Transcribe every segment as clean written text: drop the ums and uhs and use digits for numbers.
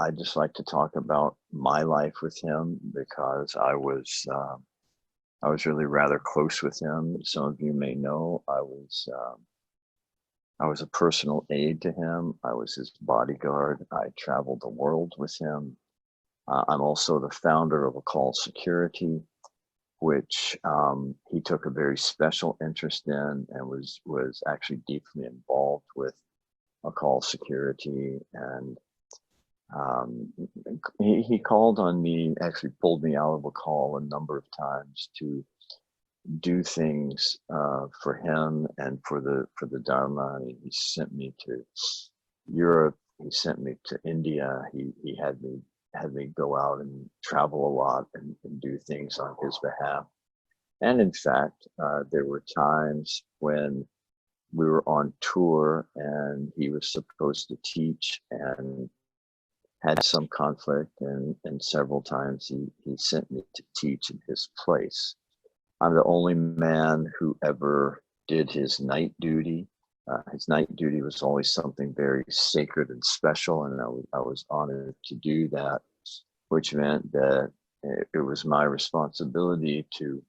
I just like to talk about my life with him because I was really rather close with him. Some of you may know I was a personal aide to him. I was his bodyguard. I traveled the world with him. I'm also the founder of a call security, which he took a very special interest in and was actually deeply involved with a call security. And um, he called on me, actually pulled me out of a call a number of times to do things for him and for the Dharma. He sent me to Europe. He sent me to India. He had me go out and travel a lot and do things on his behalf. And in fact, there were times when we were on tour and he was supposed to teach and had some conflict, and several times he sent me to teach in his place. I'm the only man who ever did his night duty. His night duty was always something very sacred and special, and I was honored to do that, which meant that it was my responsibility to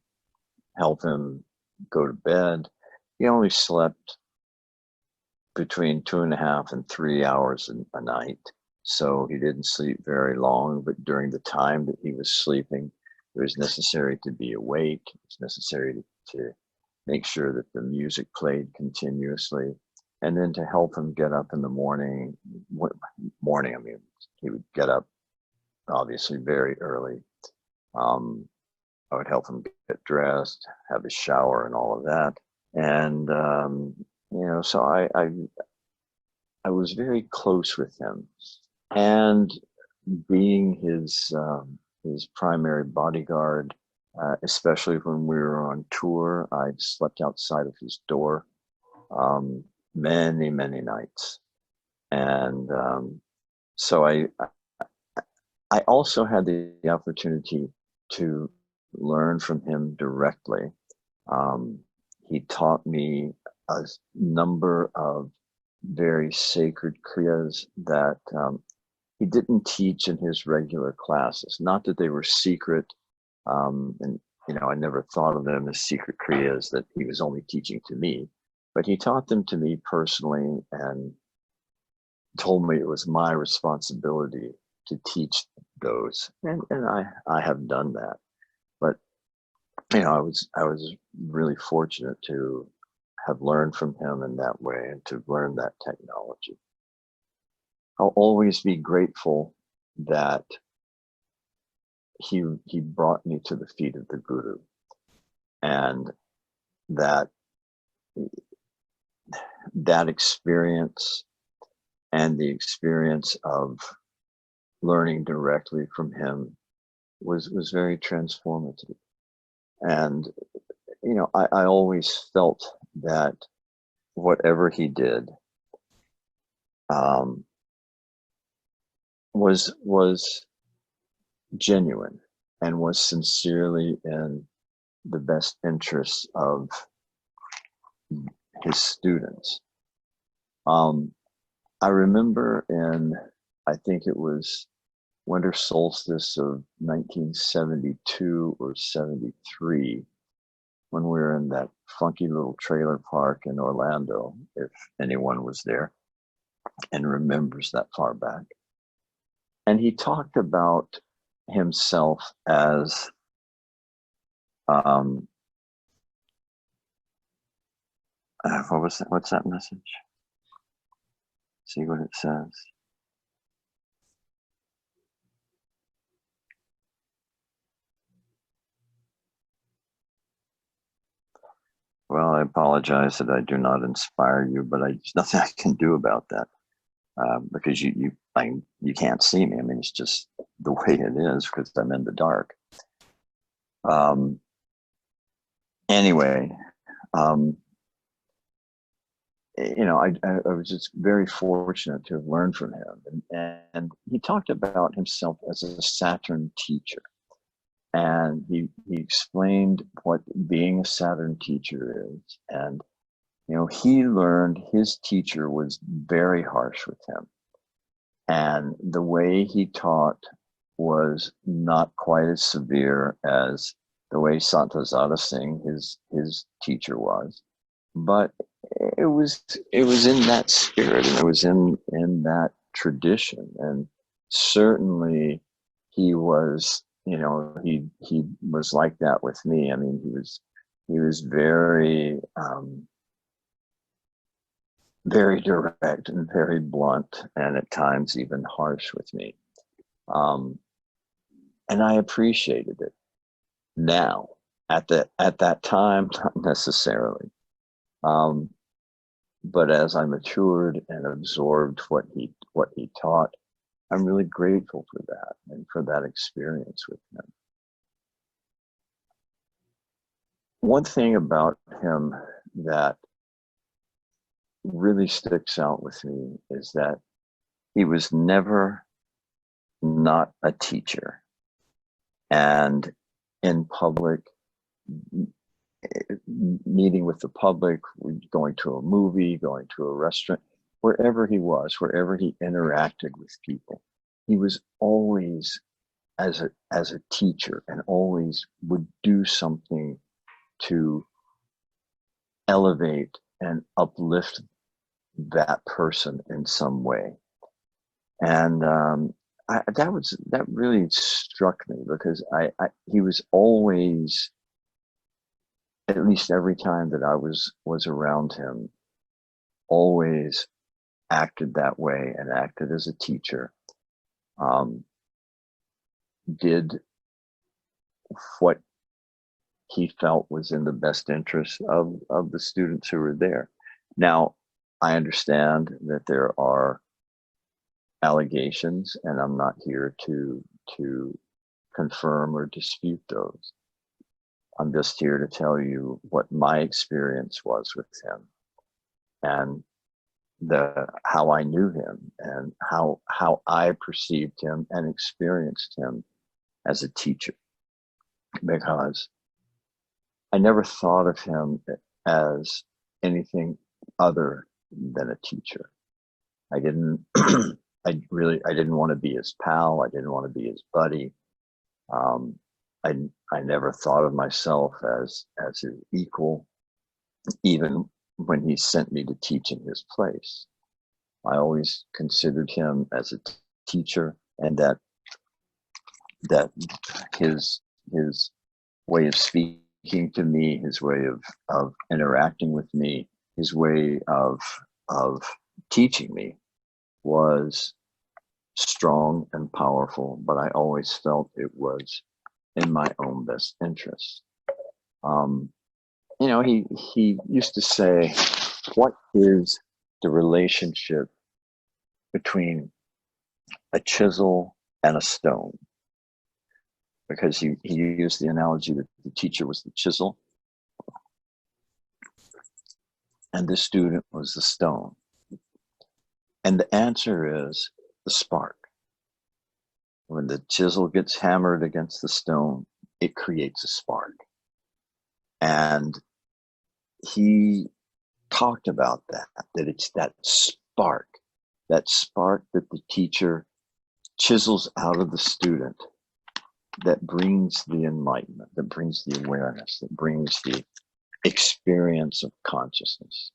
help him go to bed. He only slept between 2.5 and 3 hours a night, so he didn't sleep very long, but during the time that he was sleeping, it was necessary to be awake. It was necessary to make sure that the music played continuously, and then to help him get up in the morning. I mean, he would get up obviously very early. I would help him get dressed, have a shower, and all of that. And so I was very close with him, and being his primary bodyguard, especially when we were on tour. I slept outside of his door many nights, and so I also had the opportunity to learn from him directly. He taught me a number of very sacred kriyas that he didn't teach in his regular classes. Not that they were secret, and I never thought of them as secret kriyas that he was only teaching to me, but he taught them to me personally and told me it was my responsibility to teach those, and I have done that. But I was really fortunate to have learned from him in that way and to learn that technology. I'll always be grateful that he brought me to the feet of the Guru, and that experience and the experience of learning directly from him was very transformative. And I always felt that whatever he did was genuine and was sincerely in the best interests of his students. I remember I think it was winter solstice of 1972 or 73, when we were in that funky little trailer park in Orlando, if anyone was there and remembers that far back. And he talked about himself as what's that message? See what it says. Well, I apologize that I do not inspire you, but there's nothing I can do about that, because you can't see me. I mean, it's just the way it is because I'm in the dark. Anyway, I was just very fortunate to have learned from him, and he talked about himself as a Saturn teacher. And he explained what being a Saturn teacher is. And, he learned his teacher was very harsh with him. And the way he taught was not quite as severe as the way Santazada Singh, his teacher, was, but it was in that spirit, and it was in that tradition. And certainly he was, he was like that with me. I mean, he was very very direct and very blunt, and at times even harsh with me. um, and I appreciated it. Now, at that time, not necessarily. um, but as I matured and absorbed what he taught, I'm really grateful for that and for that experience with him. One thing about him that really sticks out with me is that he was never not a teacher. And in public, meeting with the public, going to a movie, going to a restaurant, wherever he was, wherever he interacted with people, he was always as a teacher, and always would do something to elevate and uplift that person in some way. And that really struck me, because he was always, at least every time that I was around him, always acted that way and acted as a teacher. Did what he felt was in the best interest of the students who were there. Now, I understand that there are allegations, and I'm not here to confirm or dispute those. I'm just here to tell you what my experience was with him, and how I knew him, and how I perceived him and experienced him as a teacher. Because I never thought of him as anything other than a teacher. I didn't I didn't want to be his pal. I didn't want to be his buddy. I never thought of myself as his equal, even when he sent me to teach in his place. I always considered him as a teacher, and that his way of speaking to me, his way of interacting with me, his way of teaching me was strong and powerful, but I always felt it was in my own best interest. He used to say, "What is the relationship between a chisel and a stone?" Because he used the analogy that the teacher was the chisel and the student was the stone. And the answer is the spark. When the chisel gets hammered against the stone, it creates a spark. And he talked about that it's that spark that the teacher chisels out of the student that brings the enlightenment, that brings the awareness, that brings the experience of consciousness.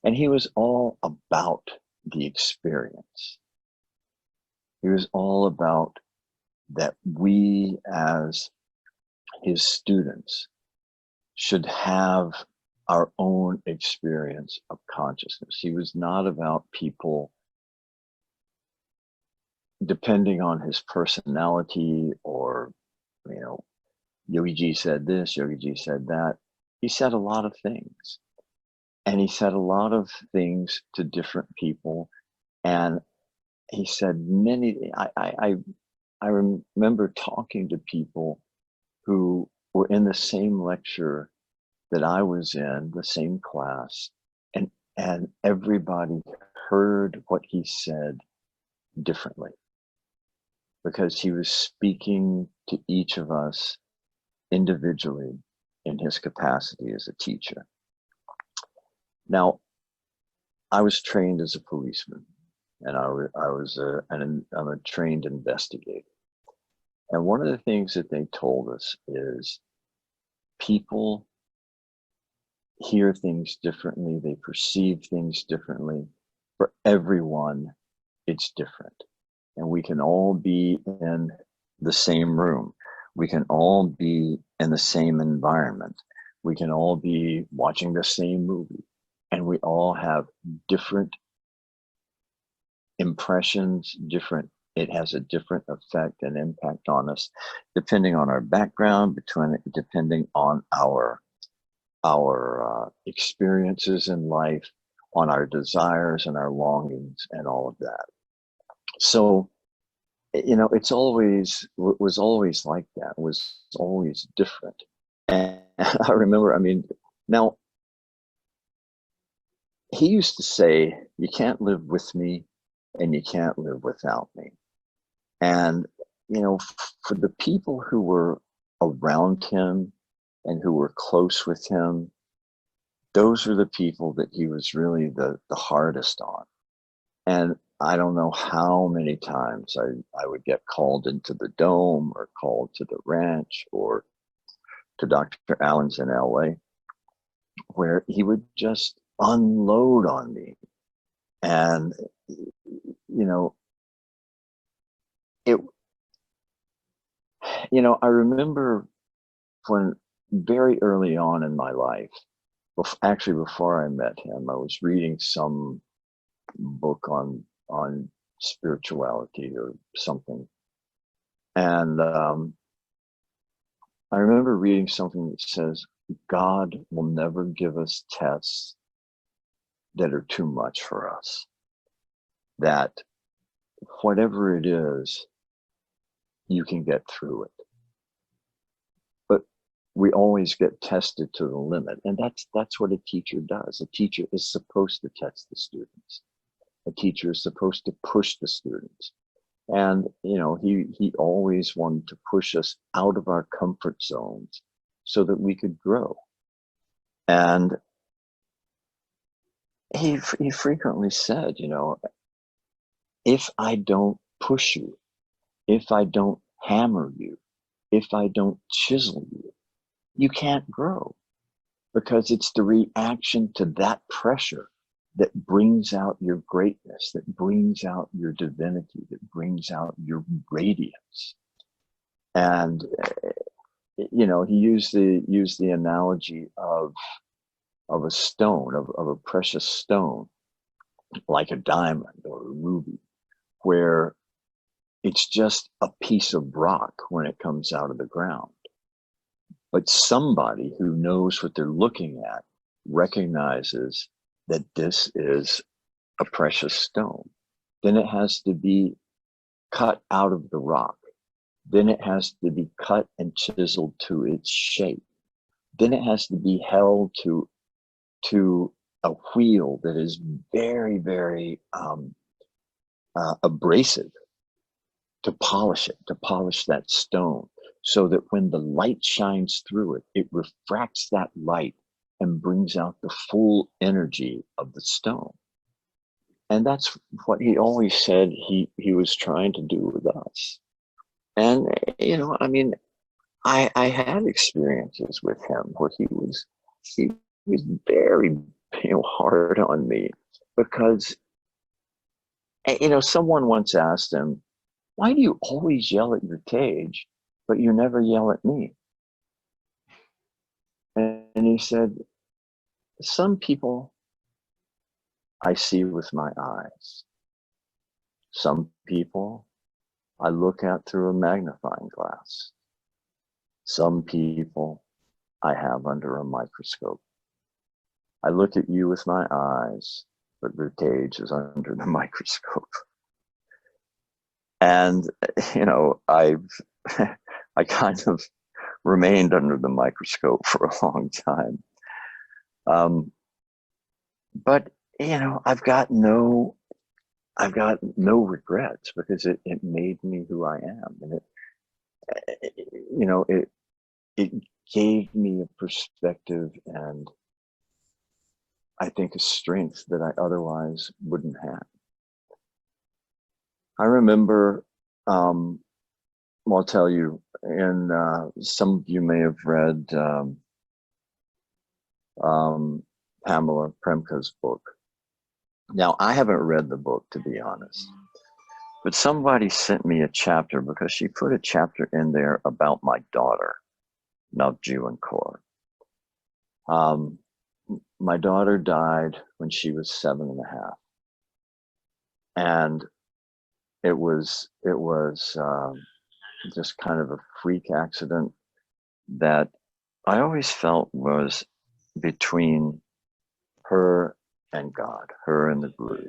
And he was all about the experience. He was all about that we, as his students, should have our own experience of consciousness. He was not about people depending on his personality, or, Yogi Ji said this, Yogi Ji said that. He said a lot of things. And he said a lot of things to different people. And he said many, I remember talking to people who were in the same lecture that I was in, the same class, and everybody heard what he said differently, because he was speaking to each of us individually in his capacity as a teacher. Now, I was trained as a policeman, and I'm a trained investigator. And one of the things that they told us is people hear things differently, they perceive things differently. For everyone, it's different. And we can all be in the same room. We can all be in the same environment. We can all be watching the same movie. And we all have different impressions, it has a different effect and impact on us, depending on our background, depending on our experiences in life, on our desires and our longings and all of that. So, was always like that. It was always different. And I remember, now he used to say, you can't live with me and you can't live without me. And, for the people who were around him and who were close with him, those are the people that he was really the hardest on. And I don't know how many times I would get called into the dome or called to the ranch or to Dr. Allen's in LA, where he would just unload on me. And, it, I remember when very early on in my life, actually before I met him, I was reading some book on spirituality or something, and I remember reading something that says God will never give us tests that are too much for us, that whatever it is, you can get through it. But we always get tested to the limit, and that's what a teacher does. A teacher is supposed to test the students. A teacher is supposed to push the students. And, he always wanted to push us out of our comfort zones so that we could grow. And he frequently said, if I don't push you, if I don't hammer you, if I don't chisel you, you can't grow, because it's the reaction to that pressure that brings out your greatness, that brings out your divinity, that brings out your radiance. And he used the analogy of a stone, of a precious stone, like a diamond or a ruby, where it's just a piece of rock when it comes out of the ground. But somebody who knows what they're looking at recognizes that this is a precious stone. Then it has to be cut out of the rock. Then it has to be cut and chiseled to its shape. Then it has to be held to a wheel that is very, very abrasive, to polish that stone, so that when the light shines through it, it refracts that light and brings out the full energy of the stone. And that's what he always said he was trying to do with us. And, I had experiences with him where he was very, hard on me, because, someone once asked him, why do you always yell at your cage, but you never yell at me? And he said, some people I see with my eyes. Some people I look at through a magnifying glass. Some people I have under a microscope. I look at you with my eyes, but Gurutej is under the microscope. And, I've I kind of remained under the microscope for a long time. But, I've got no regrets, because it made me who I am. And it gave me a perspective, and I think a strength that I otherwise wouldn't have. I remember, well, I'll tell you, and some of you may have read Pamela Premka's book. Now, I haven't read the book, to be honest, but somebody sent me a chapter because she put a chapter in there about my daughter, Navju and Kaur. My daughter died when she was 7.5, and it was just kind of a freak accident that I always felt was between her and God, her and the Guru.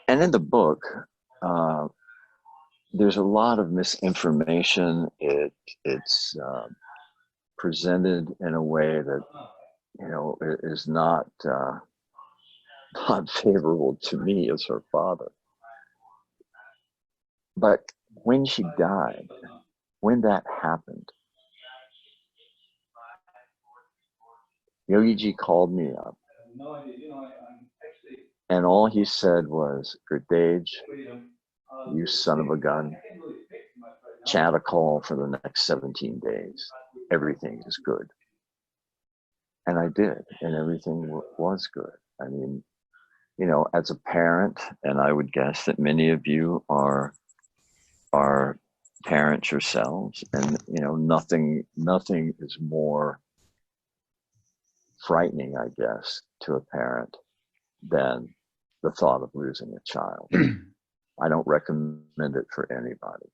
And in the book, there's a lot of misinformation. It's presented in a way that, you know, is not favorable to me as her father. But when she died, when that happened, Yogi Ji called me up, and all he said was, "Gurutej, you son of a gun, chant a call for the next 17 days. Everything is good." And I did, and everything was good. I mean, you know, as a parent, and I would guess that many of you are parents yourselves, and you know, nothing is more frightening, I guess, to a parent than the thought of losing a child. I don't recommend it for anybody.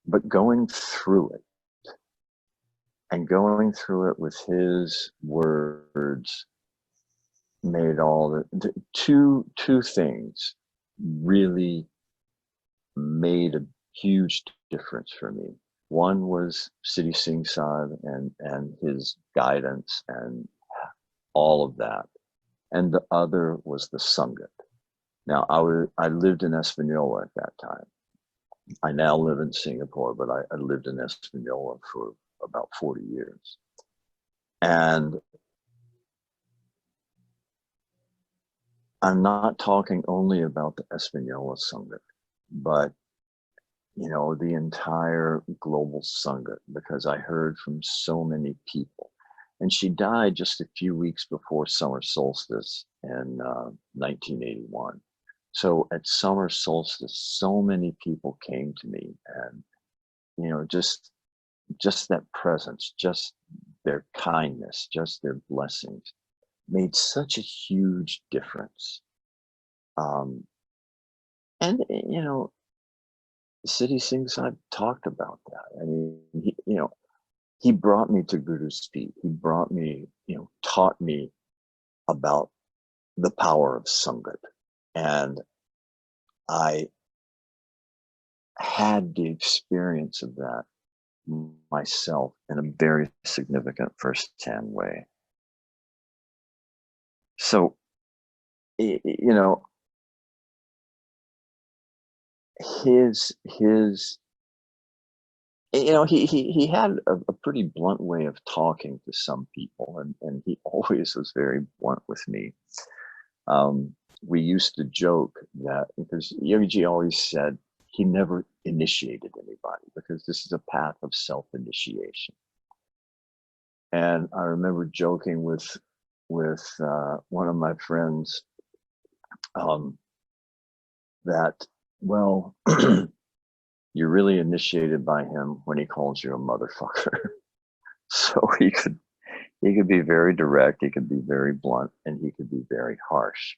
But going through it, and going through it with his words, made all the two things really made a huge difference for me. One was Gurutej Singh and his guidance and all of that, and the other was the Sangat. Now, I lived in Espanola at that time. I now live in Singapore, but I lived in Espanola for about 40 years. And I'm not talking only about the Espanola Sangat, but you know, the entire global Sangat, because I heard from so many people. And she died just a few weeks before summer solstice in 1981. So at summer solstice, so many people came to me, and you know, just that presence, just their kindness, just their blessings made such a huge difference. And you know, Gurutej Singh Sahib talked about that. I mean, you know, he brought me to Guru's feet. He brought me, you know, taught me about the power of Sangat. And I had the experience of that myself in a very significant first-hand way. So, you know, his you know, he had a pretty blunt way of talking to some people, and he always was very blunt with me. We used to joke that, because Yogi always said he never initiated anybody because this is a path of self-initiation. And I remember joking with one of my friends that, well, you're really initiated by him when he calls you a motherfucker. So he could be very direct, he could be very blunt, and he could be very harsh.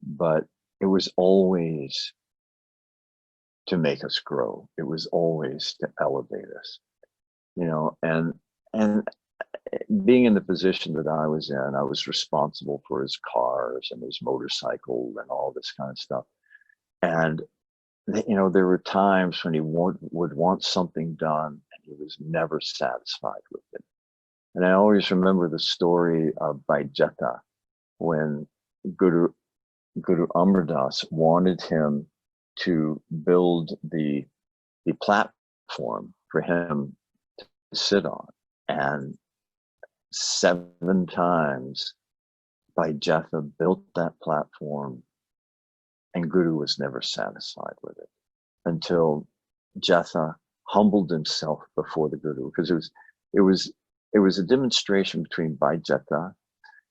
But it was always to make us grow. It was always to elevate us, you know, and being in the position that I was in, I was responsible for his cars and his motorcycle and all this kind of stuff. And you know, there were times when he would want something done and he was never satisfied with it. And I always remember the story of Baijata, when Guru Amar Das wanted him to build the platform for him to sit on. And 7 times Baijata built that platform And Guru was never satisfied with it until Jetha humbled himself before the Guru, because it was it was a demonstration between Bhaijatha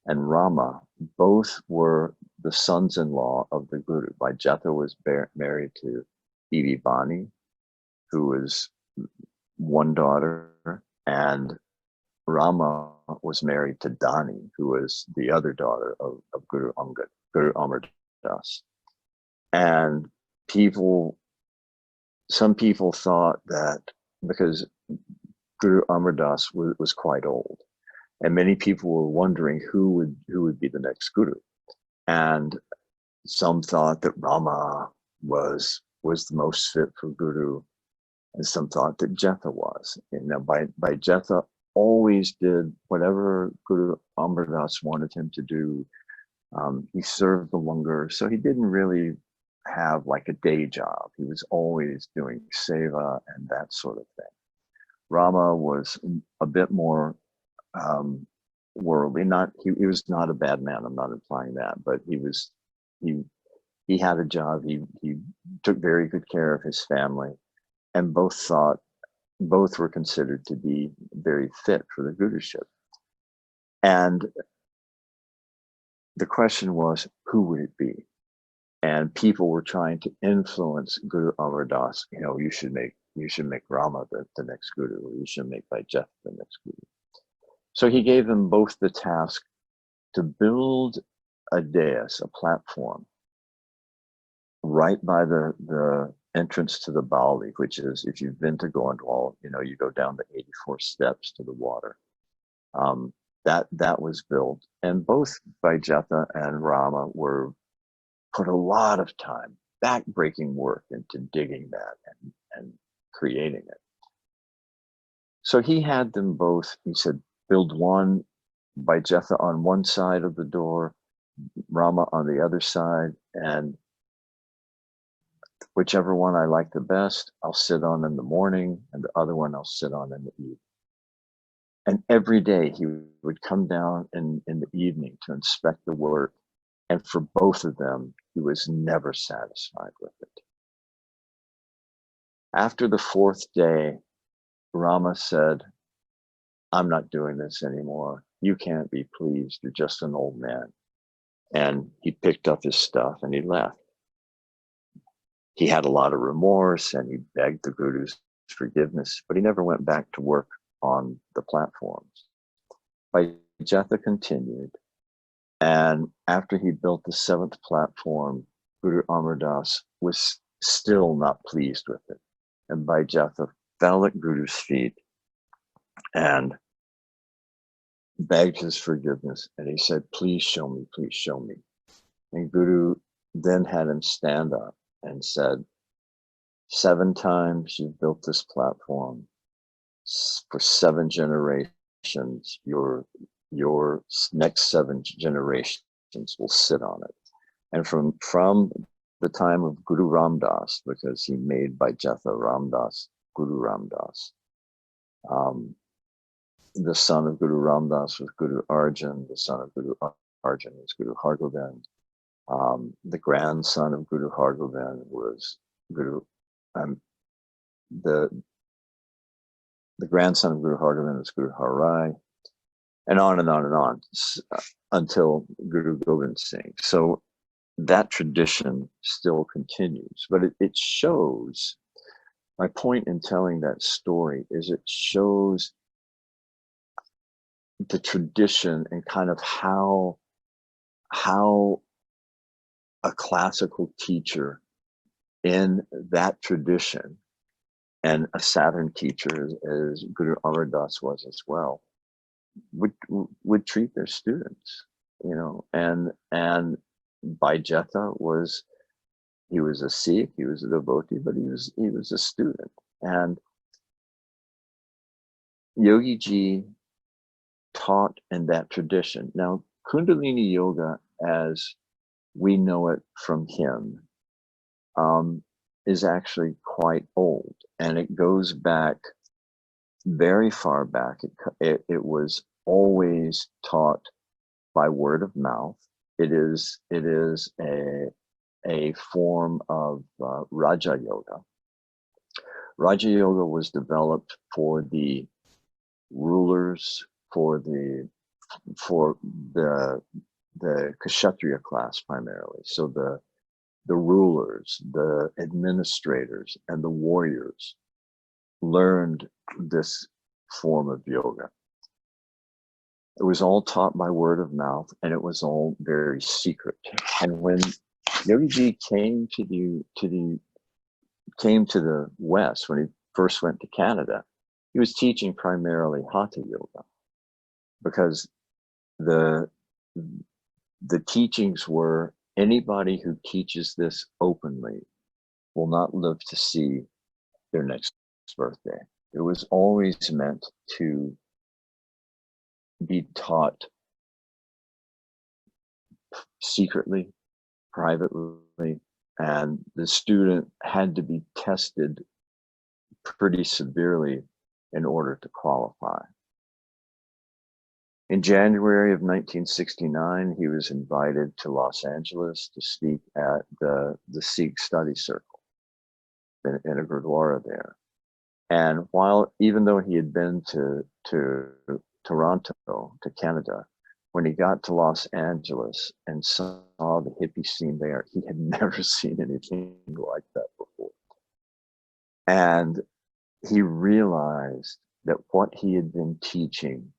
and Rama. Both were the sons-in-law of the Guru. Bhaijatha was married to Bibi Bani, who was one daughter, and Rama was married to Dani, who was the other daughter of Guru Angad, Guru Amar Das. And some people thought that because Guru Amar Das was quite old, and many people were wondering who would be the next Guru. And some thought that Rama was the most fit for Guru, and some thought that Jetha was. And now Jetha always did whatever Guru Amar Das wanted him to do. He served the langar, so he didn't really have like a day job. He was always doing seva and that sort of thing. Rama was a bit more worldly. He was not a bad man. I'm not implying that, but he had a job. He took very good care of his family, and both were considered to be very fit for the Guruship. And the question was, who would it be? And people were trying to influence Guru Amar Das. You should make Rama the next Guru, or you should make Bhaijatha the next Guru. So he gave them both the task to build a dais, a platform, right by the entrance to the Bauli, which is, if you've been to Goindwal, you go down the 84 steps to the water. That was built, and both Bhaijatha and Rama put a lot of time, back-breaking work into digging that and creating it. So he had them both, he said, build one, Bhaijatha on one side of the door, Rama on the other side, and whichever one I like the best, I'll sit on in the morning, and the other one I'll sit on in the evening. And every day he would come down in the evening to inspect the work. And for both of them, he was never satisfied with it. After the fourth day, Rama said, I'm not doing this anymore. You can't be pleased. You're just an old man. And he picked up his stuff and he left. He had a lot of remorse and he begged the Guru's forgiveness, but he never went back to work on the platforms. Bhaijatha continued. And after he built the seventh platform, Guru Amar Das was still not pleased with it. And Bhaijatha fell at Guru's feet and begged his forgiveness. And he said, please show me, please show me. And Guru then had him stand up and said, 7 times you've built this platform. For 7 generations, your next 7 generations will sit on it. And from the time of Guru Ram Das, because he made Bhaijatha Ram Das, Guru Ram Das. The son of Guru Ram Das was Guru Arjan. The son of Guru Arjan was Guru Hargobind. The grandson of Guru Hargobind was the grandson of Guru Hargobind was Guru Har Rai, and on and on and on, until Guru Gobind Singh. So that tradition still continues, but it shows, my point in telling that story is it shows the tradition and kind of how a classical teacher in that tradition, and a Saturn teacher as Guru Amar Das was as well, would treat their students, and Bhaijatha was a Sikh, he was a devotee, but he was a student. And Yogi Ji taught in that tradition. Now, Kundalini Yoga, as we know it from him, is actually quite old, and it goes back very far back. It was always taught by word of mouth. It is a a form of Raja Yoga. Raja Yoga was developed for the rulers, for the Kshatriya class primarily. So the rulers, the administrators, and the warriors learned this form of yoga. It was all taught by word of mouth, and it was all very secret. And when Yogi Ji came to the West, when he first went to Canada, he was teaching primarily Hatha Yoga, because the teachings were, anybody who teaches this openly will not live to see their next birthday. It was always meant to be taught secretly, privately, and the student had to be tested pretty severely in order to qualify. In January of 1969, he was invited to Los Angeles to speak at the Sikh study circle in a Gurdwara there. And even though he had been to Toronto, to Canada, when he got to Los Angeles and saw the hippie scene there, he had never seen anything like that before. And he realized that what he had been teaching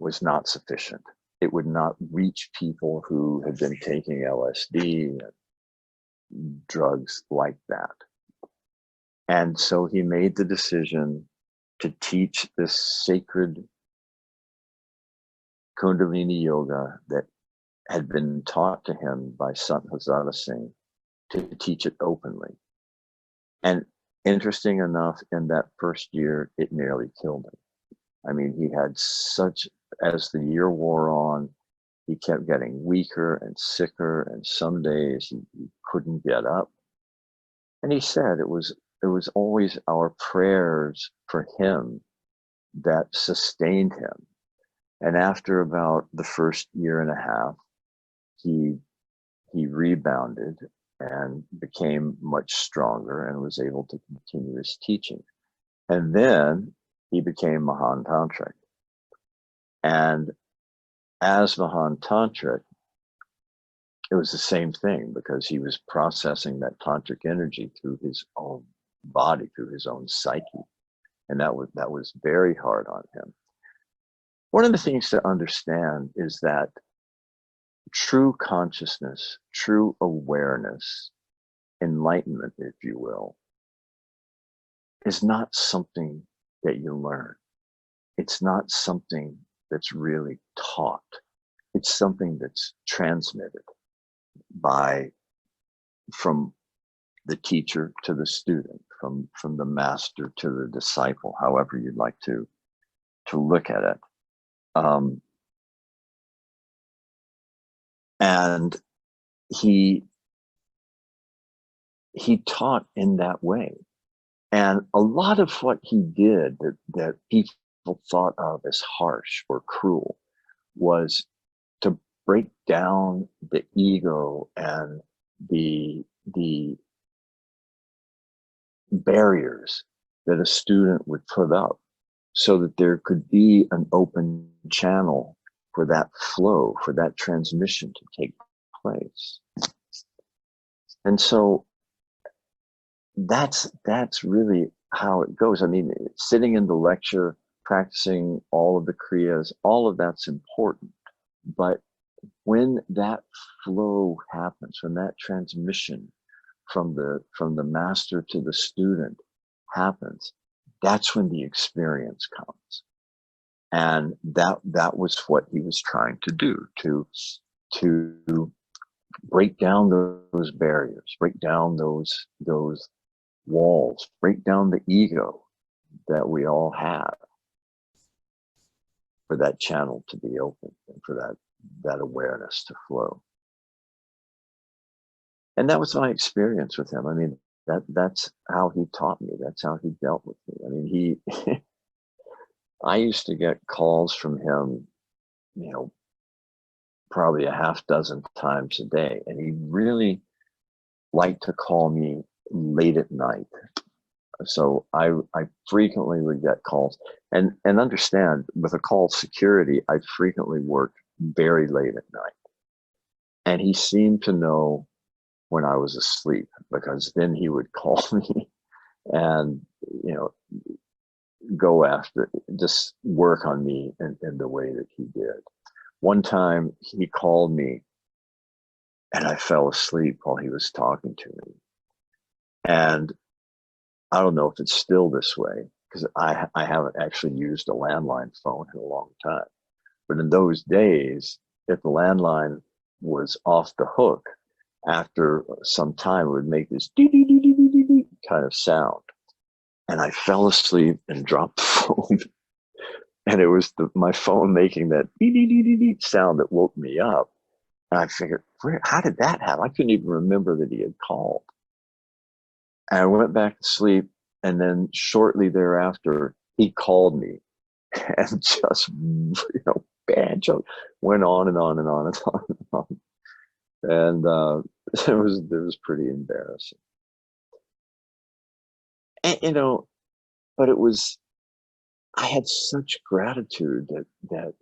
was not sufficient. It would not reach people who had been taking LSD and drugs like that. And so he made the decision to teach this sacred Kundalini yoga that had been taught to him by Sant Hazara Singh, to teach it openly. And interesting enough, in that first year, it nearly killed him. I mean, he had as the year wore on, he kept getting weaker and sicker, and some days he couldn't get up. And he said it was always our prayers for him that sustained him. And after about the first year and a half, he rebounded and became much stronger and was able to continue his teaching. And then he became Mahan Tantric. And as Mahan Tantric, it was the same thing, because he was processing that tantric energy through his own body, through his own psyche. And that was very hard on him. One of the things to understand is that true consciousness, true awareness, enlightenment, if you will, is not something that you learn. It's not something that's really taught. It's something that's transmitted from the teacher to the student, from the master to the disciple, however you'd like to look at it. And he taught in that way. And a lot of what he did that people thought of as harsh or cruel was to break down the ego and the barriers that a student would put up, so that there could be an open channel for that flow, for that transmission to take place. And so that's really how it goes. I mean, sitting in the lecture, practicing all of the kriyas, all of that's important. But when that flow happens, when that transmission from the master to the student happens, that's when the experience comes. And that was what he was trying to do, to break down those barriers, break down those walls, break down the ego that we all have, for that channel to be open and for that awareness to flow. And that was my experience with him. I mean, that's how he taught me. That's how he dealt with me. I mean, I used to get calls from him, probably a half dozen times a day. And he really liked to call me late at night. So I frequently would get calls, and understand, with a call security, I frequently worked very late at night. And he seemed to know when I was asleep, because then he would call me and, you know, go after, just work on me in the way that he did. One time he called me and I fell asleep while he was talking to me. And I don't know if it's still this way, because I haven't actually used a landline phone in a long time. But in those days, if the landline was off the hook, after some time, it would make this dee dee dee dee dee dee dee kind of sound. And I fell asleep and dropped the phone. And it was my phone making that dee dee dee dee dee sound that woke me up. And I figured, how did that happen? I couldn't even remember that he had called. And I went back to sleep. And then shortly thereafter, he called me and just, banjo went on and on and on and on and on. And it was pretty embarrassing. And, but I had such gratitude that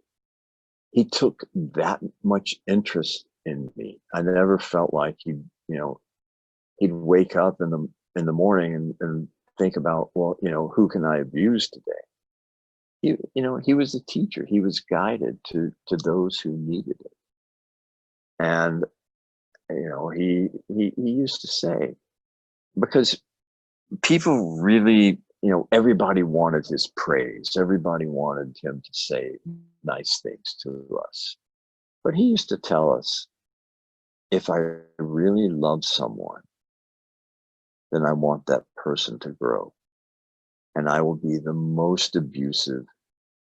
he took that much interest in me. I never felt like he'd wake up in the morning and think about, well, who can I abuse today? He was a teacher. He was guided to those who needed it. And, he used to say, because people really, everybody wanted his praise. Everybody wanted him to say nice things to us. But he used to tell us, if I really love someone, then I want that person to grow. And I will be the most abusive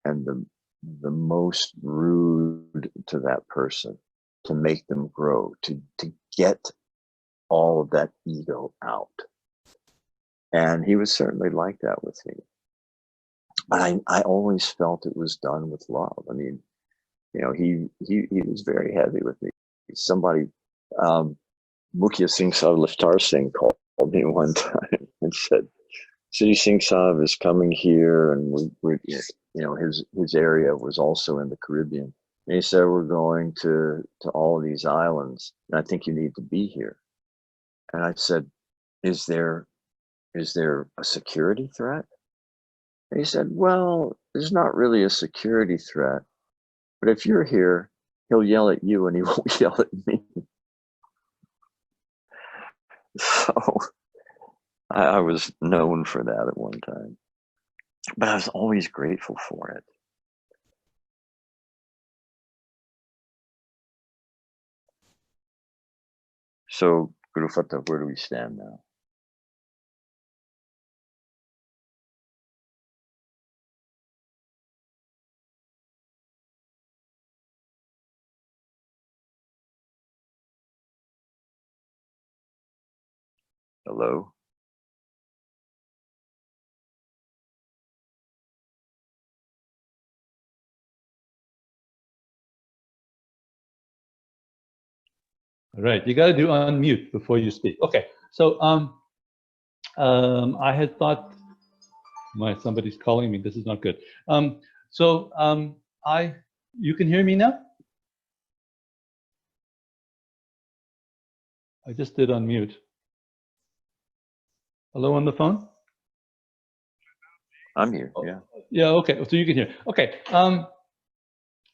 and the most rude to that person to make them grow, to get all of that ego out. And he was certainly like that with me. But I always felt it was done with love. I mean, he was very heavy with me. Somebody, Gurutej Singh called me one time and said, Sri Singh Sahib is coming here, and we're his area was also in the Caribbean. And he said, we're going to all of these islands, and I think you need to be here. And I said, is there a security threat? And he said, well, there's not really a security threat, but if you're here, he'll yell at you and he won't yell at me. So I was known for that at one time, but I was always grateful for it. So, Guru Fatah, where do we stand now? Hello? All right, you got to do unmute before you speak. Okay, so I had thought, somebody's calling me. This is not good. You can hear me now? I just did unmute. Hello on the phone? I'm here, yeah. Yeah, okay, so you can hear. Okay,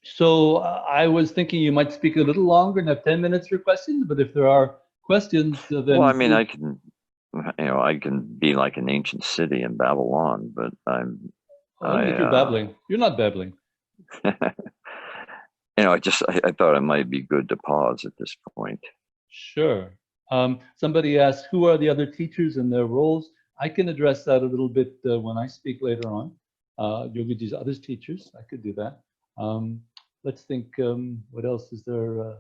so I was thinking you might speak a little longer and have 10 minutes for questions, but if there are questions, then... Well, I mean, I can be like an ancient city in Babylon, but if you're babbling. You're not babbling. I thought it might be good to pause at this point. Sure. Somebody asked, who are the other teachers and their roles? I can address that a little bit when I speak later on. Yogiji's other teachers, I could do that. Let's think, what else is there?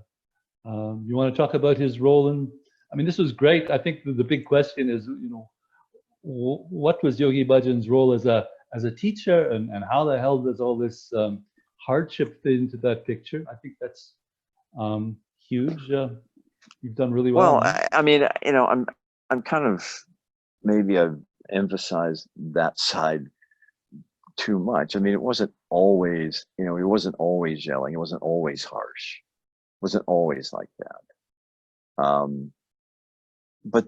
You want to talk about his role in, I mean, this was great. I think the big question is, what was Yogi Bhajan's role as a teacher, and how the hell does all this hardship fit into that picture? I think that's huge. You've done really well, Well, man. I mean, I'm kind of, maybe I've emphasized that side too much. I mean, it wasn't always, he wasn't always yelling. It wasn't always harsh. It wasn't always like that. But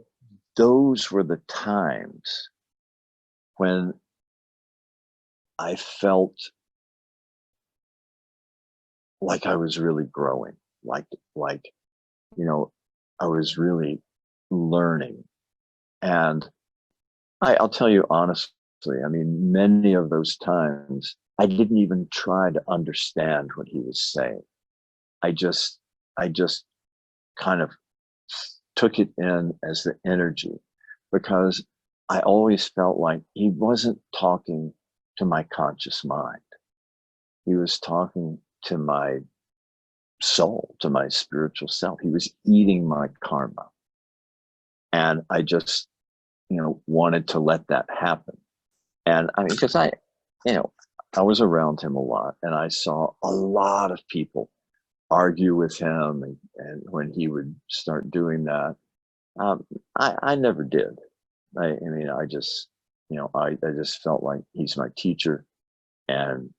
those were the times when I felt like I was really growing, like, you know, I was really learning. And I'll tell you honestly, I mean, many of those times, I didn't even try to understand what he was saying. I just, I just kind of took it in as the energy, because I always felt like he wasn't talking to my conscious mind. He was talking to my soul, to my spiritual self. He was eating my karma. And I just, wanted to let that happen. And I mean, because you know, I was around him a lot, and I saw a lot of people argue with him. And when he would start doing that, um, I never did. I mean, I just, I just felt like he's my teacher, and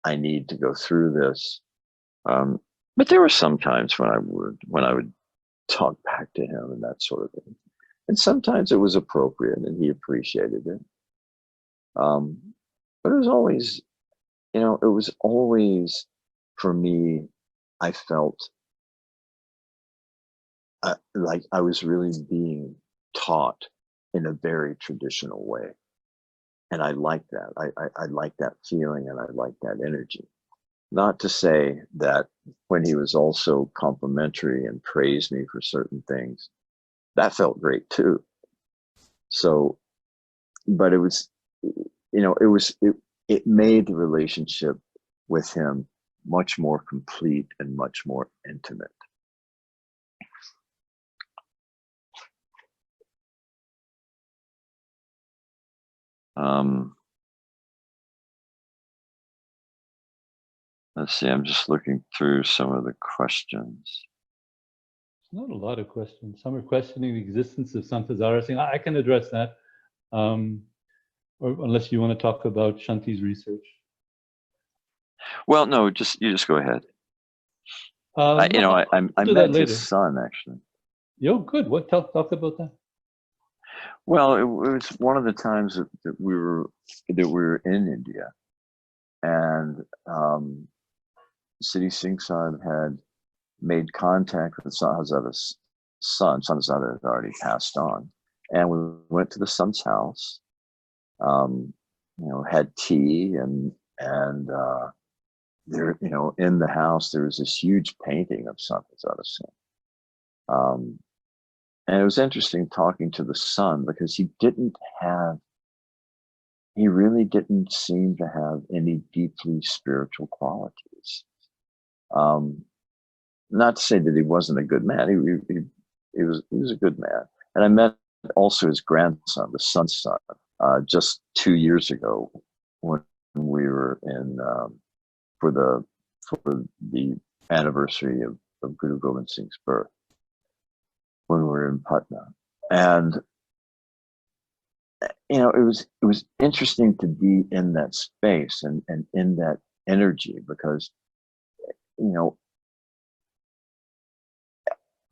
I need to go through this. Um, but there were some times when I would talk back to him and that sort of thing. And sometimes it was appropriate and he appreciated it. Um, but it was always, it was always, for me, I felt like I was really being taught in a very traditional way. And I like that. I like that feeling, and I like that energy. Not to say that when he was also complimentary and praised me for certain things, that felt great too. So, but it was, it made the relationship with him much more complete and much more intimate. Um, let's see, I'm just looking through some of the questions. Not a lot of questions. Some are questioning the existence of Santazara Singh. I can address that, or unless you want to talk about Shanti's research. Well, no, you just go ahead. No, I do that met later. his son actually. Yo, good. What? Talk about that. Well, it was one of the times that we were in India, and Siddhi Singh Sahib had made contact with Sahazada's son. Sahazada had already passed on, and we went to the son's house. Had tea, and there, in the house there was this huge painting of Sahazada Singh. And it was interesting talking to the son, because he really didn't seem to have any deeply spiritual qualities. Not to say that he wasn't a good man. He was a good man. And I met also his grandson, the son's son, just 2 years ago, when we were in for the anniversary of Guru Gobind Singh's birth, when we were in Patna. And it was interesting to be in that space and in that energy, because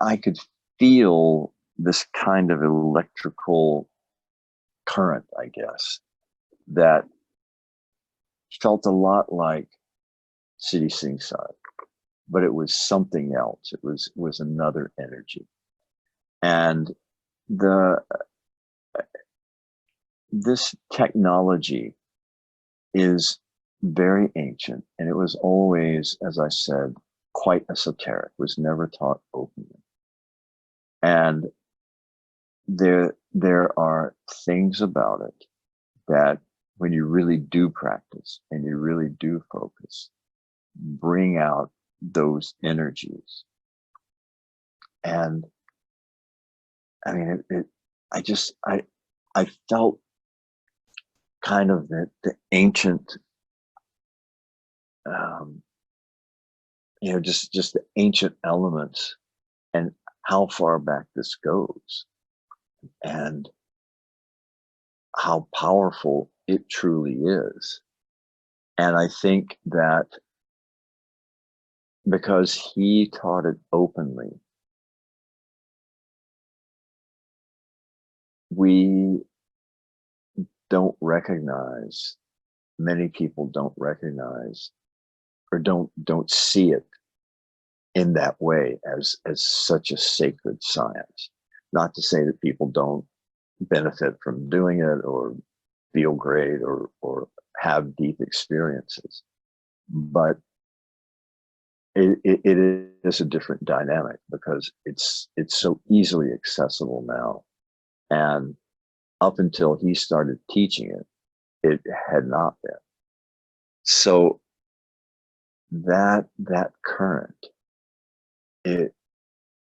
I could feel this kind of electrical current, I guess, that felt a lot like Siddhi Singh Sahib, but it was something else. It was another energy. And this technology is very ancient, and it was always, as I said, quite esoteric, was never taught openly. And there are things about it that, when you really do practice and you really do focus, bring out those energies. And I mean, I felt kind of the ancient, just the ancient elements, and how far back this goes and how powerful it truly is. And I think that because he taught it openly, we don't recognize, many people don't recognize or don't see it in that way as such a sacred science. Not to say that people don't benefit from doing it or feel great or have deep experiences, but it is a different dynamic because it's so easily accessible now. And up until he started teaching it, it had not been. So that current it,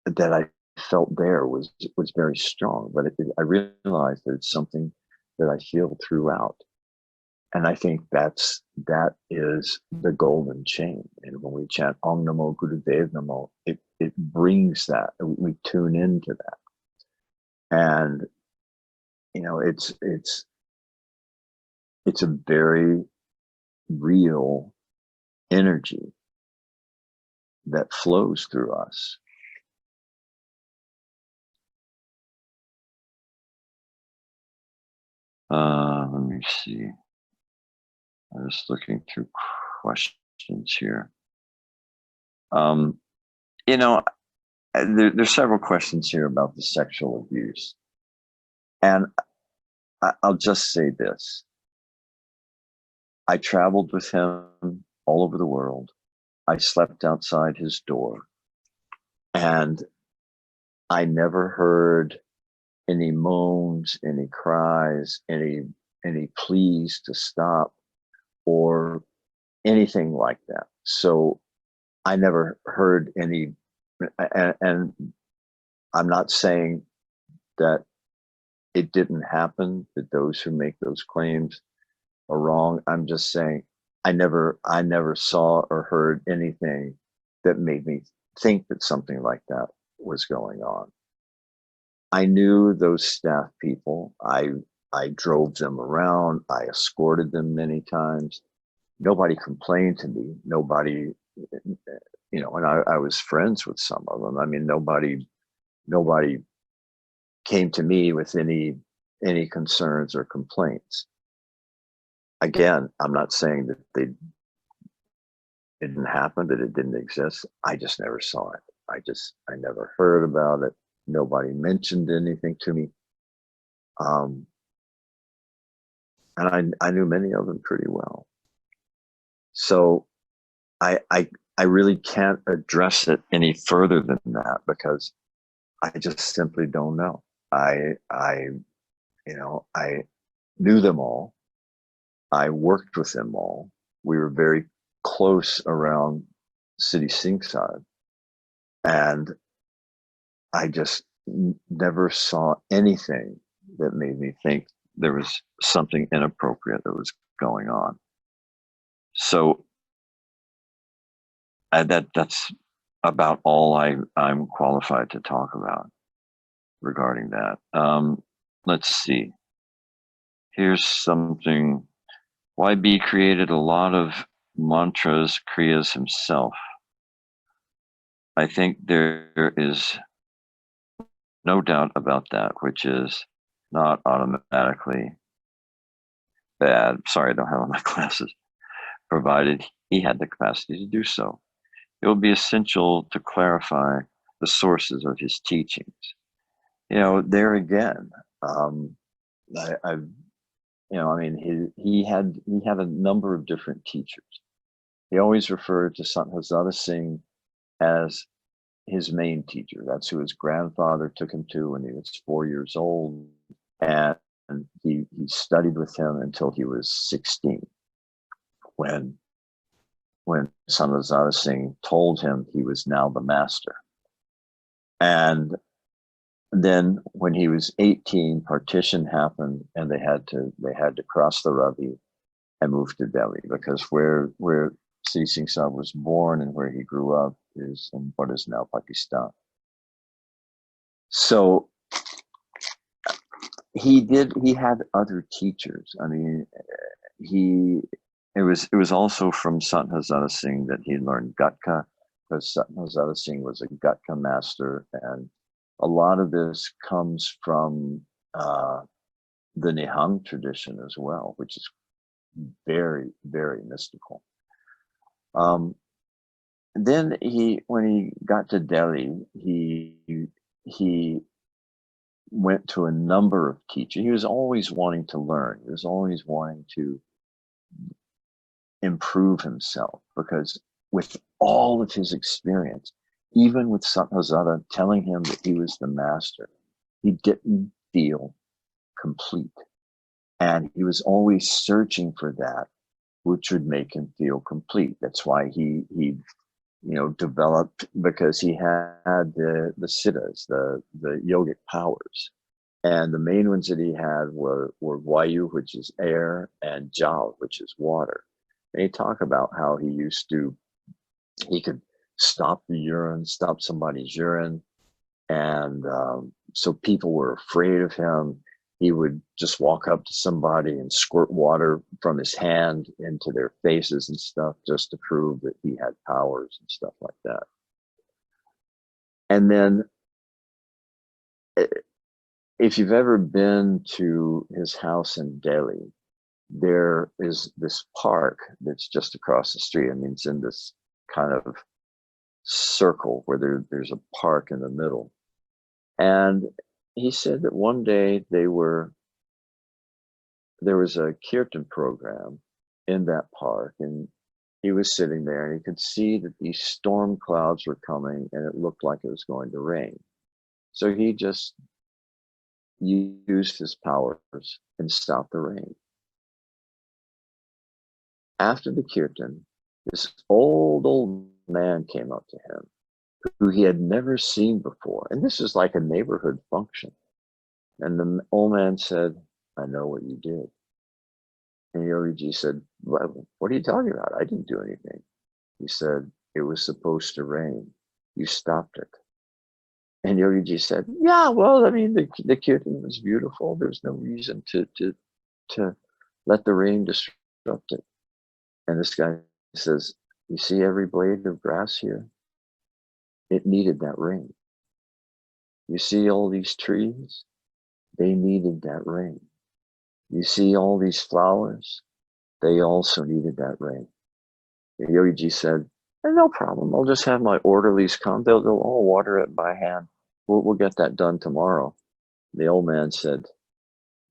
that I felt there was very strong, but I realized that it's something that I feel throughout. And I think that is the golden chain. And when we chant Om Namo Gurudev Namo, it brings that. We tune into that. And you know, it's a very real energy that flows through us. Let me see. I'm just looking through questions here. Um, you know, there's several questions here about the sexual abuse. And I'll just say this. I traveled with him all over the world. I slept outside his door. And I never heard any moans, any cries, any pleas to stop or anything like that. So I never heard any, and I'm not saying that it didn't happen, that those who make those claims are wrong. I'm just saying I never saw or heard anything that made me think that something like that was going on. I knew those staff people. I drove them around. I escorted them many times. Nobody complained to me. Nobody, you know, and I was friends with some of them. I mean, nobody came to me with any concerns or complaints. Again, I'm not saying that it didn't happen, that it didn't exist. I just never saw it. I never heard about it. Nobody mentioned anything to me. And I knew many of them pretty well. So I really can't address it any further than that because I just simply don't know. I I knew them all. I worked with them all. We were very close around City Singside, and I just never saw anything that made me think there was something inappropriate that was going on. So that's about all I'm qualified to talk about regarding that. Let's see. Here's something. YB created a lot of mantras, kriyas himself. I think there is no doubt about that, which is not automatically bad. Sorry, I don't have on my glasses. Provided he had the capacity to do so. It will be essential to clarify the sources of his teachings. You know, there again, I've, you know, I mean, he had a number of different teachers. He always referred to Sant Hazara Singh as his main teacher. That's who his grandfather took him to when he was 4 years old, and he studied with him until he was 16, when Sant Hazara Singh told him he was now the master. And then when he was 18, partition happened, and they had to cross the Ravi and move to Delhi, because where Sri Singh Sahib was born and where he grew up is in what is now Pakistan. So he had other teachers. I mean, it was also from Sant Hazara Singh that he learned Gatka, because Sant Hazara Singh was a Gatka master, and a lot of this comes from the Nihang tradition as well, which is very, very mystical. Then when he got to Delhi, he went to a number of teachers. He was always wanting to learn. He was always wanting to improve himself, because with all of his experience, even with Sant Hazara telling him that he was the master, he didn't feel complete. And he was always searching for that which would make him feel complete. That's why he developed, because he had the siddhas, the yogic powers. And the main ones that he had were Vayu, which is air, and Jal, which is water. And he talked about how he could stop somebody's urine. And so people were afraid of him. He would just walk up to somebody and squirt water from his hand into their faces and stuff, just to prove that he had powers and stuff like that. And then, if you've ever been to his house in Delhi, there is this park that's just across the street. I mean, it's in this kind of circle where there's a park in the middle. And he said that one day there was a kirtan program in that park, and he was sitting there and he could see that these storm clouds were coming and it looked like it was going to rain. So he just used his powers and stopped the rain. After the kirtan, this old man came up to him who he had never seen before. And this is like a neighborhood function. And the old man said, "I know what you did." And Yogi said, "What are you talking about? I didn't do anything." He said, "It was supposed to rain. You stopped it." And Yogi said, "Yeah, well, I mean, the kirtan was beautiful. There's no reason to let the rain disrupt it." And this guy says, "You see every blade of grass here? It needed that rain. You see all these trees? They needed that rain. You see all these flowers? They also needed that rain." And Yogi said, "No problem. I'll just have my orderlies come. They'll all water it by hand. We'll get that done tomorrow." The old man said,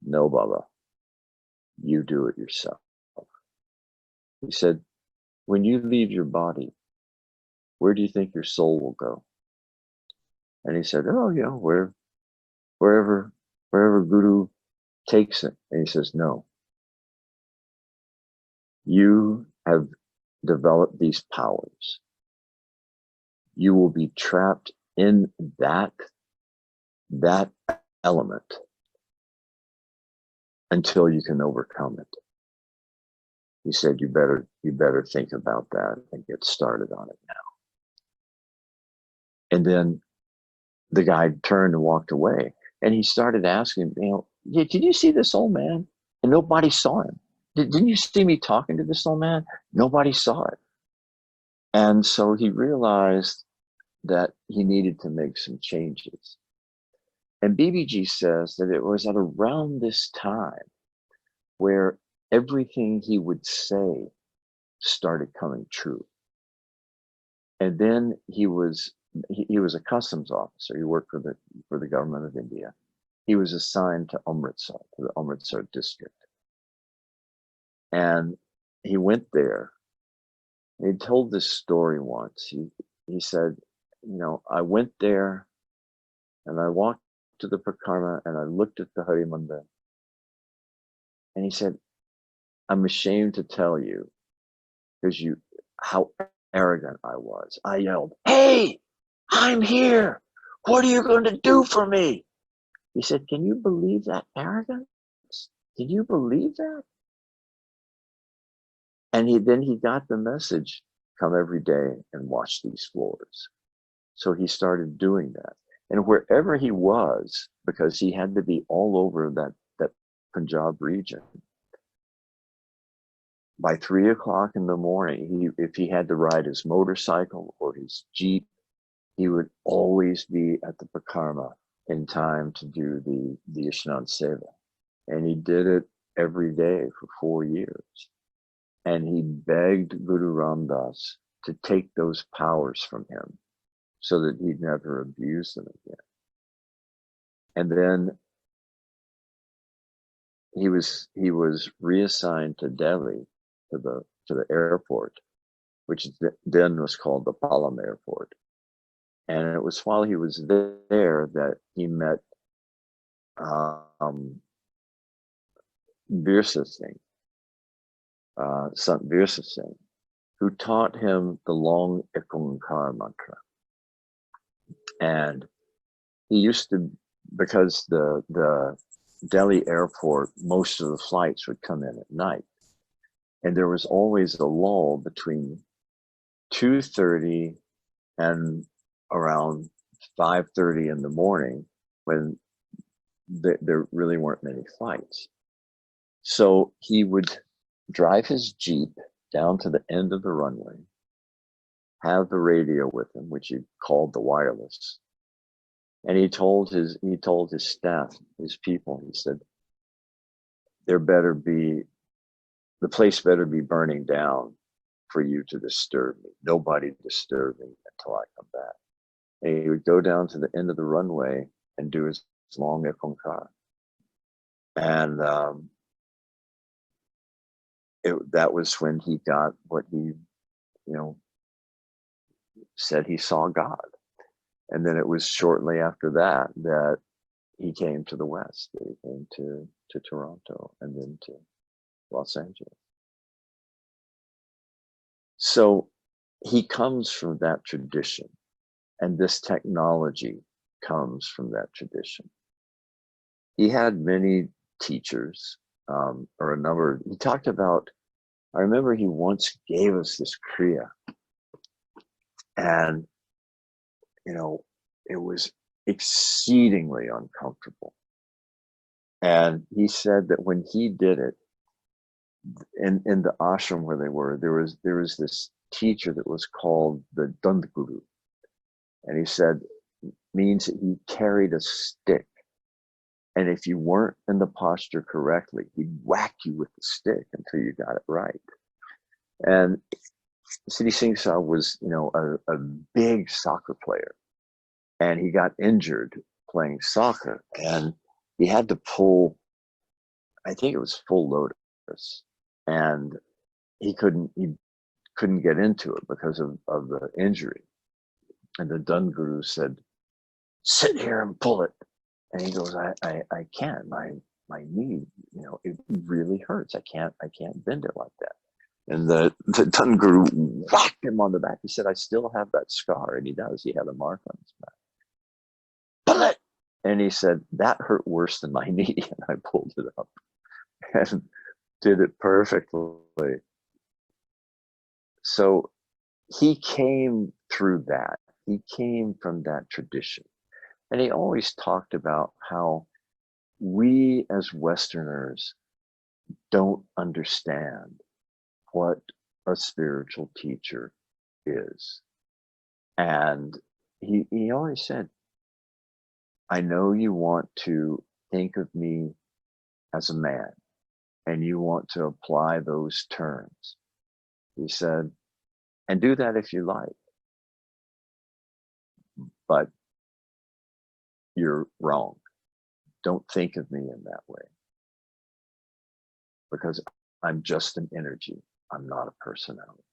"No, Baba, you do it yourself." He said, "When you leave your body, where do you think your soul will go?" And he said, "Oh, wherever Guru takes it." And he says, "No, you have developed these powers. You will be trapped in that element until you can overcome it." He said, you better think about that and get started on it now." And then the guy turned and walked away, and he started asking, "Did you see this old man?" And nobody saw him. "Didn't you see me talking to this old man?" Nobody saw it. And so he realized that he needed to make some changes. And BBG says that it was at around this time where everything he would say started coming true. And then he was a customs officer. He worked for the government of India. He was assigned to Amritsar, to the Amritsar district. And he went there. He told this story once. He said, "I went there and I walked to the Prakarma and I looked at the Hari Mandir." And he said, "I'm ashamed to tell you, because how arrogant I was. I yelled, 'Hey, I'm here. What are you going to do for me?'" He said, "Can you believe that arrogance? Can you believe that?" And then he got the message, come every day and wash these floors. So he started doing that. And wherever he was, because he had to be all over that Punjab region, by 3 o'clock in the morning, if he had to ride his motorcycle or his Jeep, he would always be at the Pakarma in time to do the Ishnan Seva. And he did it every day for 4 years. And he begged Guru Ram Das to take those powers from him so that he'd never abuse them again. And then he was reassigned to Delhi, to the airport, which then was called the Palam Airport. And it was while he was there that he met Birsa Singh, Sant Birsa Singh, who taught him the long Ikonkar mantra. And he used to, because the Delhi airport, most of the flights would come in at night. And there was always a lull between 2:30 and around 5:30 in the morning when there really weren't many flights. So he would drive his Jeep down to the end of the runway, have the radio with him, which he called the wireless. And he told his staff, his people, he said, the place better be burning down for you to disturb me. Nobody disturb me until I come back. And he would go down to the end of the runway and do his long Ikonkar. And that was when he got what he, said he saw God. And then it was shortly after that he came to the West. He came to Toronto and then to Los Angeles. So he comes from that tradition, and this technology comes from that tradition. He had many teachers, or a number. He talked about, I remember he once gave us this Kriya, and it was exceedingly uncomfortable. And he said that when he did it, in the ashram where they were, there was this teacher that was called the Dand Guru. And he said, means that he carried a stick. And if you weren't in the posture correctly, he'd whack you with the stick until you got it right. And Siddhi Singh Saab was, a big soccer player. And he got injured playing soccer. And he had to pull, I think it was full lotus. And he couldn't get into it because of the injury. And the Dund Guru said, sit here and pull it. And he goes, I can't, my knee, it really hurts. I can't bend it like that. And the Dund Guru whacked him on the back. He said, I still have that scar. And he does. He had a mark on his back. Pull it. And he said, that hurt worse than my knee. And I pulled it up and did it perfectly. So he came through that. He came from that tradition. And he always talked about how we as Westerners don't understand what a spiritual teacher is. And he always said, I know you want to think of me as a man and you want to apply those terms. He said, and do that if you like, but you're wrong. Don't think of me in that way, because I'm just an energy. I'm not a personality.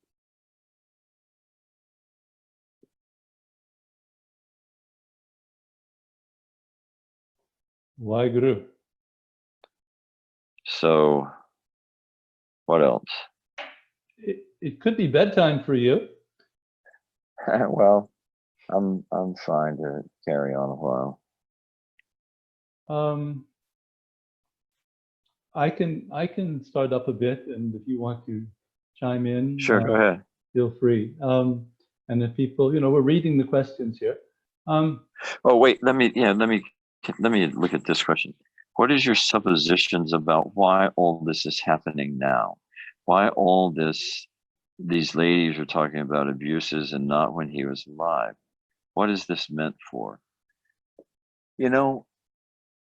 Why, Guru? So, what else? It could be bedtime for you. Well, I'm fine to carry on a while. I can start up a bit, and if you want to chime in, Sure, go ahead. feel free. And if people, we're reading the questions here. Oh, wait, let me look at this question. What is your suppositions about why all this is happening now? Why all these ladies are talking about abuses and not when he was alive? What is this meant for? You know,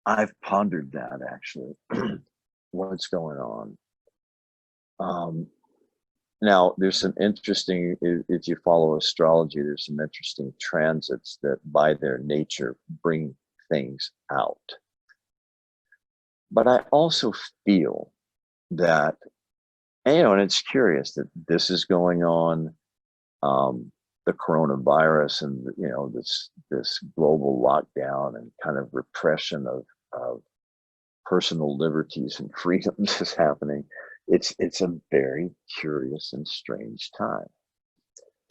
I've pondered that actually. What's going on? Um, Now, there's some interesting, if you follow astrology, there's some interesting transits that by their nature bring things out. But I also feel that, and it's curious that this is going on, the coronavirus and, this global lockdown and kind of repression of personal liberties and freedoms is happening. It's a very curious and strange time.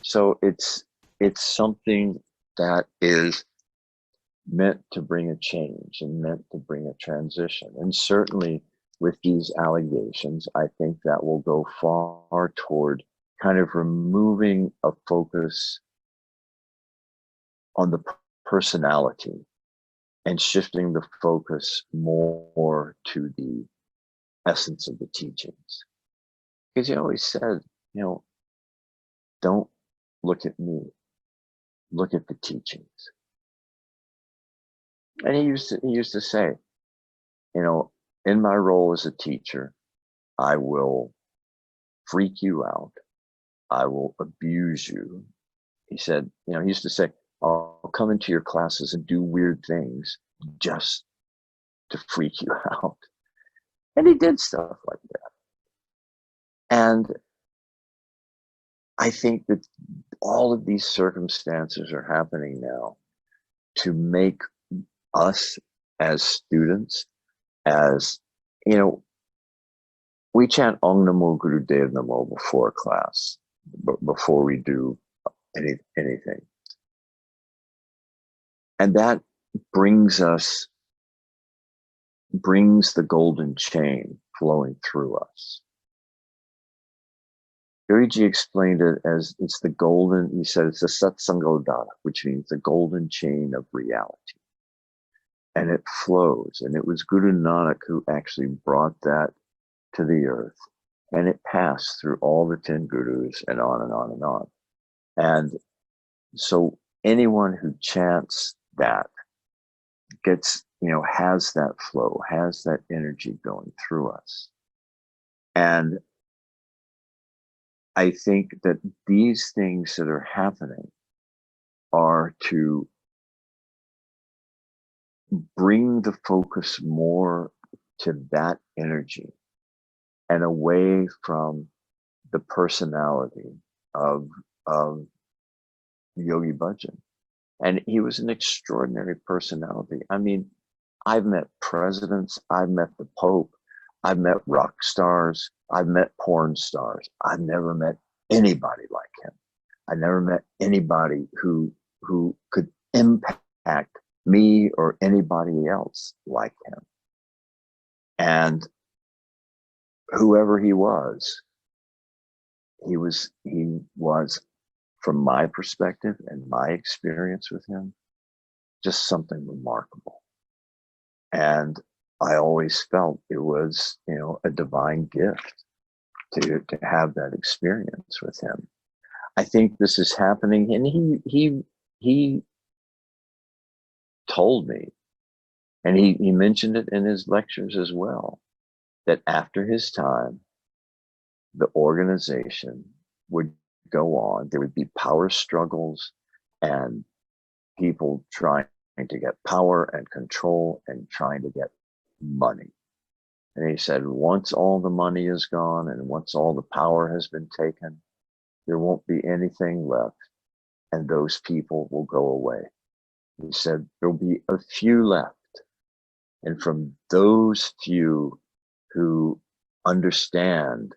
So it's something that is meant to bring a change and meant to bring a transition. And certainly with these allegations, I think that will go far toward kind of removing a focus on the personality and shifting the focus more to the essence of the teachings. Because he always said, don't look at me, look at the teachings. And he used to say, in my role as a teacher, I will freak you out. I will abuse you. He said, he used to say, I'll come into your classes and do weird things just to freak you out. And he did stuff like that. And I think that all of these circumstances are happening now to make us as students, as, we chant Om Namo Gurudev Namo before class, before we do anything. And that brings the golden chain flowing through us. Yogi explained it as it's the golden, he said it's a satsangodhara, which means the golden chain of reality. And it flows. And it was Guru Nanak who actually brought that to the earth. And it passed through all the 10 gurus and on and on and on. And so anyone who chants that gets, has that flow, has that energy going through us. And I think that these things that are happening are to bring the focus more to that energy and away from the personality of Yogi Bhajan. And he was an extraordinary personality. I mean, I've met presidents, I've met the Pope, I've met rock stars, I've met porn stars. I've never met anybody like him. I never met anybody who could impact me or anybody else like him. And whoever he was, from my perspective and my experience with him, just something remarkable. And I always felt it was, a divine gift to have that experience with him. I think this is happening, and he told me, and he mentioned it in his lectures as well, that after his time, the organization would go on. There would be power struggles and people trying to get power and control and trying to get money. And he said, once all the money is gone and once all the power has been taken, there won't be anything left and those people will go away. He said, there'll be a few left. And from those few who understand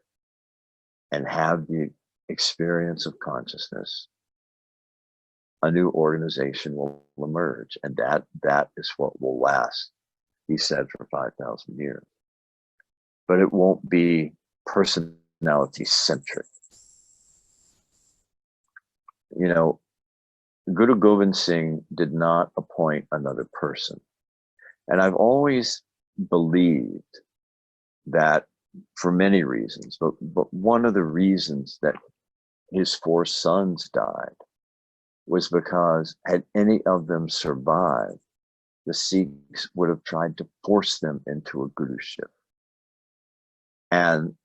and have the experience of consciousness, a new organization will emerge. And that is what will last, he said, for 5,000 years. But it won't be personality centric. Guru Gobind Singh did not appoint another person. And I've always believed that, for many reasons, but one of the reasons that his 4 sons died was because had any of them survived, the Sikhs would have tried to force them into a guruship. And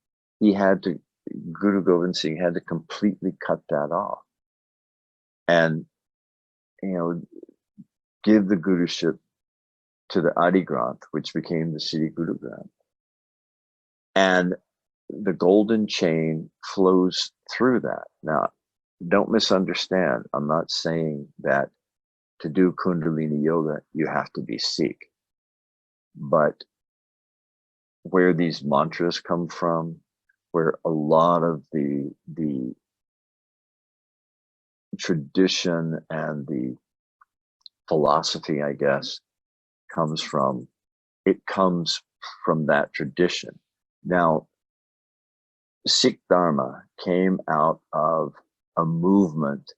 Guru Gobind Singh had to completely cut that off and, give the guruship to the Adi Granth, which became the Sri Guru Granth. And the golden chain flows through that. Now, don't misunderstand. I'm not saying that to do Kundalini Yoga, you have to be Sikh. But where these mantras come from, where a lot of the tradition and the philosophy, I guess, comes from, it comes from that tradition. Now, Sikh Dharma came out of a movement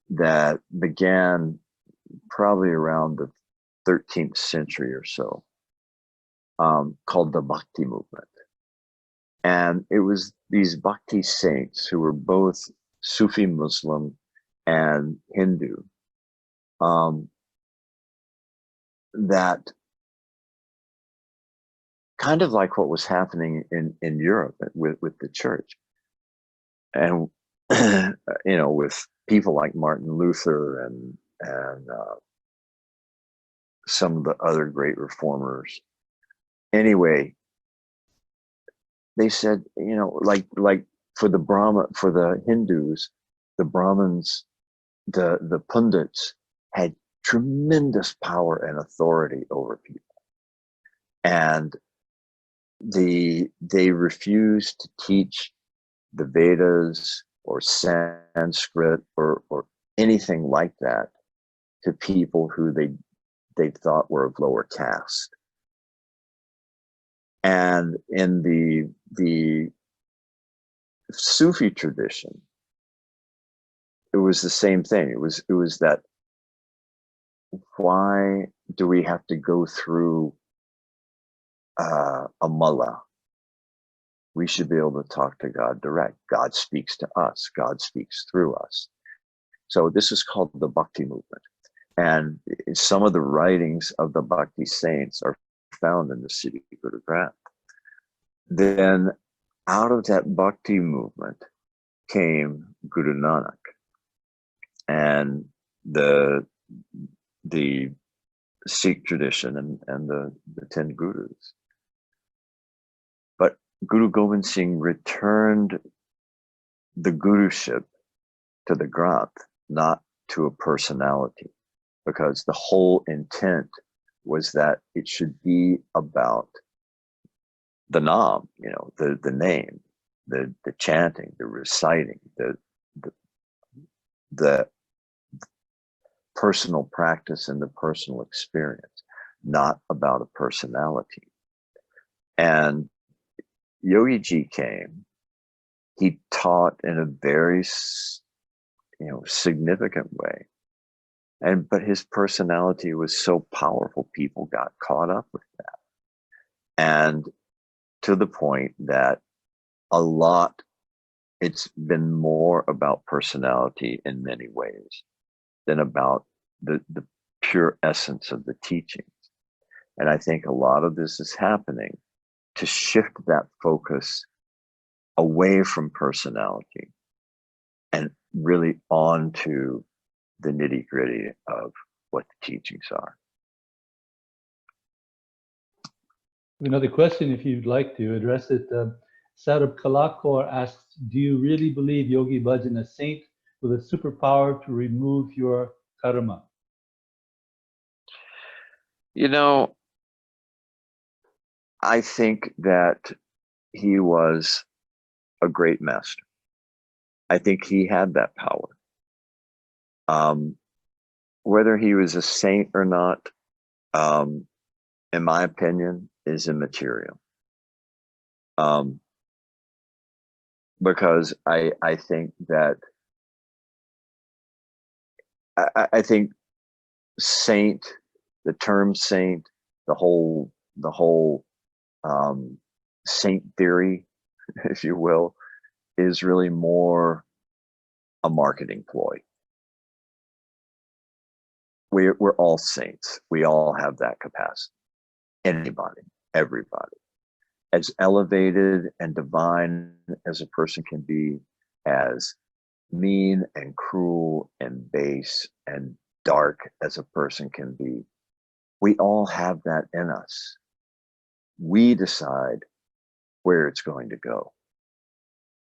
that began probably around the 13th century or so, called the Bhakti movement. And it was these Bhakti saints who were both Sufi Muslim and Hindu, that kind of like what was happening in Europe with the church. And, with people like Martin Luther and some of the other great reformers. Anyway, they said, like for the Hindus, the Brahmins, the pundits had tremendous power and authority over people. And they refused to teach the Vedas or Sanskrit or anything like that to people who they thought were of lower caste. And in the Sufi tradition, it was the same thing. It was that, why do we have to go through a mullah? We should be able to talk to God direct. God speaks to us. God speaks through us. So this is called the Bhakti movement. And some of the writings of the Bhakti saints are found in the Sri Guru Granth. Then out of that Bhakti movement came Guru Nanak and the Sikh tradition and the 10 gurus. But Guru Gobind Singh returned the guruship to the Granth, not to a personality, because the whole intent was that it should be about the Nam, the name, the chanting, the reciting, the personal practice and the personal experience, not about a personality. And Yogi Ji came. He taught in a very, significant way. But his personality was so powerful, people got caught up with that. And to the point that it's been more about personality in many ways than about the pure essence of the teachings. And I think a lot of this is happening to shift that focus away from personality and really onto the nitty-gritty of what the teachings are. Another question, if you'd like to address it. Sarab Kalakor asks, do you really believe Yogi Bhajan is a saint with a superpower to remove your karma? I think that he was a great master. I think he had that power. Whether he was a saint or not, in my opinion, is immaterial. Because I think that I think saint, the term saint, the whole saint theory, if you will, is really more a marketing ploy. We're all saints. We all have that capacity. Anybody, everybody. As elevated and divine as a person can be, as mean and cruel and base and dark as a person can be, we all have that in us. We decide where it's going to go.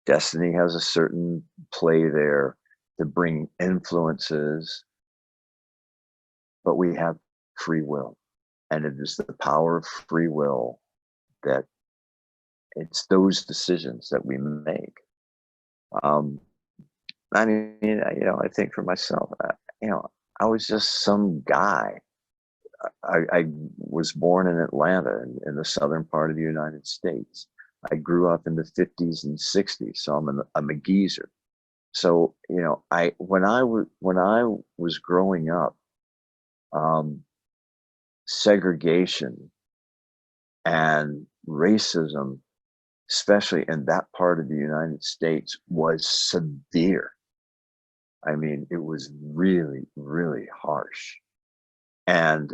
Destiny has a certain play there to bring influences, but we have free will. And it is the power of free will that it's those decisions that we make. I mean, I think for myself, I was just some guy. I was born in Atlanta in the southern part of the United States. I grew up in the 50s and 60s, so I'm a geezer. So, when I was growing up, segregation and racism, especially in that part of the United States, was severe. I mean, it was really, really harsh. And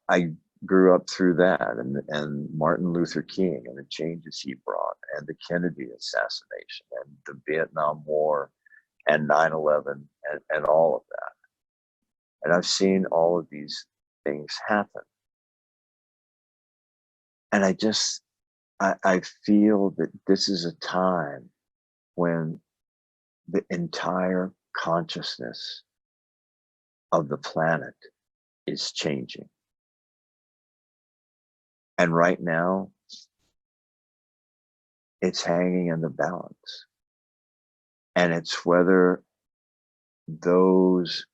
I grew up through that, and Martin Luther King and the changes he brought, and the Kennedy assassination, and the Vietnam War, and 9/11, and all of that. And I've seen all of these things happen. And I feel that this is a time when the entire consciousness of the planet is changing. And right now, it's hanging in the balance. And it's whether those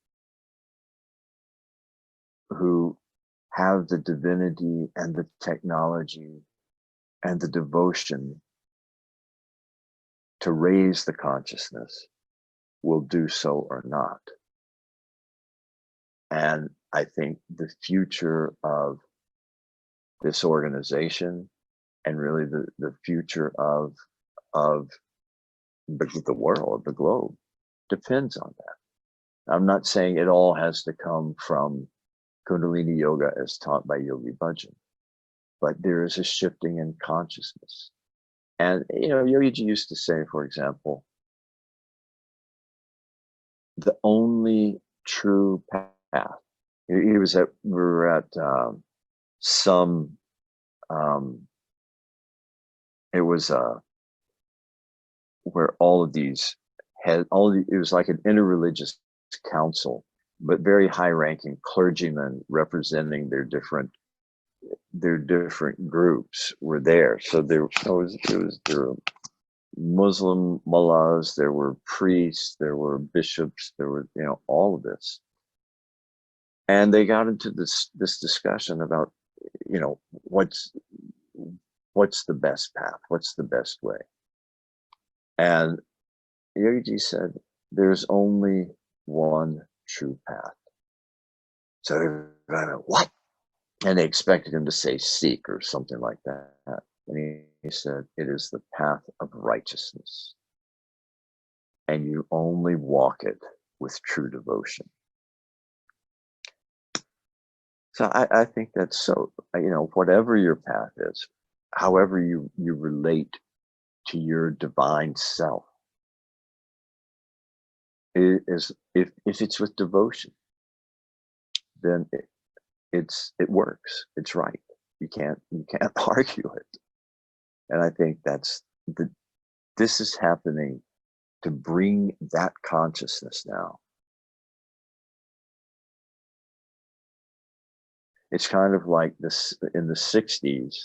who have the divinity and the technology and the devotion to raise the consciousness will do so or not. And I think the future of this organization, and really the future of the world, the globe, depends on that. I'm not saying it all has to come from Kundalini Yoga as taught by Yogi Bhajan, but there is a shifting in consciousness. And Yogi used to say, for example, the only true path. We were at some. It was where all of these had it was like an interreligious council, but very high-ranking clergymen representing their different groups were there. So there were Muslim mullahs, there were priests, there were bishops, there were all of this, and they got into this discussion about what's the best path, what's the best way. And Yogi said, there's only one true path. So everybody went, what? And they expected him to say seek or something like that. And he said, it is the path of righteousness. And you only walk it with true devotion. So I think that's so, whatever your path is, however you relate to your divine self, it is, if it's with devotion, then it works. It's right. You can't argue it. And I think this is happening to bring that consciousness now. It's kind of like this in the 60s,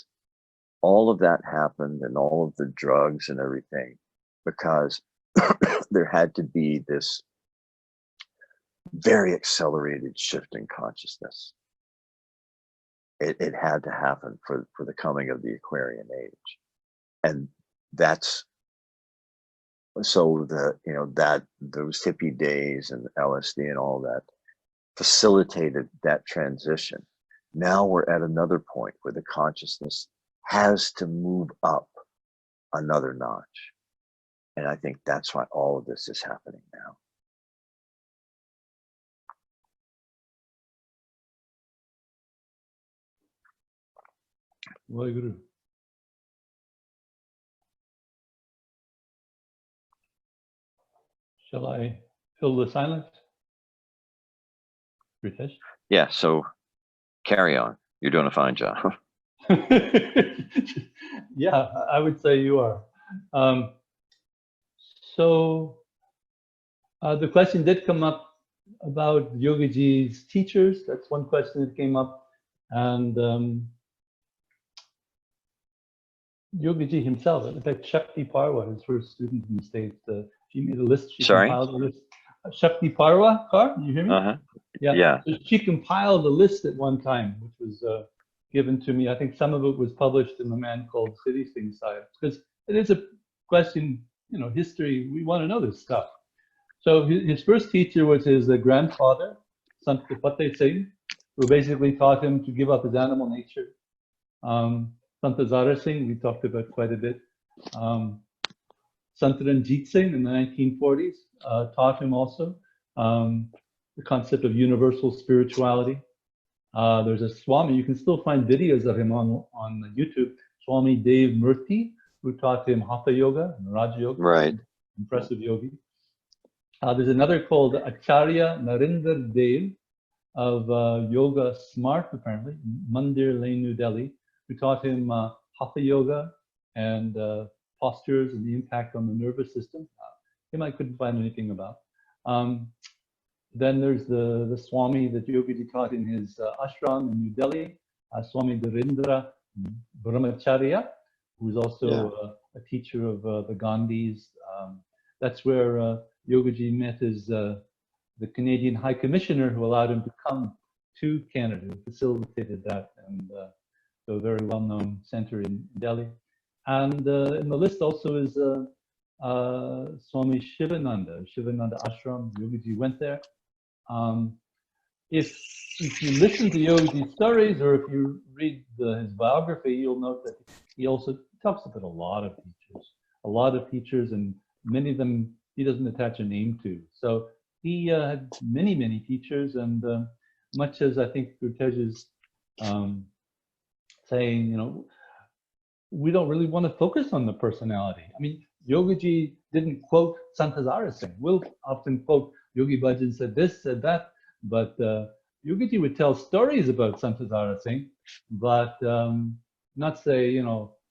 all of that happened, and all of the drugs and everything, because there had to be this very accelerated shift in consciousness. It had to happen for the coming of the Aquarian age. And that's so that those hippie days and LSD and all that facilitated that transition. Now we're at another point where the consciousness has to move up another notch. And I think that's why all of this is happening now. Vaheguru. Shall I fill the silence? Gurutej? Yeah, so carry on. You're doing a fine job. Yeah, I would say you are. So the question did come up about Yogiji's teachers. That's one question that came up. And Yogiji himself, in fact, Shakti Parwa, his first student in the States, she made a list. She Sorry? compiled a list. Shakti Parwa, Kar, you hear me? Uh-huh. Yeah. So she compiled a list at one time, which was given to me. I think some of it was published in a man called Siddhi Singh Science, because it is a question, history. We want to know this stuff. So his first teacher was his grandfather, Sant Gurutej Singh, who basically taught him to give up his animal nature. Sant Hazara Singh, we talked about quite a bit. Sant Ranjit Singh in the 1940s taught him also the concept of universal spirituality. There's a Swami, you can still find videos of him on YouTube, Swami Dev Murthy, who taught him Hatha Yoga and Raja Yoga. Right. Impressive yogi. There's another called Acharya Narinder Dev of Yoga Smart, apparently, Mandir Lane, New Delhi, who taught him Hatha Yoga and postures and the impact on the nervous system. Him I couldn't find anything about. Then there's the Swami that Yogiji taught in his ashram in New Delhi, Swami Dharindra Brahmacharya, who's also a teacher of the Gandhis. That's where Yogiji met the Canadian High Commissioner, who allowed him to come to Canada, who facilitated that, and so a very well-known center in Delhi. And in the list also is Swami Shivananda Ashram. Yogiji went there. If you listen to Yogiji's stories, or if you read his biography, you'll note that he also talks about a lot of teachers, and many of them he doesn't attach a name to. So he had many teachers, and much as I think Gurutej is saying, we don't really want to focus on the personality. I mean, Yogiji didn't quote Sant Hazara Singh. We'll often quote Yogi Bhajan said this, said that, but Yogiji would tell stories about Sant Hazara Singh, but not say,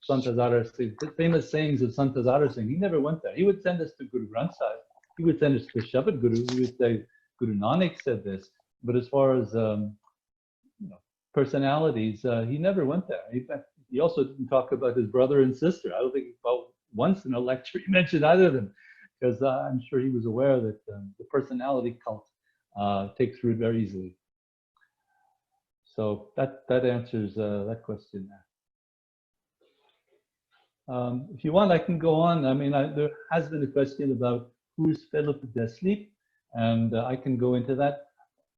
Sant Hazara Singh, the famous sayings of Sant Hazara Singh. He never went there. He would send us to Guru Granth Sahib. He would send us to Shabad Guru. He would say, Guru Nanak said this. But as far as personalities, he never went there. In fact, he also didn't talk about his brother and sister. I don't think about once in a lecture he mentioned either of them, because I'm sure he was aware that the personality cult takes root very easily. So that answers that question there. If you want, I can go on. I mean, there has been a question about who's Philip Desleep, and I can go into that.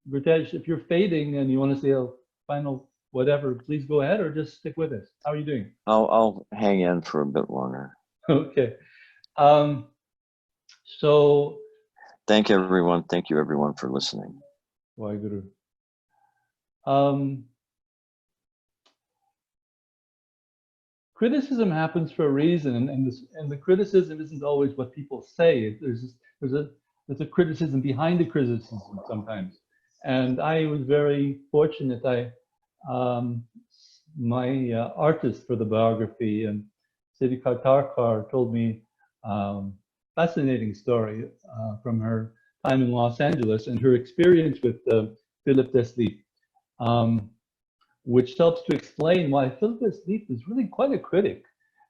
Gurutej, if you're fading and you want to say a final whatever, please go ahead, or just stick with us. How are you doing? I'll hang in for a bit longer. Okay. So thank you everyone for listening. Vaheguru. Criticism happens for a reason, and the criticism isn't always what people say. There's a criticism behind the criticism sometimes. And I was very fortunate. My artist for the biography, and Siddhi Kartarkar, told me fascinating story from her time in Los Angeles and her experience with Philip Desleep, which helps to explain why Philip Desleep is really quite a critic.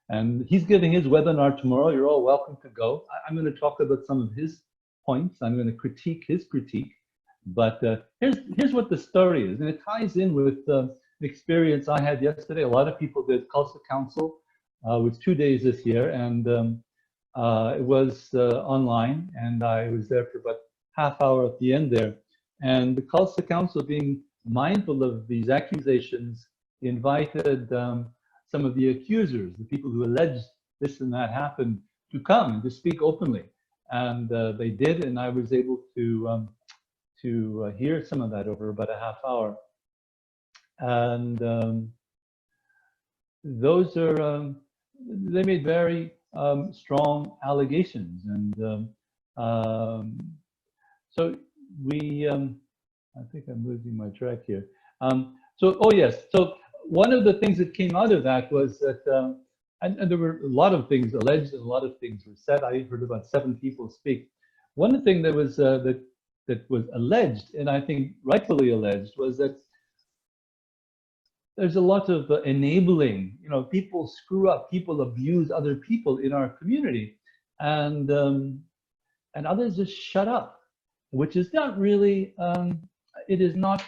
And he's giving his webinar tomorrow. You're all welcome to go. I'm going to talk about some of his points. I'm going to critique his critique. But here's what the story is, and it ties in with the experience I had yesterday. A lot of people did Khalsa Council. It was 2 days this year, and It was online, and I was there for about half hour at the end there. And the Khalsa Council, being mindful of these accusations, invited some of the accusers, the people who alleged this and that happened, to come and to speak openly. And they did, and I was able to hear some of that over about a half hour. And those are, they made very strong allegations. And so we, I think I'm losing my track here. Oh yes, so one of the things that came out of that was that, and there were a lot of things alleged and a lot of things were said. I heard about 7 people speak. One thing that was that was alleged, and I think rightfully alleged, was that there's a lot of enabling. You know, people screw up, people abuse other people in our community, and others just shut up, which is not really. It is not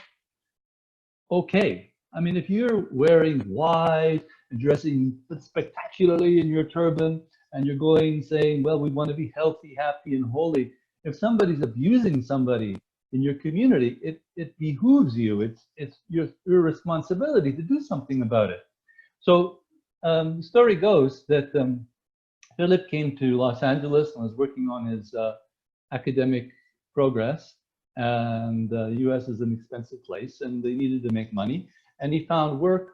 okay. I mean, if you're wearing white and dressing spectacularly in your turban, and you're going saying, "Well, we want to be healthy, happy, and holy," if somebody's abusing somebody in your community, it behooves you. It's your responsibility to do something about it. So the story goes that Philip came to Los Angeles and was working on his academic progress. And the US is an expensive place, and they needed to make money. And he found work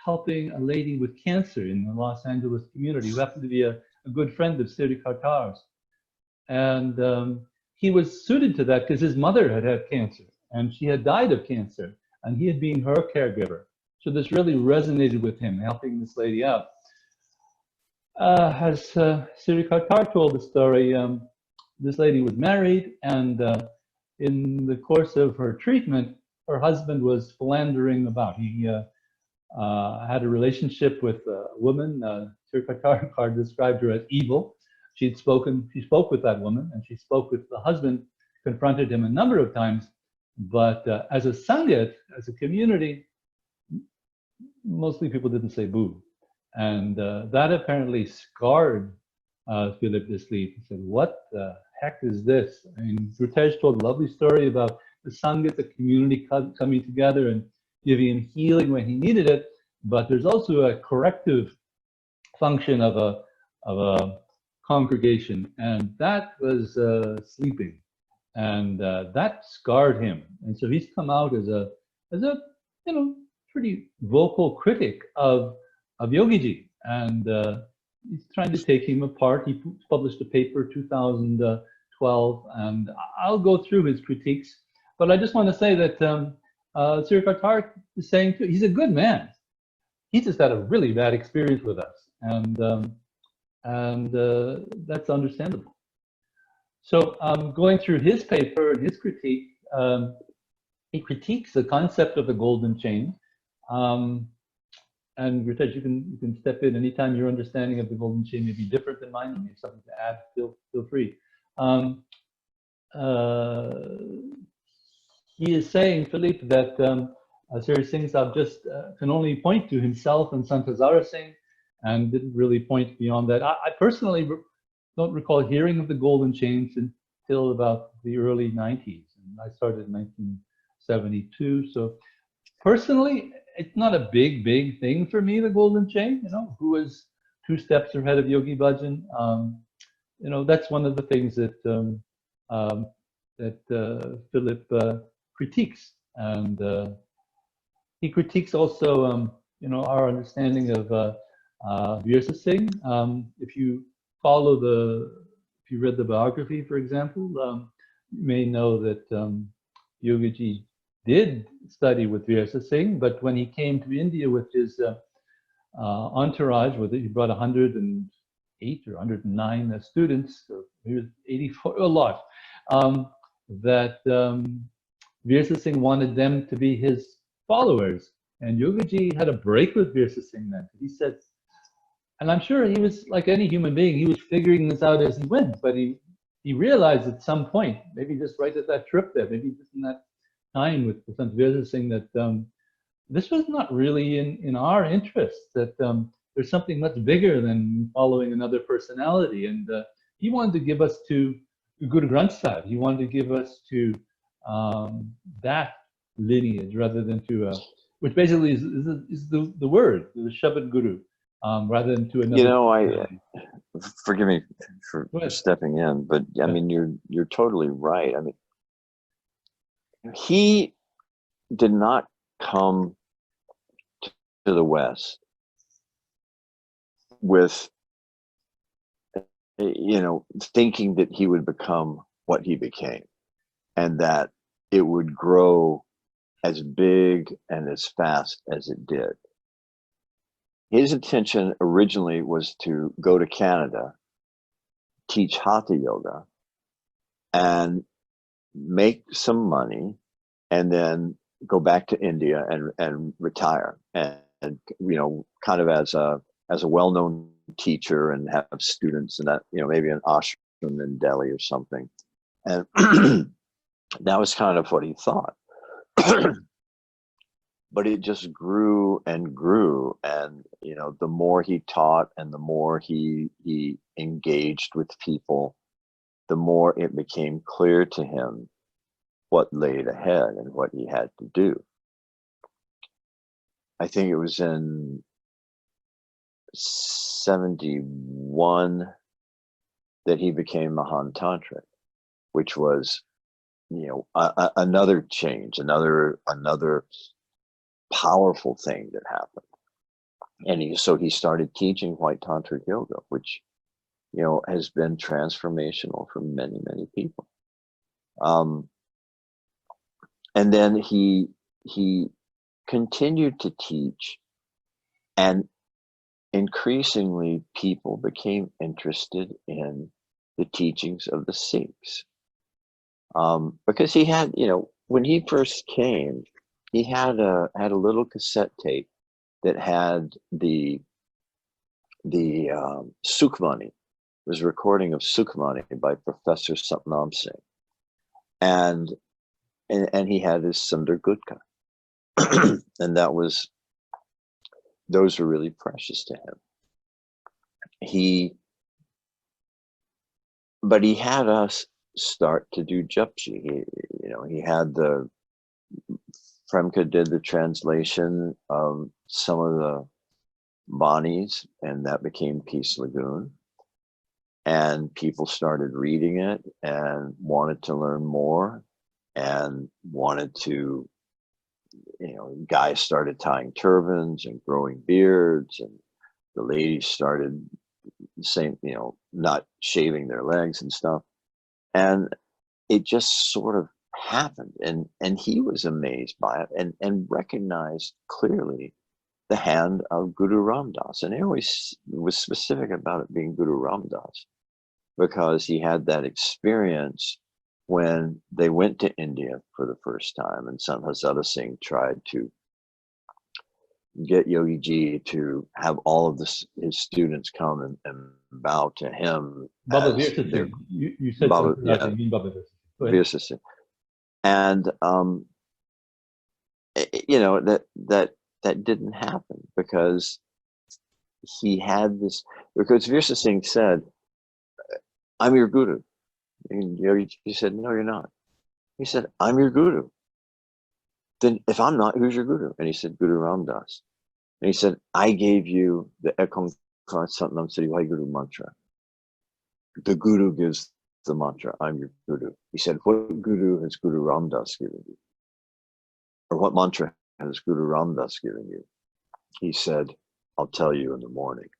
helping a lady with cancer in the Los Angeles community, who happened to be a good friend of Siri Kartar's. And he was suited to that because his mother had had cancer, and she had died of cancer, and he had been her caregiver. So this really resonated with him, helping this lady out. As Siri Kartar told the story, this lady was married, and in the course of her treatment, her husband was philandering about. He had a relationship with a woman. Siri Kartar described her as evil. She spoke with that woman, and she spoke with the husband, confronted him a number of times. But as a Sanghat, as a community, mostly people didn't say boo. And that apparently scarred Philip Disleet. He said, "What the heck is this?" I mean, Gurutej told a lovely story about the Sangha, the community coming together and giving him healing when he needed it. But there's also a corrective function of a congregation, and that was sleeping, and that scarred him. And so he's come out as a pretty vocal critic of Yogiji, and he's trying to take him apart. He published a paper 2012, and I'll go through his critiques, but I just want to say that Siri Kartar is saying too, he's a good man. He just had a really bad experience with us, and that's understandable. So going through his paper and his critique, he critiques the concept of the golden chain. And Gurutej, you can step in anytime your understanding of the golden chain may be different than mine. If you have something to add, feel free. He is saying, Philippe, that Siri Singh Sahib just can only point to himself and Sant Hazara Singh, and didn't really point beyond that. I personally don't recall hearing of the golden chains until about the early 90s. And I started in 1972. So personally, it's not a big thing for me, the golden chain, who was 2 steps ahead of Yogi Bhajan. That's one of the things that Philip critiques. And he critiques also, our understanding of Virsa Singh. If you read the biography, for example, you may know that Yogiji did study with Virsa Singh, but when he came to India with his entourage, he brought 108 or 109 students, so he was 84, a lot, that Virsa Singh wanted them to be his followers. And Yogiji had a break with Virsa Singh then. He said, and I'm sure he was like any human being, he was figuring this out as he went, but he realized at some point, maybe just right at that trip there, maybe just in that time with Sant Virsa Singh, that this was not really in our interest, that there's something much bigger than following another personality. And he wanted to give us to Guru Granth Sahib. He wanted to give us to that lineage rather than to, which basically is the word, the Shabad Guru, rather than to You another know, personality. forgive me for Go ahead. stepping in, but I Yeah. mean, you're totally right. I mean, he did not come to the West with, thinking that he would become what he became and that it would grow as big and as fast as it did. His intention originally was to go to Canada, teach Hatha yoga, and make some money, and then go back to India and retire, and kind of as a well-known teacher and have students, and that maybe an ashram in Delhi or something. And that was kind of what he thought. But it just grew and grew, and the more he taught and the more he engaged with people, the more it became clear to him what laid ahead and what he had to do. I think it was in 71 that he became Mahan Tantric, which was another change, another powerful thing that happened. And he started teaching White Tantric yoga, which has been transformational for many, many people. And then he continued to teach, and increasingly people became interested in the teachings of the Sikhs. Because he had, when he first came, he had a little cassette tape that had the Sukhmani. It was a recording of Sukhmani by Professor Satnam Singh, and he had his Sundar Gudka, and those were really precious to him. But he had us start to do Japji. He had Fremke did the translation of some of the Banis, and that became Peace Lagoon. And people started reading it and wanted to learn more, and wanted to, guys started tying turbans and growing beards, and the ladies started saying, not shaving their legs and stuff. And it just sort of happened. And he was amazed by it, and recognized clearly the hand of Guru Ram Das. And he always was specific about it being Guru Ram Das, because he had that experience when they went to India for the first time, and Sant Hazara Singh tried to get Yogi Ji to have all of his students come and bow to him. Baba as Virsa their Singh. You said Baba, something else. I mean Baba Virsa Singh. Go ahead. Virsa Singh. And that didn't happen, because he had this, because Virsa Singh said, "I'm your guru." And Yogi Ji said, "No, you're not." He said, "I'm your guru." Then if I'm not, who's your guru? And he said, Guru Ram Das. And he said, "I gave you the Ekong Satnam Sri Guru mantra. The guru gives the mantra. I'm your guru." He said, "What guru has Guru Ram Das given you? Or what mantra has Guru Ram Das given you?" He said, "I'll tell you in the morning."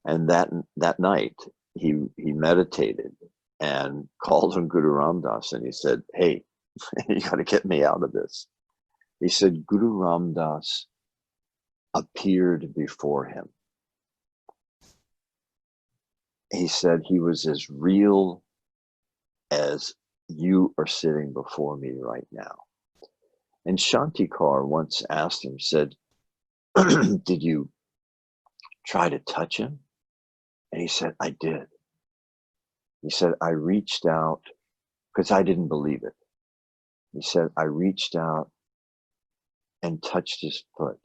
And that night, he meditated and called on Guru Ram Das, and he said, "Hey, you got to get me out of this." He said, Guru Ram Das appeared before him. He said he was as real as you are sitting before me right now. And Shantikar once asked him, said, "Did you try to touch him?" And he said, "I did." He said, "I reached out because I didn't believe it." He said, "I reached out and touched his foot,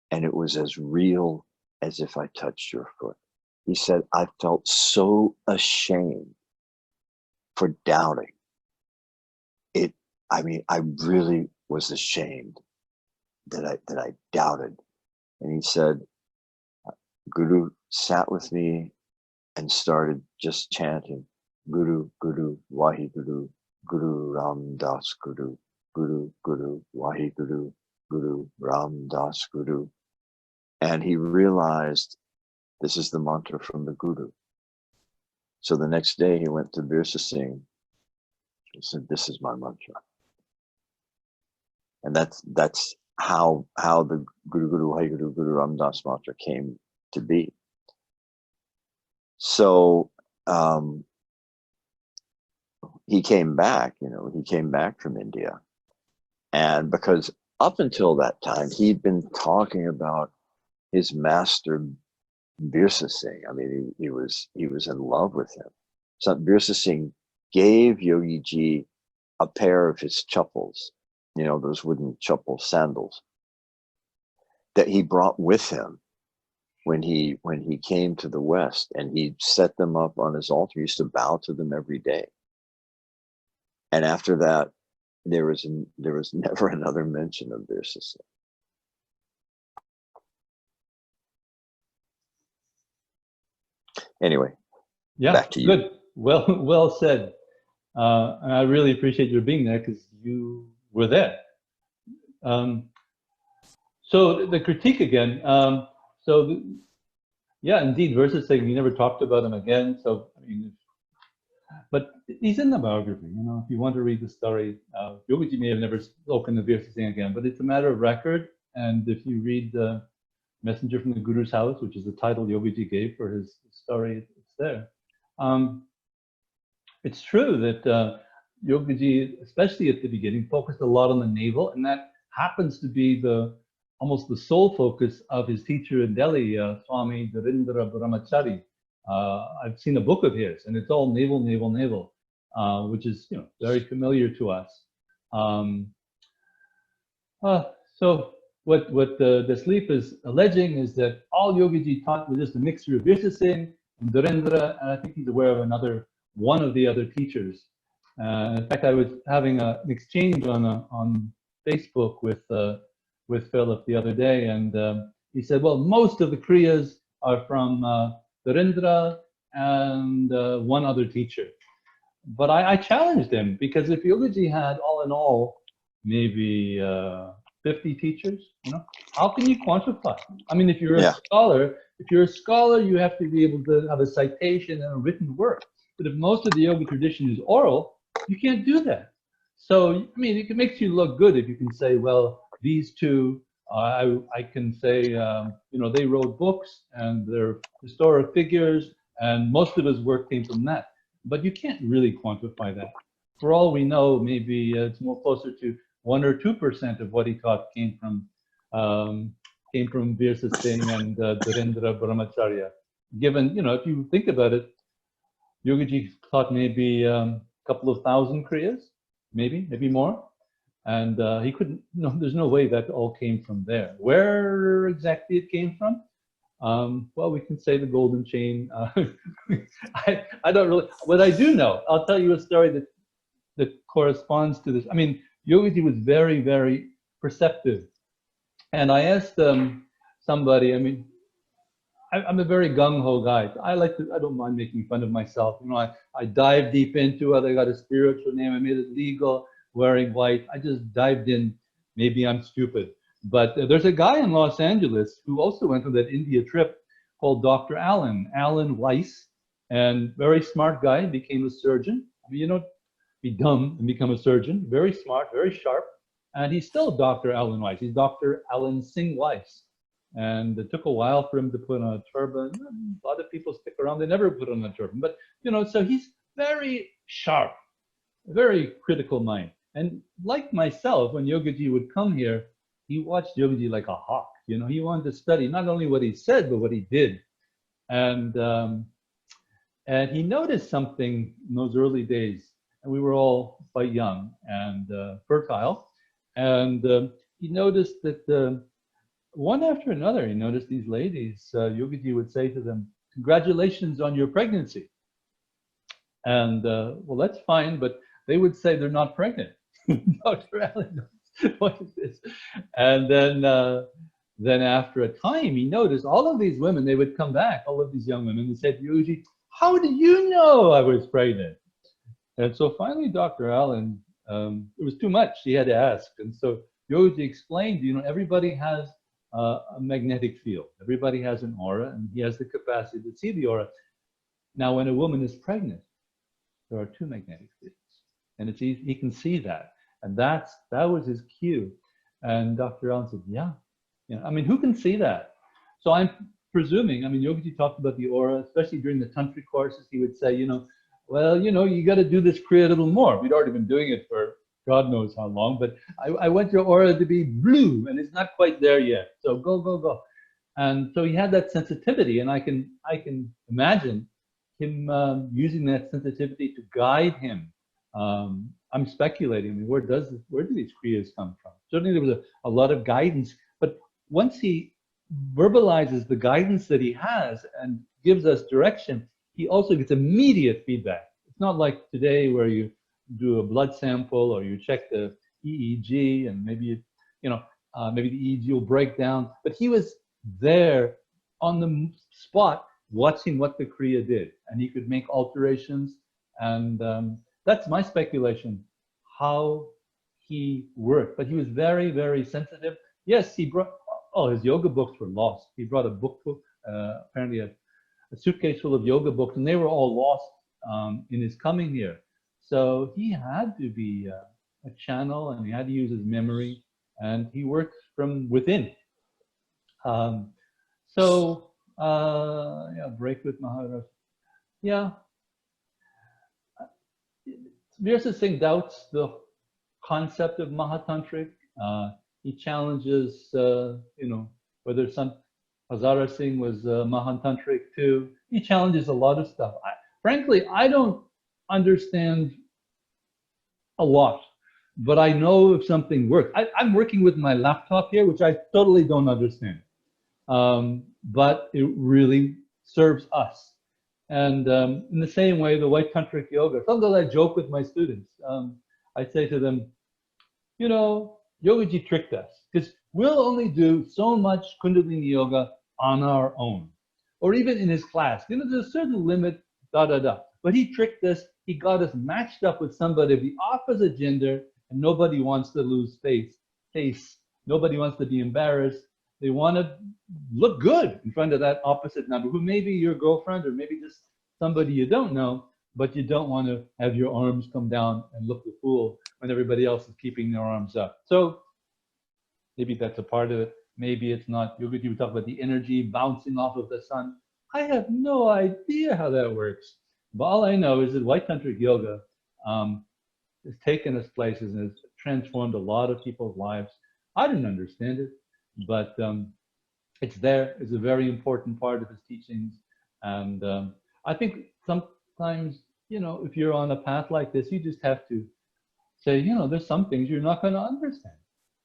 and it was as real as if I touched your foot. He said, I felt so ashamed for doubting it. I mean, I really was ashamed that I doubted. And he said, Guru sat with me and started just chanting, Guru, Guru, Wahiguru, Guru Ram Das Guru, Guru, Guru, Wahiguru, Guru Ram Das Guru. And he realized this is the mantra from the Guru. So the next day he went to Birsa Singh. He said, this is my mantra. And that's how the Guru Guru Wahiguru Guru Ram Das mantra came to be. So he came back, he came back from India. And because up until that time, he'd been talking about his master, Birsa Singh. I mean, he was in love with him. So Birsa Singh gave Yogi Ji a pair of his chappals, those wooden chappal sandals that he brought with him when he came to the West, and he set them up on his altar. He used to bow to them every day. And after that, there was never another mention of Birsa Singh. Anyway, Yeah, back to you. Good. Well said. And I really appreciate your being there because you were there. So the critique again. Yeah, indeed, versus saying we never talked about him again. So I mean, but he's in the biography. If you want to read the story, Yogiji may have never spoken to Virsa Singh again, but it's a matter of record. And if you read the Messenger from the Guru's House, which is the title Yogiji gave for his story, it's there. It's true that Yogiji, especially at the beginning, focused a lot on the navel, and that happens to be almost the sole focus of his teacher in Delhi, Swami Dharindra Brahmachari. I've seen a book of his, and it's all navel, navel, navel, which is very familiar to us. So what the sleep is alleging is that all Yogiji taught was just a mixture of Virsa Singh and Dharindra, and I think he's aware of one of the other teachers. In fact, I was having an exchange on Facebook with Philip the other day, and he said, well, most of the Kriyas are from Dharindra and one other teacher. But I challenged him, because if Yogiji had all in all maybe 50 teachers, how can you quantify? I mean, if you're a scholar, you have to be able to have a citation and a written work. But if most of the yoga tradition is oral, you can't do that. So, I mean, it makes you look good if you can say, well, these two, I can say, they wrote books and they're historic figures, and most of his work came from that. But you can't really quantify that. For all we know, maybe it's more closer to 1 or 2% of what he taught came from Virsa Singh and Dharindra Brahmacharya. Given, if you think about it, Yogiji taught maybe a couple of thousand Kriyas, maybe more. And he couldn't, there's no way that all came from there. Where exactly it came from? Well, we can say the golden chain. I don't really, what I do know, I'll tell you a story that corresponds to this. I mean, Yogiji was very, very perceptive. And I asked somebody, I mean, I'm a very gung-ho guy. I don't mind making fun of myself. I dive deep into it. I got a spiritual name. I made it legal, wearing white. I just dived in. Maybe I'm stupid. But there's a guy in Los Angeles who also went on that India trip called Dr. Alan Weiss, and very smart guy, became a surgeon. I mean, you don't be dumb and become a surgeon. Very smart, very sharp. And he's still Dr. Alan Weiss. He's Dr. Alan Singh Weiss. And it took a while for him to put on a turban. A lot of people stick around, they never put on a turban. But, so he's very sharp, very critical mind. And like myself, when Yogiji would come here, he watched Yogiji like a hawk. He wanted to study not only what he said, but what he did. And he noticed something in those early days. And we were all quite young and fertile. And he noticed that one after another, he noticed these ladies, Yogiji would say to them, "Congratulations on your pregnancy." And well, that's fine, but they would say they're not pregnant. Dr. Allen, what is this? And then after a time, he noticed all of these women, they would come back, all of these young women, and said, "Yuji, how do you know I was pregnant?" And so finally, Dr. Allen, it was too much. He had to ask. And so Yogi explained, everybody has a magnetic field. Everybody has an aura, and he has the capacity to see the aura. Now, when a woman is pregnant, there are two magnetic fields, and it's easy, he can see that. And that was his cue. And Dr. Allen said, yeah, who can see that? So I'm presuming, Yogi talked about the aura, especially during the tantric courses, he would say, well, you got to do this kriya a little more. We'd already been doing it for God knows how long, but I want your aura to be blue, and it's not quite there yet. So go, go, go. And so he had that sensitivity, and I can imagine him using that sensitivity to guide him. I'm speculating. Where do these kriyas come from? Certainly there was a lot of guidance, but once he verbalizes the guidance that he has and gives us direction, he also gets immediate feedback. It's not like today where you do a blood sample or you check the EEG and maybe maybe the EEG will break down. But he was there on the spot watching what the kriya did, and he could make alterations. And that's my speculation, how he worked. But he was very, very sensitive. Yes, he brought, his yoga books were lost. He brought a book, apparently a suitcase full of yoga books, and they were all lost in his coming here. So he had to be a channel, and he had to use his memory, and he worked from within. Break with Maharaj. Yeah. Virsa Singh doubts the concept of Mahatantric. He challenges, whether Hazara Singh was Mahatantric too. He challenges a lot of stuff. Frankly, I don't understand a lot, but I know if something works. I'm working with my laptop here, which I totally don't understand. But it really serves us. And in the same way, the white tantric yoga, sometimes I joke with my students. I say to them, Yogiji tricked us, because we'll only do so much Kundalini yoga on our own. Or even in his class, there's a certain limit, But he tricked us. He got us matched up with somebody of the opposite gender, and nobody wants to lose face. Nobody wants to be embarrassed. They want to look good in front of that opposite number, who may be your girlfriend or maybe just somebody you don't know, but you don't want to have your arms come down and look the fool when everybody else is keeping their arms up. So maybe that's a part of it. Maybe it's not. You talk about the energy bouncing off of the sun. I have no idea how that works. But all I know is that white tantric yoga has taken us places and has transformed a lot of people's lives. I didn't understand it, but it's there. It's a very important part of his teachings. And I think sometimes, if you're on a path like this, you just have to say, there's some things you're not going to understand.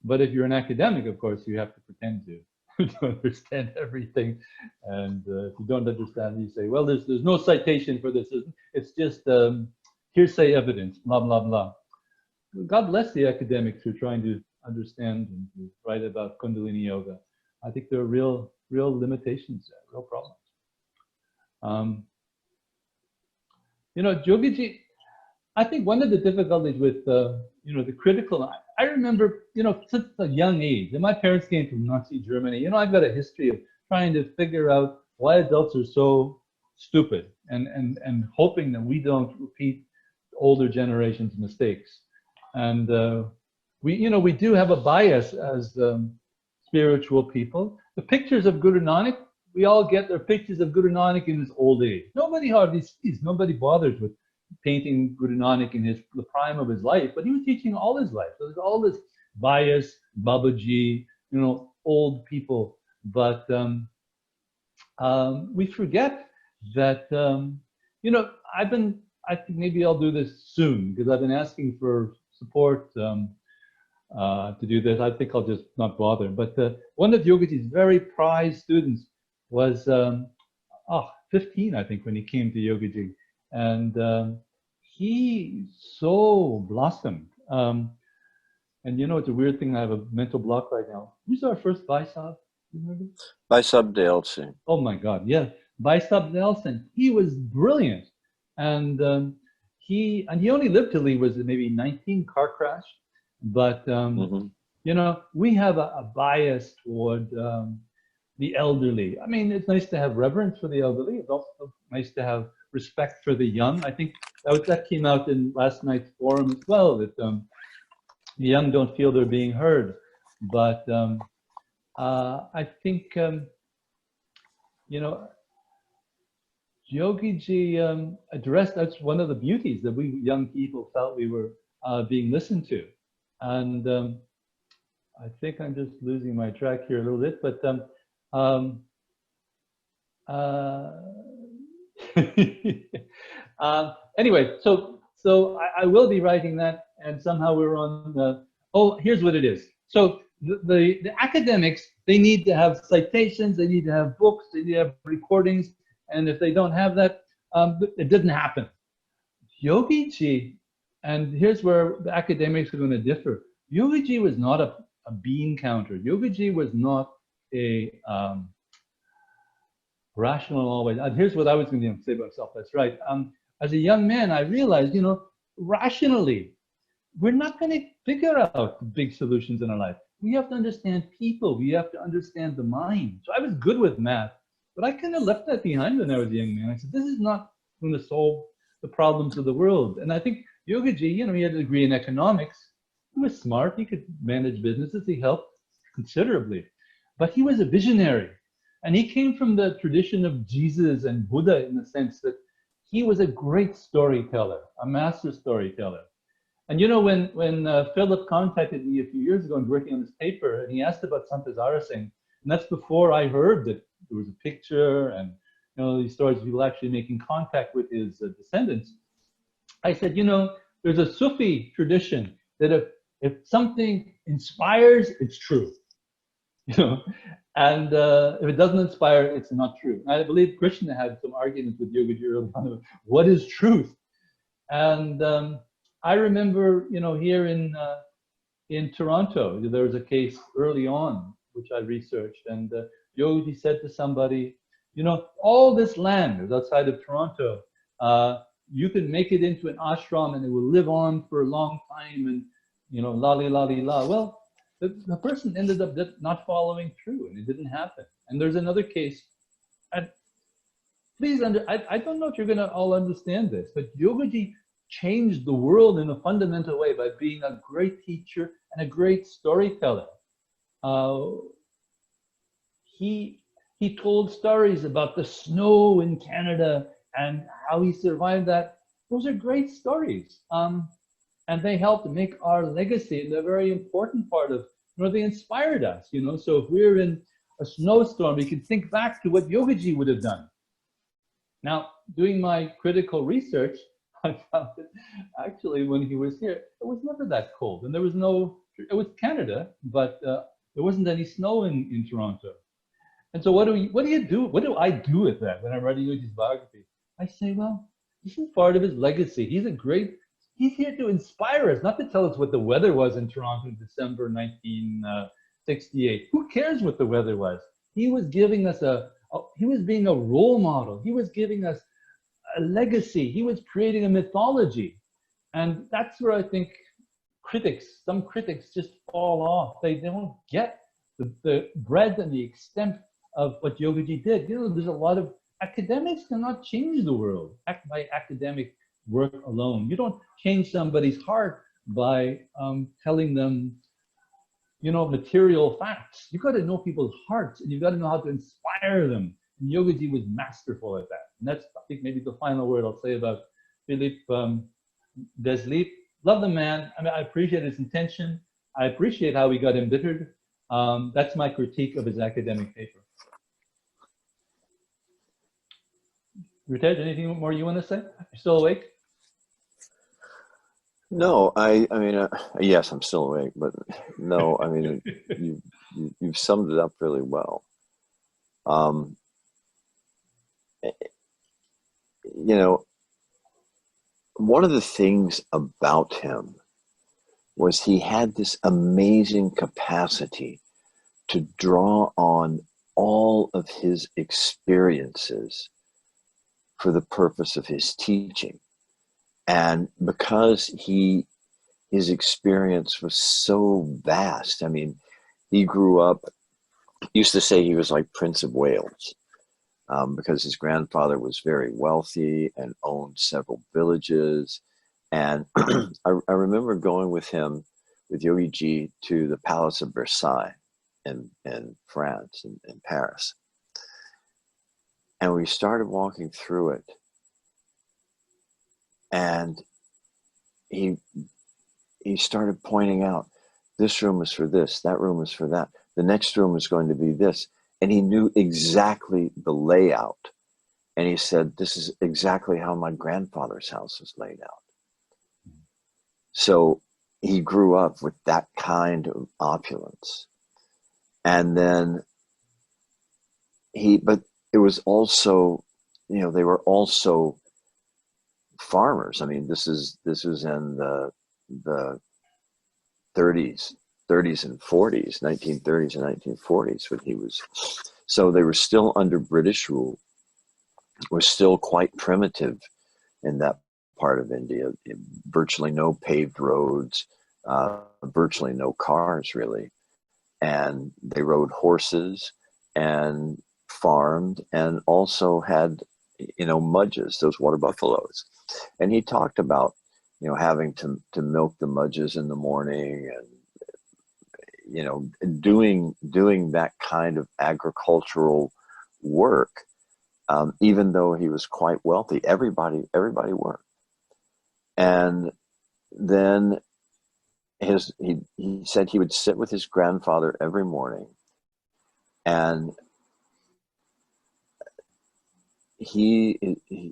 But if you're an academic, of course, you have to pretend to understand everything. And if you don't understand, you say, well, there's no citation for this. It's just hearsay evidence, blah, blah, blah. God bless the academics who are trying to understand and to write about Kundalini yoga. I think there are real limitations there, real problems. Yogiji, I think one of the difficulties with the critical, I remember, since a young age, and my parents came from Nazi Germany, I've got a history of trying to figure out why adults are so stupid and hoping that we don't repeat older generations' mistakes. And we do have a bias as spiritual people. The pictures of Guru Nanak, we all get their pictures of Guru Nanak in his old age. Nobody hardly sees, nobody bothers with painting Guru Nanak in the prime of his life, but he was teaching all his life. So there's all this bias, Babaji, old people. But we forget that, I think maybe I'll do this soon, because I've been asking for support to do this. I think I'll just not bother. But one of Yogiji's very prized students was 15, I think, when he came to Yogiji, and he so blossomed. And you know, it's a weird thing. I have a mental block right now. Who's our first Vaisab? You remember? Vaisab Singh. Oh my God, yeah, Vaisab Nelson. He was brilliant, and he only lived till he was maybe 19, car crash. But you know, we have a bias toward the elderly. I mean, it's nice to have reverence for the elderly. It's also nice to have respect for the young. I think that came out in last night's forum as well, that the young don't feel they're being heard. But I think, you know, Yogiji addressed, that's one of the beauties that we young people felt we were being listened to. And I think I'm just losing my track here a little bit, but anyway, so I will be writing that, and somehow we're on the, oh, here's what it is. So the academics, they need to have citations, they need to have books, they need to have recordings, and if they don't have that, it didn't happen. Yogiji, and here's where the academics are going to differ. Yogiji was not a bean counter. Yogiji was not a rational always. Here's what I was going to say about myself. That's right. As a young man, I realized, you know, rationally, we're not going to figure out big solutions in our life. We have to understand people. We have to understand the mind. So I was good with math, but I kind of left that behind when I was a young man. I said, this is not going to solve the problems of the world. And I think Yogiji, you know, he had a degree in economics. He was smart. He could manage businesses. He helped considerably. But he was a visionary. And he came from the tradition of Jesus and Buddha in the sense that he was a great storyteller, a master storyteller. And you know, when Philip contacted me a few years ago and working on this paper, and he asked about Sant Hazara Singh, and that's before I heard that there was a picture and, you know, these stories of people actually making contact with his descendants. I said, you know, there's a Sufi tradition that if something inspires, it's true, you know, and if it doesn't inspire, it's not true. And I believe Krishna had some arguments with Yogiji early on. What is truth? And I remember, you know, here in Toronto, there was a case early on which I researched, and Yogiji said to somebody, you know, all this land is outside of Toronto. You can make it into an ashram and it will live on for a long time, and, you know, la la la. Well, the person ended up not following through, and it didn't happen. And there's another case, and please, I don't know if you're going to all understand this, but Yogiji changed the world in a fundamental way by being a great teacher and a great storyteller. He told stories about the snow in Canada and how he survived that. Those are great stories. And they helped make our legacy, and they're a very important part of, you know, they inspired us, you know. So if we're in a snowstorm, we can think back to what Yogiji would have done. Now, doing my critical research, I found that actually when he was here, it was never that cold. And there was no, it was Canada, but there wasn't any snow in Toronto. And so what do you do? What do I do with that when I'm writing Yogi's biography? I say, well, this is part of his legacy. He's here to inspire us, not to tell us what the weather was in Toronto in December 1968. Who cares what the weather was? He was giving us he was being a role model. He was giving us a legacy. He was creating a mythology. And that's where I think some critics just fall off. They don't get the breadth and the extent of what Yogiji did. You know, there's a lot of academics cannot change the world by academic work alone. You don't change somebody's heart by telling them, you know, material facts. You've got to know people's hearts, and you've got to know how to inspire them. And Yogiji was masterful at that. And that's, I think, maybe the final word I'll say about Philippe Desliep. Love the man. I mean, I appreciate his intention. I appreciate how he got embittered. That's my critique of his academic paper. Gurutej, anything more you want to say? You're still awake? No, I mean, yes, I'm still awake, but no, I mean, you've summed it up really well. Um, you know, one of the things about him was he had this amazing capacity to draw on all of his experiences for the purpose of his teaching. And because his experience was so vast, I mean, he grew up, used to say he was like Prince of Wales, because his grandfather was very wealthy and owned several villages. And I remember going with him, with Yogi Ji, to the Palace of Versailles in France, in Paris. And we started walking through it. And he he started pointing out, this room is for this, that room is for that, the next room is going to be this. And he knew exactly the layout. And he said, this is exactly how my grandfather's house was laid out. So he grew up with that kind of opulence. And then but it was also, they were also farmers. I mean, this was in the 30s, 30s and 40s, 1930s and 1940s when he was. So they were still under British rule, was still quite primitive in that part of India. Virtually no paved roads, virtually no cars, really. And they rode horses and farmed and also had, mudges, those water buffaloes. And he talked about, having to milk the mudges in the morning and, doing that kind of agricultural work. Even though he was quite wealthy, everybody worked. And then he said he would sit with his grandfather every morning, and he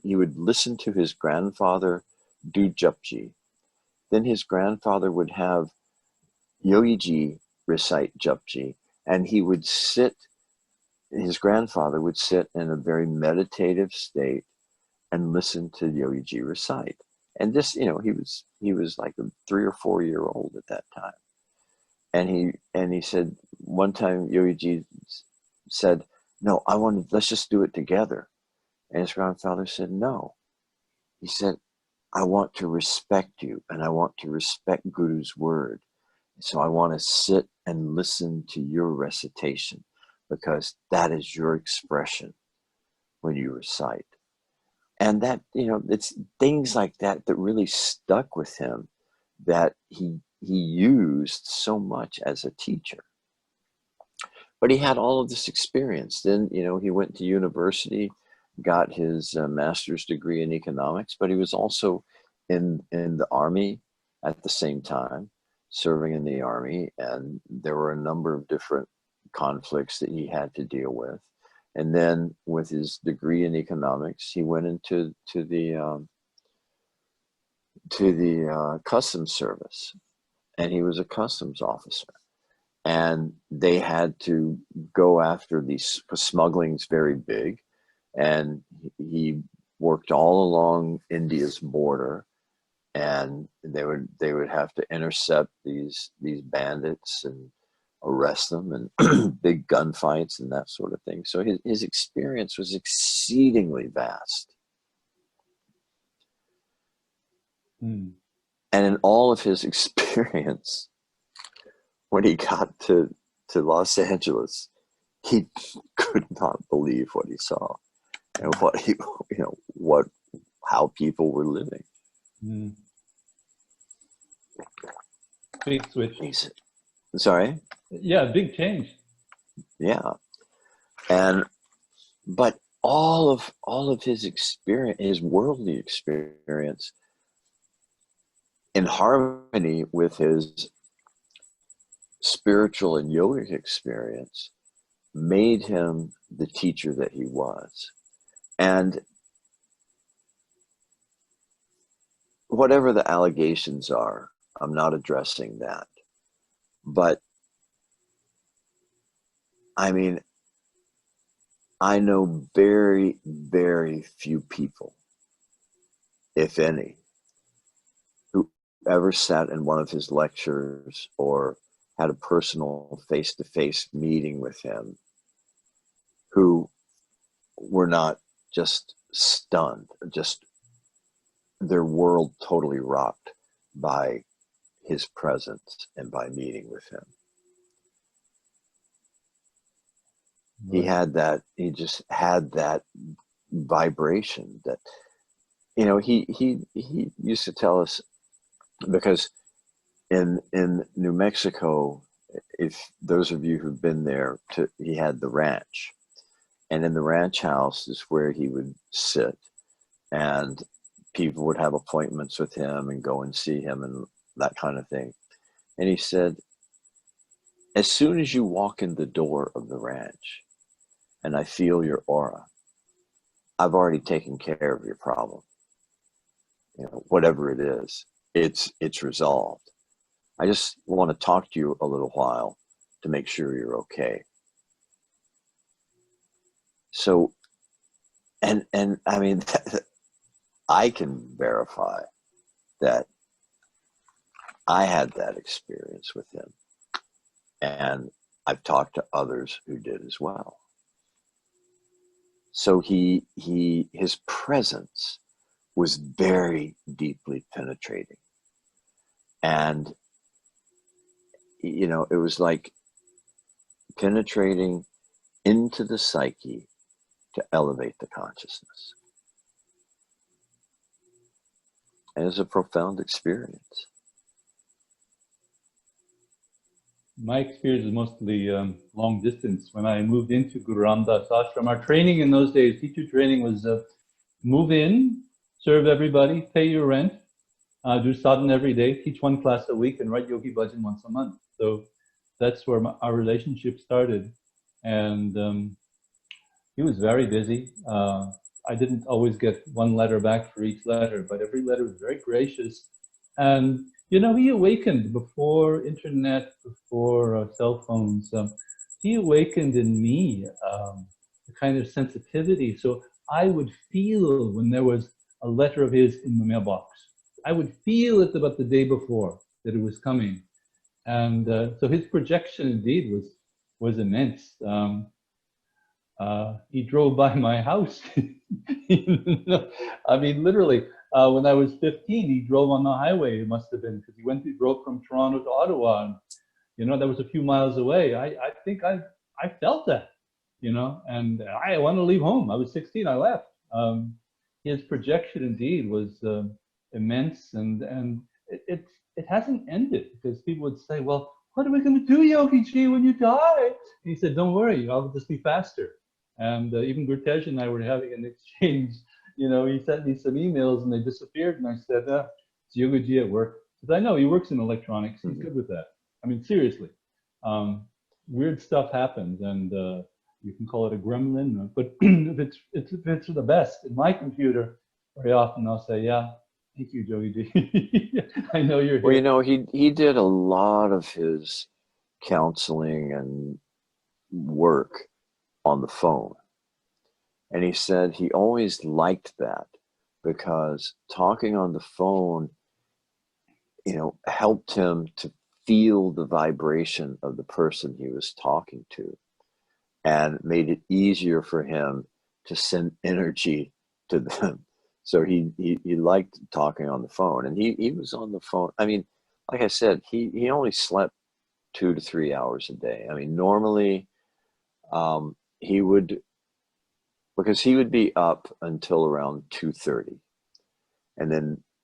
would listen to his grandfather do japji. Then his grandfather would have Yogi Ji recite japji, and his grandfather would sit in a very meditative state and listen to Yogi Ji recite. And this, he was like a 3 or 4 year old at that time. And he said one time Yogi Ji said, "No, let's just do it together." And his grandfather said, "No." He said, "I want to respect you and I want to respect Guru's word. So I want to sit and listen to your recitation because that is your expression when you recite." And that, it's things like that that really stuck with him, that he used so much as a teacher. But he had all of this experience. Then, he went to university, got his master's degree in economics, but he was also in the army at the same time, serving in the army. And there were a number of different conflicts that he had to deal with. And then with his degree in economics, he went into the customs service, and he was a customs officer. And they had to go after these, because smuggling's very big, and he worked all along India's border, and they would have to intercept these bandits and arrest them, and big gunfights and that sort of thing. So his experience was exceedingly vast. Mm. And in all of his experience, when he got to Los Angeles, he could not believe what he saw and how people were living. Mm. Big switch. Sorry? Yeah, big change. Yeah. But all of his experience, his worldly experience, in harmony with his spiritual and yogic experience, made him the teacher that he was. And whatever the allegations are, I'm not addressing that. But I mean, I know very, very few people, if any, who ever sat in one of his lectures or had a personal face-to-face meeting with him who were not just stunned, just their world totally rocked by his presence and by meeting with him. Right. He just had that vibration that, he used to tell us, because in New Mexico, if those of you who've been there, he had the ranch, and in the ranch house is where he would sit, and people would have appointments with him and go and see him and that kind of thing. And he said, as soon as you walk in the door of the ranch and I feel your aura, I've already taken care of your problem. Whatever it is, it's resolved. I just want to talk to you a little while to make sure you're okay. So, and I mean, I can verify that I had that experience with him, and I've talked to others who did as well. So his presence was very deeply penetrating, and it was like penetrating into the psyche to elevate the consciousness. And it's a profound experience. My experience is mostly long distance. When I moved into Guru Ram Das ashram, our training in those days, teacher training, was move in, serve everybody, pay your rent, do sadhana every day, teach one class a week, and write Yogi Bhajan once a month. So that's where our relationship started. And he was very busy. I didn't always get one letter back for each letter, but every letter was very gracious. And, he awakened before internet, before cell phones. He awakened in me a kind of sensitivity. So I would feel when there was a letter of his in the mailbox. I would feel it about the day before that it was coming. And so his projection indeed was immense. He drove by my house. I mean, literally, when I was 15, he drove on the highway. It must have been because he drove from Toronto to Ottawa. And, that was a few miles away. I think I felt that, and I wanted to leave home. I was 16. I left. His projection indeed was immense, and it hasn't ended, because people would say, "Well, what are we going to do, Yogi Ji, when you die?" And he said, "Don't worry, I'll just be faster." And even Gurutej and I were having an exchange. He sent me some emails and they disappeared. And I said, "It's Yogi Ji at work." Because I know he works in electronics. He's good with that. I mean, seriously. Weird stuff happens, and you can call it a gremlin, but if it's for the best. In my computer, very often I'll say, "Yeah, thank you, Yogi Ji. I know you're here." Well, he did a lot of his counseling and work on the phone. And he said he always liked that because talking on the phone, helped him to feel the vibration of the person he was talking to, and made it easier for him to send energy to them. So he liked talking on the phone, and he was on the phone. I mean, like I said, he only slept 2 to 3 hours a day. I mean, normally he would, because he would be up until around 2:30, and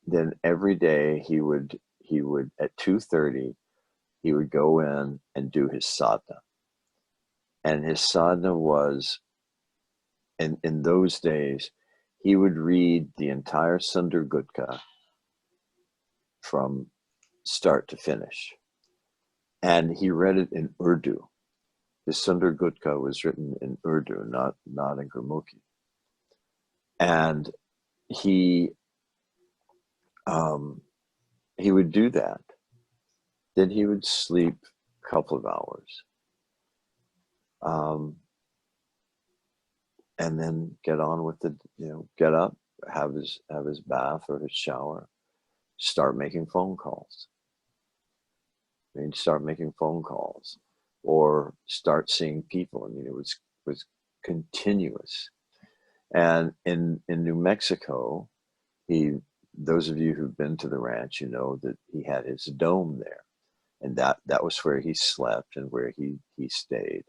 then every day he would at 2:30 he would go in and do his sadhana. And his sadhana was, in those days, he would read the entire Sundar Gutka from start to finish. And he read it in Urdu. The Sundar Gutka was written in Urdu, not in Gurmukhi. And he um, he would do that. Then he would sleep a couple of hours, um, and then get on with the, get up, have his bath or his shower, start making phone calls. I mean, start making phone calls, or start seeing people. I mean, it was continuous. And in New Mexico, those of you who've been to the ranch, you know that he had his dome there, and that was where he slept and where he stayed.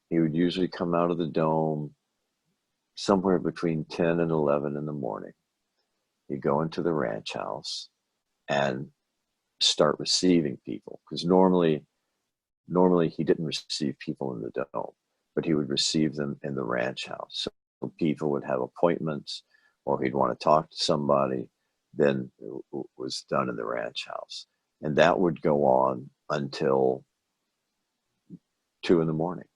He would usually come out of the dome somewhere between 10 and 11 in the morning. He'd go into the ranch house and start receiving people, because normally he didn't receive people in the dome, but he would receive them in the ranch house. So people would have appointments, or he'd want to talk to somebody, then it was done in the ranch house. And that would go on until 2 in the morning.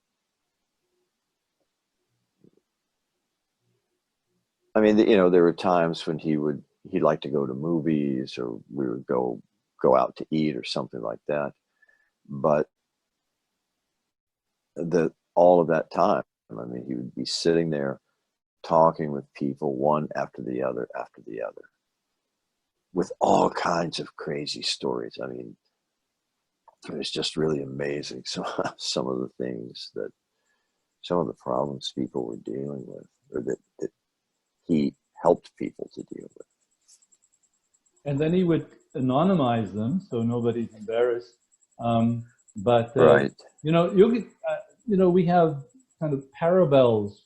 I mean, there were times when he'd like to go to movies, or we would go out to eat or something like that. But all of that time, I mean, he would be sitting there talking with people, one after the other, with all kinds of crazy stories. I mean, it was just really amazing. Some of the things some of the problems people were dealing with, or that he helped people to deal with. And then he would anonymize them so nobody's embarrassed. Right. Yogi, we have kind of parables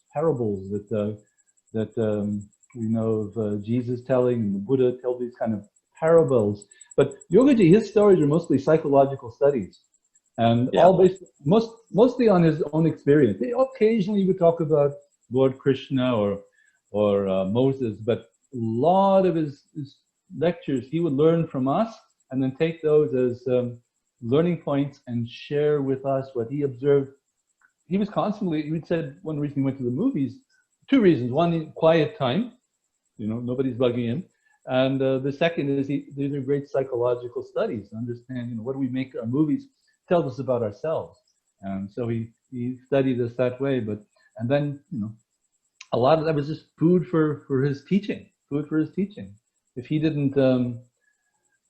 that we know of Jesus telling, and the Buddha tell these kind of parables. But Yogaji, his stories are mostly psychological studies, and all based mostly on his own experience. They occasionally would talk about Lord Krishna or Moses, but a lot of his lectures he would learn from us, and then take those as learning points and share with us what he observed. He said one reason he went to the movies, two reasons. One, quiet time, nobody's bugging him. And the second is these are great psychological studies to understand, what do we make our movies tells us about ourselves. And so he studied us that way. And then, a lot of that was just food for his teaching, If he didn't,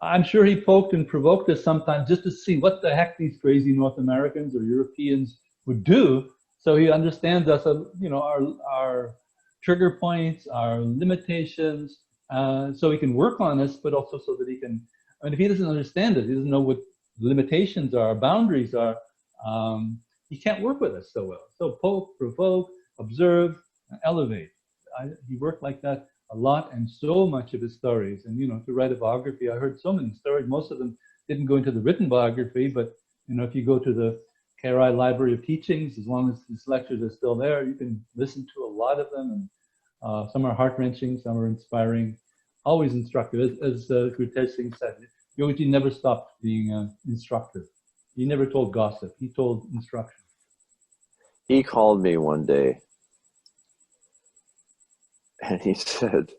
I'm sure he poked and provoked us sometimes just to see what the heck these crazy North Americans or Europeans would do. So he understands us, our trigger points, our limitations, so he can work on us, but also so that he can, if he doesn't understand it, he doesn't know what limitations are, boundaries are, he can't work with us so well. So poke, provoke, observe, elevate. He worked like that a lot, and so much of his stories. And to write a biography, I heard so many stories. Most of them didn't go into the written biography, but if you go to the KRI Library of Teachings, as long as his lectures are still there, you can listen to a lot of them. And some are heart-wrenching, some are inspiring, always instructive. As Gurutej Singh said, Yogi never stopped being instructive. He never told gossip. He told instruction. He called me one day, and he said,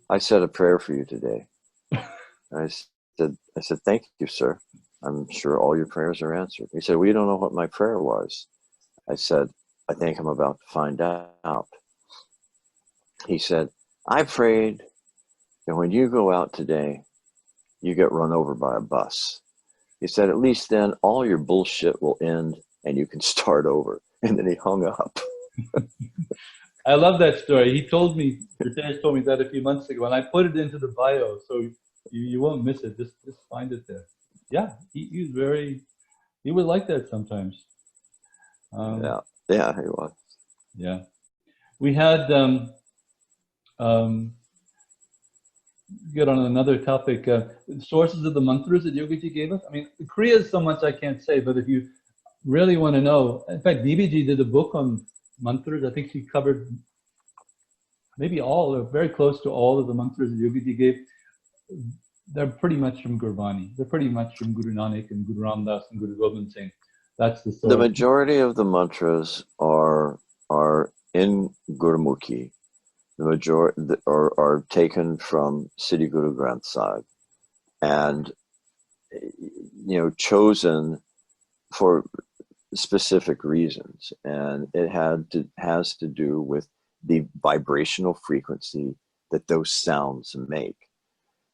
"I said a prayer for you today." I said, "Thank you, sir. I'm sure all your prayers are answered." He said, "Well, you don't know what my prayer was." I said, "I think I'm about to find out." He said, "I prayed that when you go out today, you get run over by a bus." He said, "At least then all your bullshit will end and you can start over." And then he hung up. I love that story. Gurutej told me that a few months ago, and I put it into the bio, so you won't miss it. Just find it there. Yeah, he was like that sometimes. Yeah, he was. Yeah, we had get on another topic. Sources of the mantras that Yogiji gave us. I mean, Kriya is so much I can't say, but if you really want to know, in fact, Bibiji did a book on mantras. I think she covered maybe all, or very close to all of the mantras that Yogiji gave. They're pretty much from Gurbani. They're pretty much from Guru Nanak and Guru Ramdas and Guru Gobind Singh. That's the source. The majority of the mantras are in Gurmukhi, the majority are taken from Sri Guru Granth Sahib, and chosen for specific reasons, and it has to do with the vibrational frequency that those sounds make.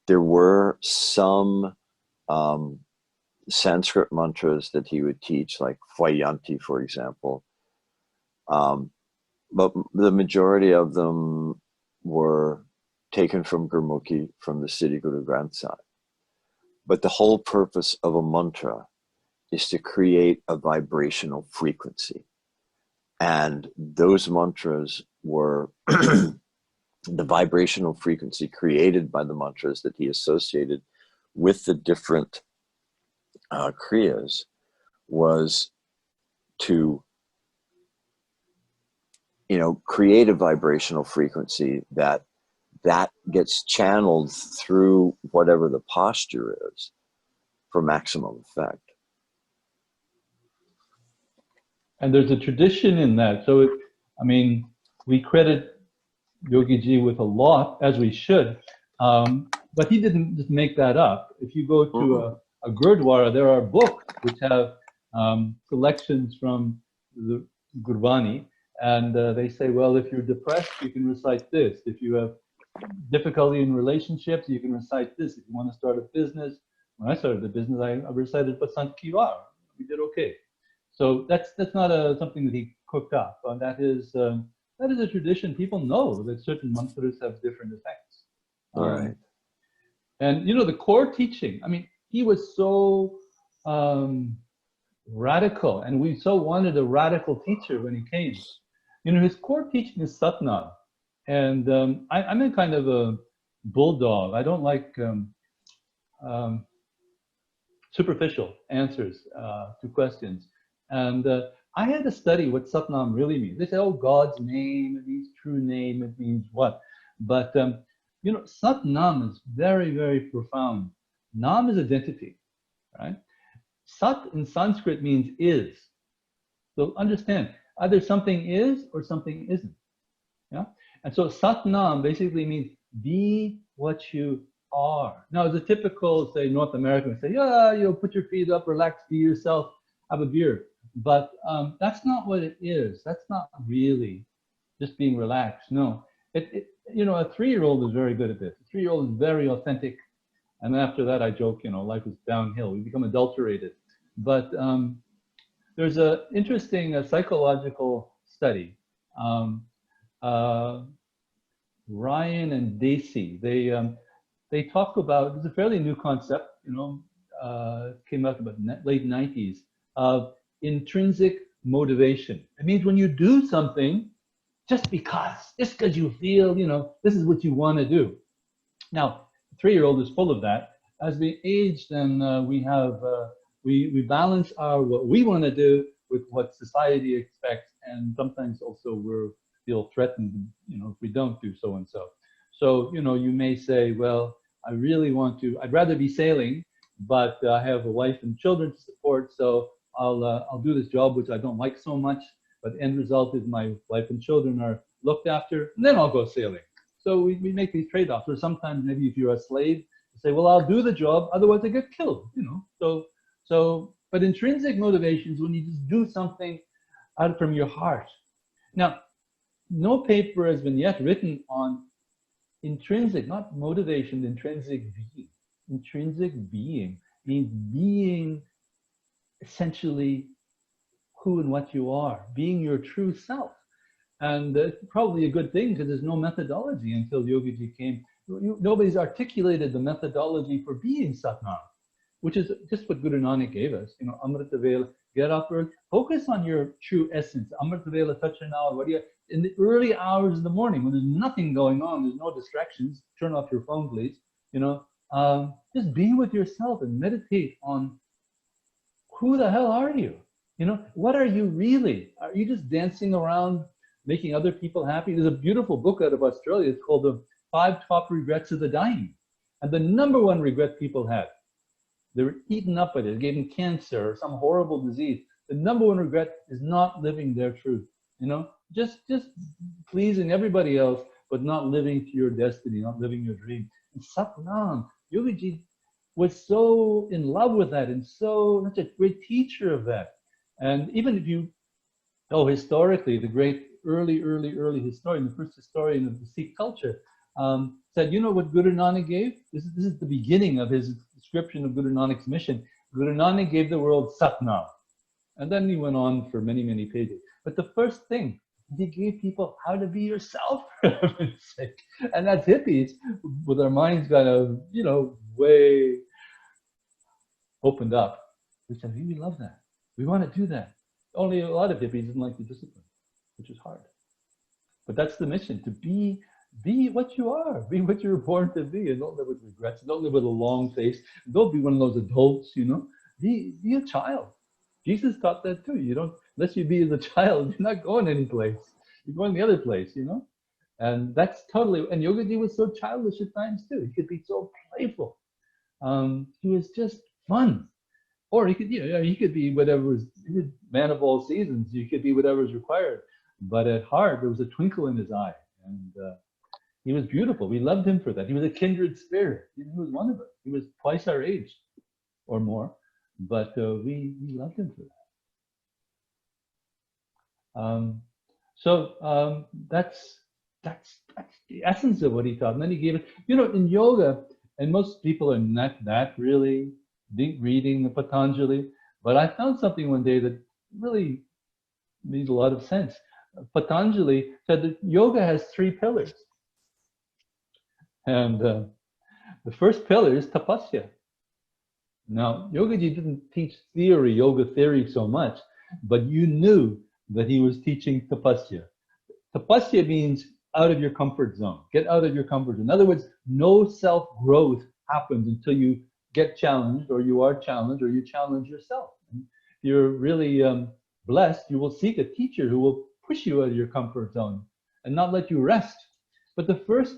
There were some Sanskrit mantras that he would teach, like Vayanti, for example, but the majority of them were taken from Gurmukhi, from the Sri Guru Granth Sahib. But the whole purpose of a mantra is to create a vibrational frequency. And those mantras were the vibrational frequency created by the mantras that he associated with the different kriyas was to create a vibrational frequency that gets channeled through whatever the posture is for maximum effect. And there's a tradition in that. So, we credit Yogi Ji with a lot, as we should, but he didn't just make that up. If you go to a Gurdwara, there are books which have selections from the Gurbani, and they say, well, if you're depressed, you can recite this. If you have difficulty in relationships, you can recite this. If you want to start a business, when I started the business, I recited Basant Kiwar. We did okay. So that's not something that he cooked up. That is a tradition. People know that certain mantras have different effects. Right. And the core teaching. He was so radical, and we so wanted a radical teacher when he came. His core teaching is Satnam, and I'm a kind of a bulldog. I don't like superficial answers to questions. And I had to study what Satnam really means. They say, oh, God's name, it means true name, it means what? But, Satnam is very, very profound. Nam is identity, right? Sat in Sanskrit means is. So understand, either something is or something isn't. Yeah? And so Satnam basically means be what you are. Now, the typical, say, North American say, yeah, put your feet up, relax, be yourself, have a beer. But that's not what it is. That's not really just being relaxed. No, a 3-year-old is very good at this. A 3-year-old is very authentic. And after that, I joke, life is downhill. We become adulterated. But there's an interesting psychological study. Ryan and Dacey, they talk about, it's a fairly new concept, came out about late 90s, of intrinsic motivation. It means when you do something, just because you feel, this is what you want to do. Now, a 3-year-old is full of that. As we age, then we have, we balance what we want to do with what society expects, and sometimes also we feel threatened, if we don't do so and so. So, you may say, well, I'd rather be sailing, but I have a wife and children to support, so I'll do this job which I don't like so much, but the end result is my wife and children are looked after, and then I'll go sailing. So we make these trade-offs. Or sometimes maybe if you're a slave, you say, well, I'll do the job, otherwise I get killed, but intrinsic motivation is when you just do something out from your heart. Now, no paper has been yet written on intrinsic, not motivation, intrinsic being. Intrinsic being means being essentially who and what you are, being your true self. And it's probably a good thing because there's no methodology until Yogi Ji came. Nobody's articulated the methodology for being Satnam, which is just what Guru Nanak gave us. Amrita Vela, get up early, focus on your true essence. Amrita Vela, Tachanal, in the early hours of the morning when there's nothing going on, there's no distractions, turn off your phone, please. Just be with yourself and meditate on who the hell are you? What are you really? Are you just dancing around making other people happy? There's a beautiful book out of Australia. It's called The 5 Top Regrets of the Dying. And the #1 regret people had, they were eaten up with it. It gave them cancer or some horrible disease. The #1 regret is not living their truth. Just pleasing everybody else, but not living to your destiny, not living your dream. And Satnam, Yogiji was so in love with that, and so such a great teacher of that. And even if you historically, the great early historian, the first historian of the Sikh culture, said, you know what Guru Nanak gave? This is the beginning of his description of Guru Nanak's mission. Guru Nanak gave the world Satnam. And then he went on for many, many pages. But the first thing, he gave people how to be yourself, for heaven's sake. And that's hippies with our minds kind of, way opened up. We said, we love that. We want to do that. Only a lot of hippies didn't like the discipline, which is hard. But that's the mission, to be what you are, be what you were born to be, and don't live with regrets, don't live with a long face, don't be one of those adults, be a child. Jesus taught that too. You don't, unless you be as a child, you're not going any place. You're going the other place, And that's totally, and Yogaji was so childish at times too. He could be so playful. He was just fun. Or he could be whatever was, he was man of all seasons. He could be whatever was required. But at heart, there was a twinkle in his eye. And he was beautiful. We loved him for that. He was a kindred spirit. He was one of us. He was twice our age or more. But we loved him for that. That's the essence of what he taught. And then he gave it, in yoga, and most people are not that really deep reading the Patanjali, but I found something one day that really made a lot of sense. Patanjali said that yoga has 3 pillars. And the first pillar is tapasya. Now, Yogaji didn't teach yoga theory so much, but you knew that he was teaching tapasya. Tapasya means out of your comfort zone. Get out of your comfort zone. In other words, no self-growth happens until you get challenged, or you are challenged, or you challenge yourself. And if you're really blessed, you will seek a teacher who will push you out of your comfort zone and not let you rest. But the first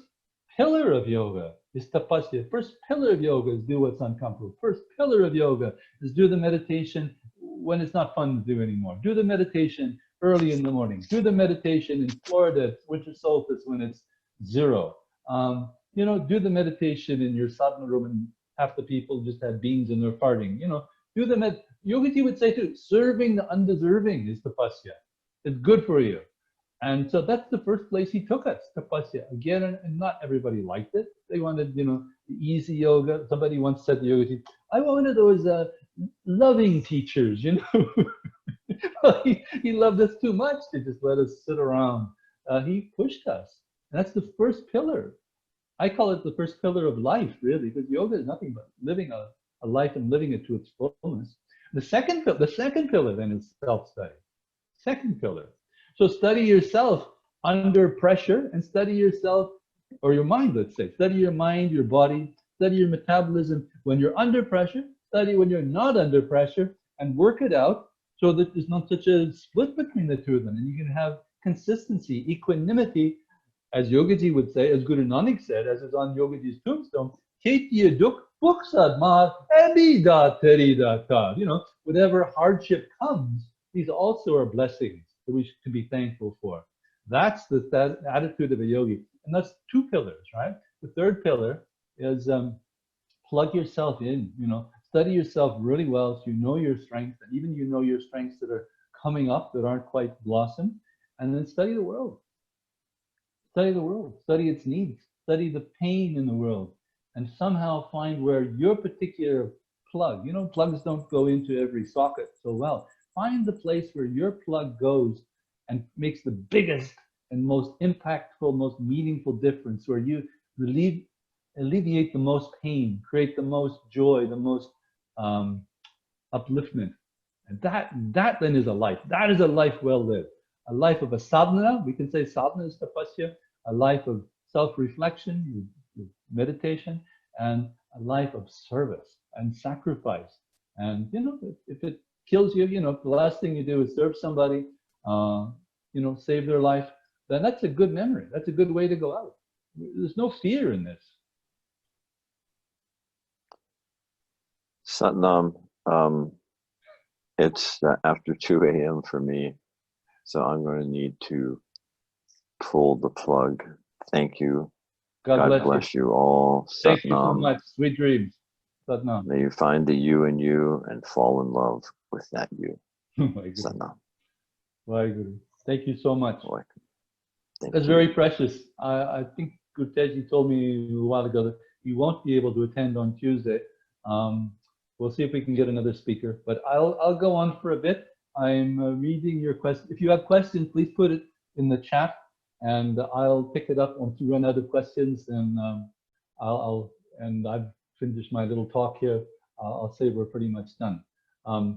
pillar of yoga is tapasya. First pillar of yoga is do what's uncomfortable. First pillar of yoga is do the meditation when it's not fun to do anymore. Do the meditation early in the morning. Do the meditation in Florida, winter solstice, when it's 0. Do the meditation in your sadhana room and half the people just have beans and they're farting. Do the Yogaji would say too, serving the undeserving is tapasya. It's good for you. And so that's the first place he took us, tapasya. Again, and not everybody liked it. They wanted, the easy yoga. Somebody once said to Yogaji, I want one of those loving teachers, he loved us too much to just let us sit around. He pushed us. And that's the first pillar. I call it the first pillar of life, really, because yoga is nothing but living a life and living it to its fullness. The second pillar then is self-study. Second pillar. So study yourself under pressure, and study yourself, or your mind, let's say. Study your mind, your body, study your metabolism when you're under pressure, study when you're not under pressure, and work it out so that there's not such a split between the two of them. And you can have consistency, equanimity, as Yogaji would say, as Guru Nanak said, as is on Yogaji's tombstone, whatever hardship comes, these also are blessings that we should be thankful for. That's the attitude of a yogi. And that's 2 pillars, right? The third pillar is plug yourself in, study yourself really well so you know your strengths, and even your strengths that are coming up that aren't quite blossomed, and then study the world. Study the world, study its needs, study the pain in the world, and somehow find where your particular plug, plugs don't go into every socket so well. Find the place where your plug goes and makes the biggest and most impactful, most meaningful difference, where you alleviate the most pain, create the most joy, the most upliftment. And that then is a life. That is a life well lived. A life of a sadhana, we can say sadhana is tapasya, a life of self-reflection, meditation, and a life of service and sacrifice. And, if it kills you, if the last thing you do is serve somebody, save their life, then that's a good memory. That's a good way to go out. There's no fear in this. Satnam, it's after 2 a.m. for me, so I'm going to need to pull the plug. Thank you. God God bless you. bless you all. Thank you so Satnam. much. Sweet dreams. Satnam. May you find the you in you and fall in love with that you. My goodness. Satnam. My goodness. Thank you so much. Thank That's you. very precious. I think Gurutej told me a while ago that he won't be able to attend on Tuesday. We'll see if we can get another speaker, but I'll go on for a bit. I'm reading your question. If you have questions, please put it in the chat, and I'll pick it up once we run out of questions. And and I've finished my little talk here. I'll say we're pretty much done.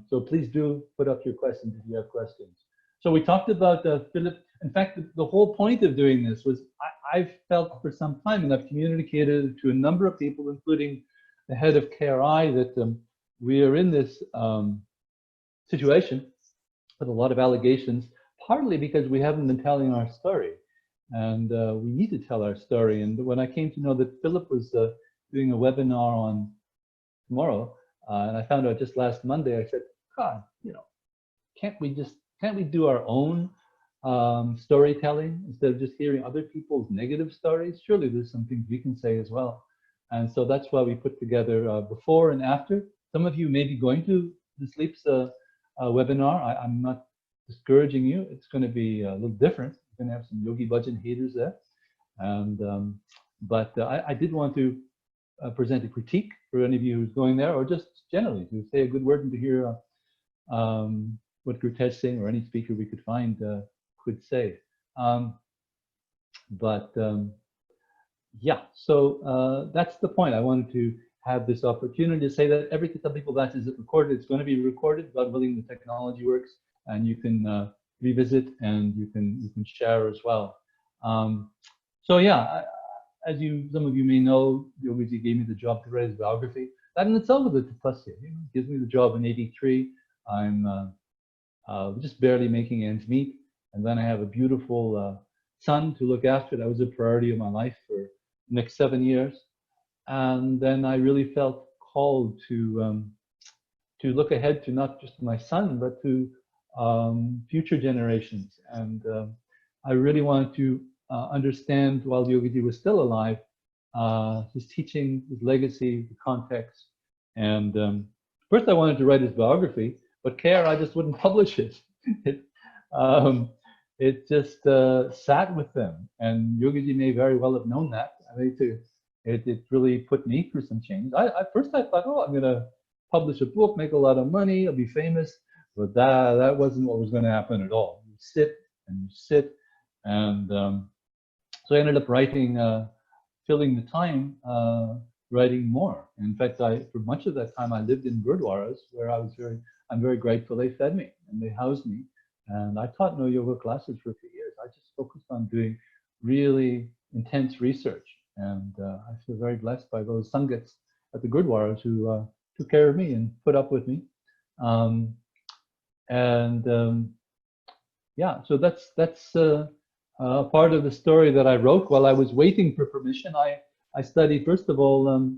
So please do put up your questions if you have questions. So we talked about Philip. In fact, the whole point of doing this was I've felt for some time, and I've communicated to a number of people, including the head of KRI, that we are in this situation with a lot of allegations, partly because we haven't been telling our story. And we need to tell our story. And when I came to know that Philip was doing a webinar on tomorrow, and I found out just last Monday, I said, God, you know, can't we do our own storytelling instead of just hearing other people's negative stories? Surely there's some things we can say as well. And so that's why we put together before and after. Some of you may be going to the Sleeps webinar. I'm not discouraging you. It's going to be a little different. We're going to have some Yogi Bhajan haters there. And but I did want to present a critique for any of you who's going there, or just generally to say a good word and to hear what Gurutej Singh or any speaker we could find could say. Yeah, so that's the point. I wanted to have this opportunity to say that everything some people have asked, is it recorded? It's going to be recorded. God willing, the technology works, and you can revisit and you can share as well. So yeah, as some of you may know, Yogi gave me the job to write his biography. That in itself is a plus here. He gives me the job in '83. I'm just barely making ends meet, and then I have a beautiful son to look after. That was a priority of my life for the next 7 years. And then I really felt called to look ahead to not just my son, but to future generations. And I really wanted to understand, while Yogiji was still alive, his teaching, his legacy, the context. And first I wanted to write his biography, but I just wouldn't publish it. It just sat with them. And Yogiji may very well have known that. It really put me through some change. First I thought, oh, I'm going to publish a book, make a lot of money, I'll be famous. But that wasn't what was going to happen at all. You sit and you sit. And so I ended up writing, filling the time, writing more. In fact, for much of that time, I lived in Gurdwaras, where I'm very grateful they fed me and they housed me. And I taught no yoga classes for a few years. I just focused on doing really intense research. And I feel very blessed by those Sangats at the Gurdwaras who took care of me and put up with me. Yeah, so that's part of the story that I wrote. While I was waiting for permission, I studied, first of all,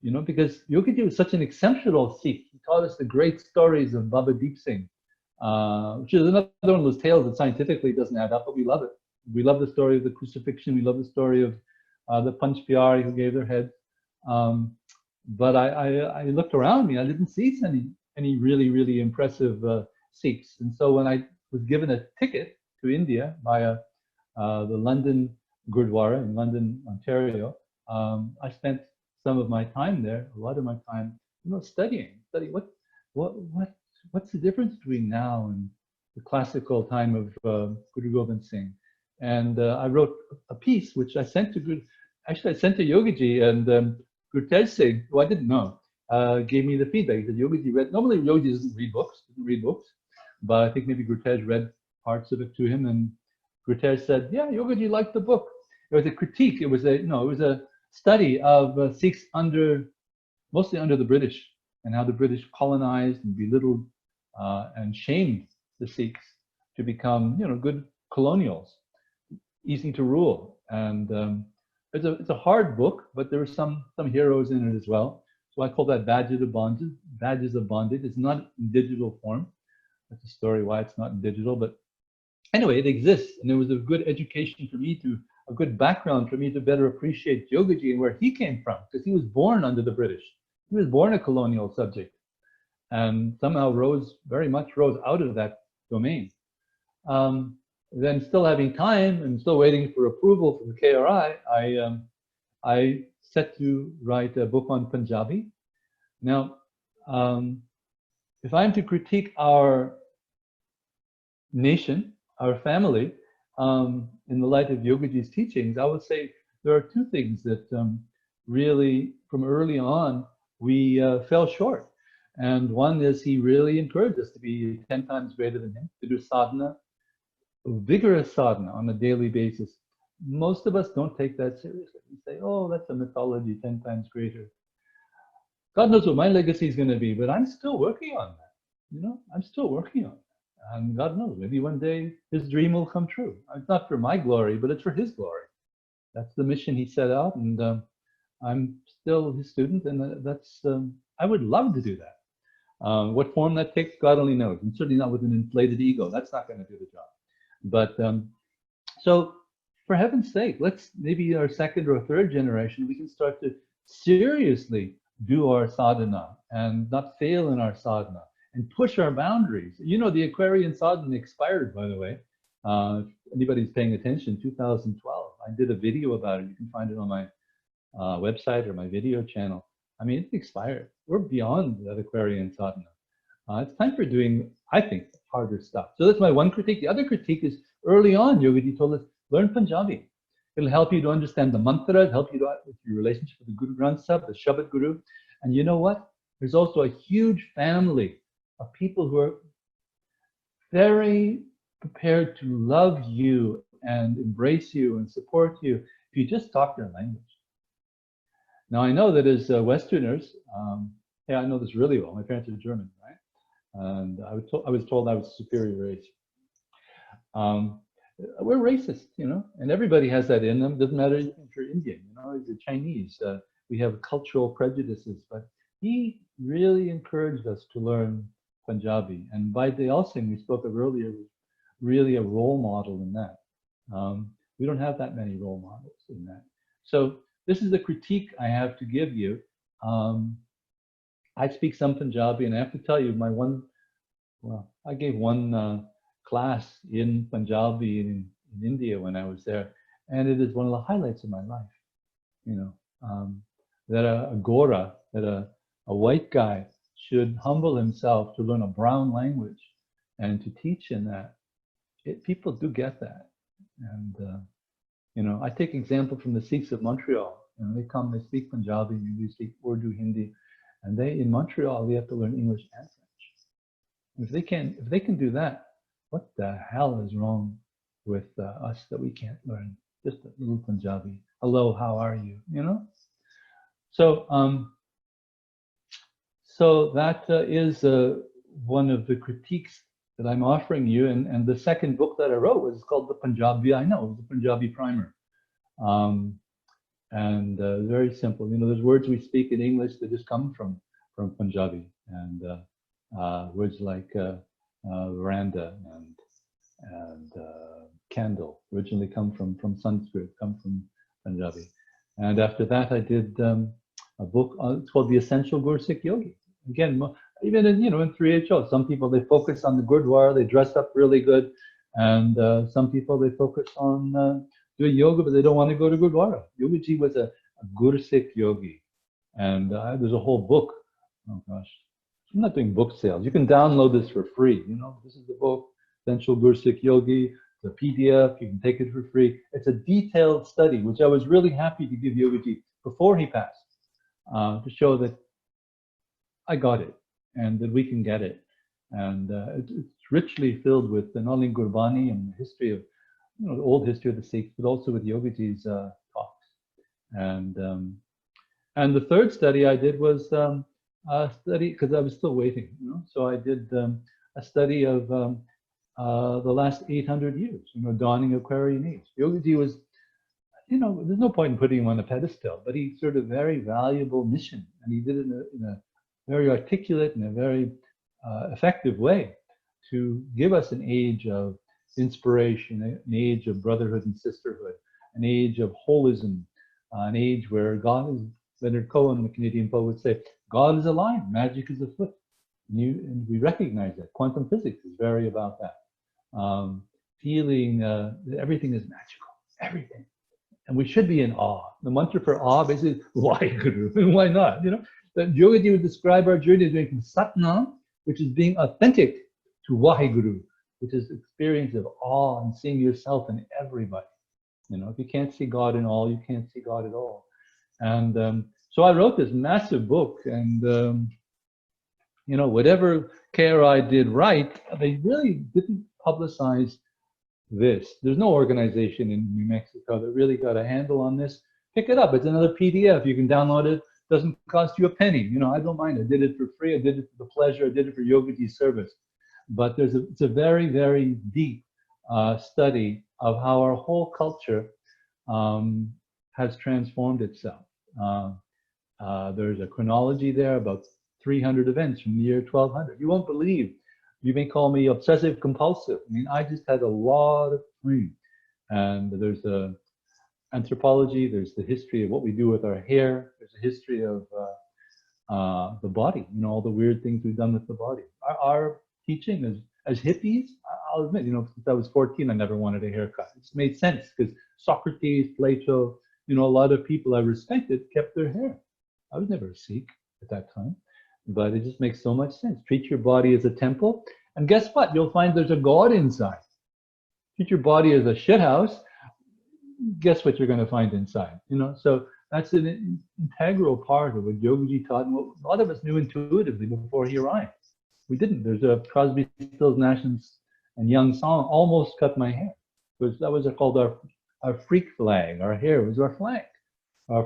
you know, because Yogiji was such an exceptional Sikh. He taught us the great stories of Baba Deep Singh, which is another one of those tales that scientifically doesn't add up, but we love it. We love the story of the crucifixion. We love the story of the Panch Pyari who gave their head. But I looked around me. I didn't see any really, really impressive Sikhs. And so when I was given a ticket to India via the London Gurdwara in London, Ontario, I spent some of my time there, a lot of my time, you know, studying what's the difference between now and the classical time of Guru Gobind Singh. And I wrote a piece which I sent to Yogiji, and Gurutej Singh, who I didn't know, gave me the feedback. He said Yogiji read. Normally Yogiji doesn't read books, but I think maybe Gurutej read parts of it to him, and Gurutej said, "Yeah, Yogiji liked the book." It was a critique. It was a study of Sikhs mostly under the British, and how the British colonized and belittled and shamed the Sikhs to become, you know, good colonials, easy to rule. And it's a hard book, but there were some heroes in it as well. So I call that Badges of Bondage. Badges of Bondage. It's not in digital form. That's a story why it's not in digital, but anyway, it exists, and it was a good education for me to a good background for me to better appreciate Yogaji and where he came from, because he was born under the British. He was born a colonial subject, and somehow very much rose out of that domain. Then still having time and still waiting for approval from the KRI, I set to write a book on Punjabi. Now, if I'm to critique our nation, our family, in the light of Yogaji's teachings, I would say there are two things that really, from early on, we fell short. And one is he really encouraged us to be 10 times greater than him, to do sadhana, vigorous sadhana on a daily basis. Most of us don't take that seriously. We say, oh, that's a mythology, 10 times greater. God knows what my legacy is going to be, but I'm still working on that. You know, I'm still working on it. And God knows, maybe one day his dream will come true. It's not for my glory, but it's for his glory. That's the mission he set out, and I'm still his student, and I would love to do that. What form that takes, God only knows, and certainly not with an inflated ego. That's not going to do the job. But so, for heaven's sake, let's maybe our second or third generation, we can start to seriously do our sadhana and not fail in our sadhana and push our boundaries. You know, the Aquarian sadhana expired, by the way. If anybody's paying attention, 2012. I did a video about it. You can find it on my website or my video channel. I mean, it expired. We're beyond that Aquarian sadhana. It's time for doing, I think, harder stuff. So that's my one critique. The other critique is early on, Yogaji told us, learn Punjabi. It'll help you to understand the mantra, help you to, with your relationship with the Guru Granth Sahib, the Shabad Guru. And you know what? There's also a huge family of people who are very prepared to love you and embrace you and support you if you just talk their language. Now, I know that as Westerners, yeah, I know this really well. My parents are German, right? And I was told I was a superior race. We're racist, you know, and everybody has that in them. Doesn't matter if you're Indian, you know, if you're Chinese. We have cultural prejudices, but he really encouraged us to learn Punjabi. And Bhai Dayal Singh, we spoke of earlier, was really a role model in that. We don't have that many role models in that. So this is the critique I have to give you. I speak some Punjabi, and I have to tell you, I gave one class in Punjabi in India when I was there, and it is one of the highlights of my life. You know, that a Gora, that a white guy should humble himself to learn a brown language and to teach in that. People do get that. And, you know, I take example from the Sikhs of Montreal. You know, they come, they speak Punjabi, they speak Urdu, Hindi, and in Montreal, they have to learn English and French. If they can do that, what the hell is wrong with us that we can't learn just a little Punjabi? Hello, how are you? You know? So, so that is one of the critiques that I'm offering you. And the second book that I wrote was called The Punjabi I Know, it was a Punjabi primer. And very simple. You know, there's words we speak in English that just come from Punjabi, and words like veranda and candle originally come from Sanskrit, come from Punjabi. And after that, I did a book. It's called The Essential Gursikh Yogi. Again, even in, you know, in 3HO, some people, they focus on the Gurdwara, they dress up really good, and some people, they focus on doing yoga, but they don't want to go to Gurdwara. Yogaji was a Gursikh yogi, and there's a whole book. Oh gosh, I'm not doing book sales. You can download this for free. You know, this is the book, Essential Gursikh Yogi, the PDF. You can take it for free. It's a detailed study, which I was really happy to give Yogaji before he passed, to show that I got it and that we can get it. And it's richly filled with not only Gurbani and the history of, you know, the old history of the Sikhs, but also with Yogaji's talks. And the third study I did was a study, because I was still waiting, you know. So I did a study of the last 800 years, you know, dawning Aquarian age. Yogaji was, you know, there's no point in putting him on a pedestal, but he served a very valuable mission, and he did it in a very articulate and a very effective way to give us an age of inspiration, an age of brotherhood and sisterhood, an age of holism, an age where God is, Leonard Cohen, the Canadian poet, would say, God is alive, magic is afoot. And we recognize that. Quantum physics is very about that. Feeling that everything is magical, everything. And we should be in awe. The mantra for awe basically is Waheguru. Why not? You know, that Yogaji would describe our journey as going from Satnam, which is being authentic, to Waheguru, which is the experience of awe and seeing yourself in everybody. You know, if you can't see God in all, you can't see God at all. And so I wrote this massive book, and you know, whatever KRI did right, they really didn't publicize this. There's no organization in New Mexico that really got a handle on this. Pick it up. It's another PDF. You can download it. Doesn't cost you a penny. You know, I don't mind. I did it for free. I did it for the pleasure. I did it for Yogaji's service. But it's a very, very deep study of how our whole culture has transformed itself. There's a chronology there, about 300 events from the year 1200. You won't believe. You may call me obsessive compulsive. I mean, I just had a lot of time. And there's the anthropology, there's the history of what we do with our hair, there's a history of the body, you know, all the weird things we've done with the body. Our teaching as hippies, I'll admit, you know, since I was 14, I never wanted a haircut. It's made sense because Socrates, Plato, you know, a lot of people I respected kept their hair. I was never a Sikh at that time. But it just makes so much sense. Treat your body as a temple, and guess what? You'll find there's a God inside. Treat your body as a shithouse. Guess what you're going to find inside? You know, so that's an integral part of what Yogaji taught, and what a lot of us knew intuitively before he arrived. We didn't. There's a Crosby, Stills, Nash and Young song, "Almost Cut My Hair." That was called our freak flag. Our hair was our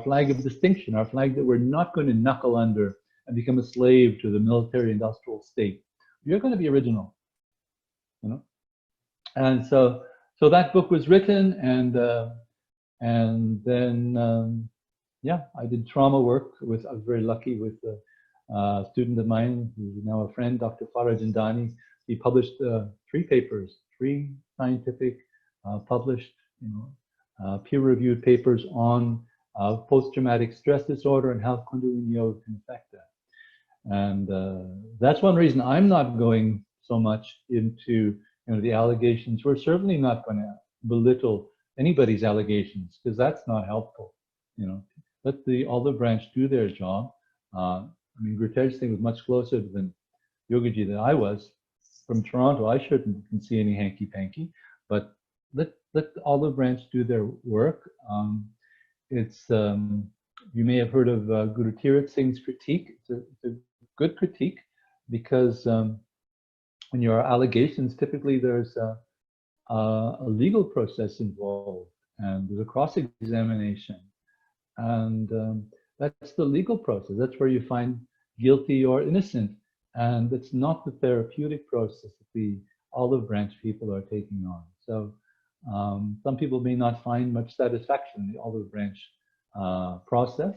flag of distinction, our flag that we're not going to knuckle under and become a slave to the military-industrial state. You're going to be original, you know. And so that book was written, and then yeah, I did trauma work with. I was very lucky with a student of mine who's now a friend, Dr. Farah Jindani. He published 3 papers, 3 scientific published, you know, peer-reviewed papers on post-traumatic stress disorder and how Kundalini Yoga can affect that. And that's one reason I'm not going so much into, you know, the allegations. We're certainly not going to belittle anybody's allegations, because that's not helpful. You know, let the olive branch do their job. I mean, Gurutej Singh was much closer than Yogaji than I was. From Toronto, I shouldn't can see any hanky-panky, but let the olive branch do their work. You may have heard of Gurutej Singh's critique. It's a good critique, because when your allegations, typically there's a legal process involved, and there's a cross-examination, and that's the legal process. That's where you find guilty or innocent, and it's not the therapeutic process that the olive branch people are taking on. So some people may not find much satisfaction in the olive branch process.